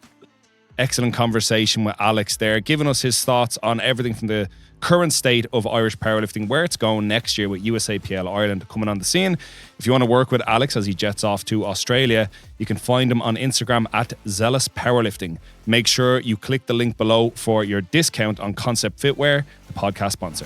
Excellent conversation with Alex there, giving us his thoughts on everything from the current state of Irish powerlifting, where it's going next year with USAPL Ireland coming on the scene. If you want to work with Alex as he jets off to Australia, you can find him on Instagram at Zelus Powerlifting. Make sure you click the link below for your discount on Concept Fitwear, the podcast sponsor.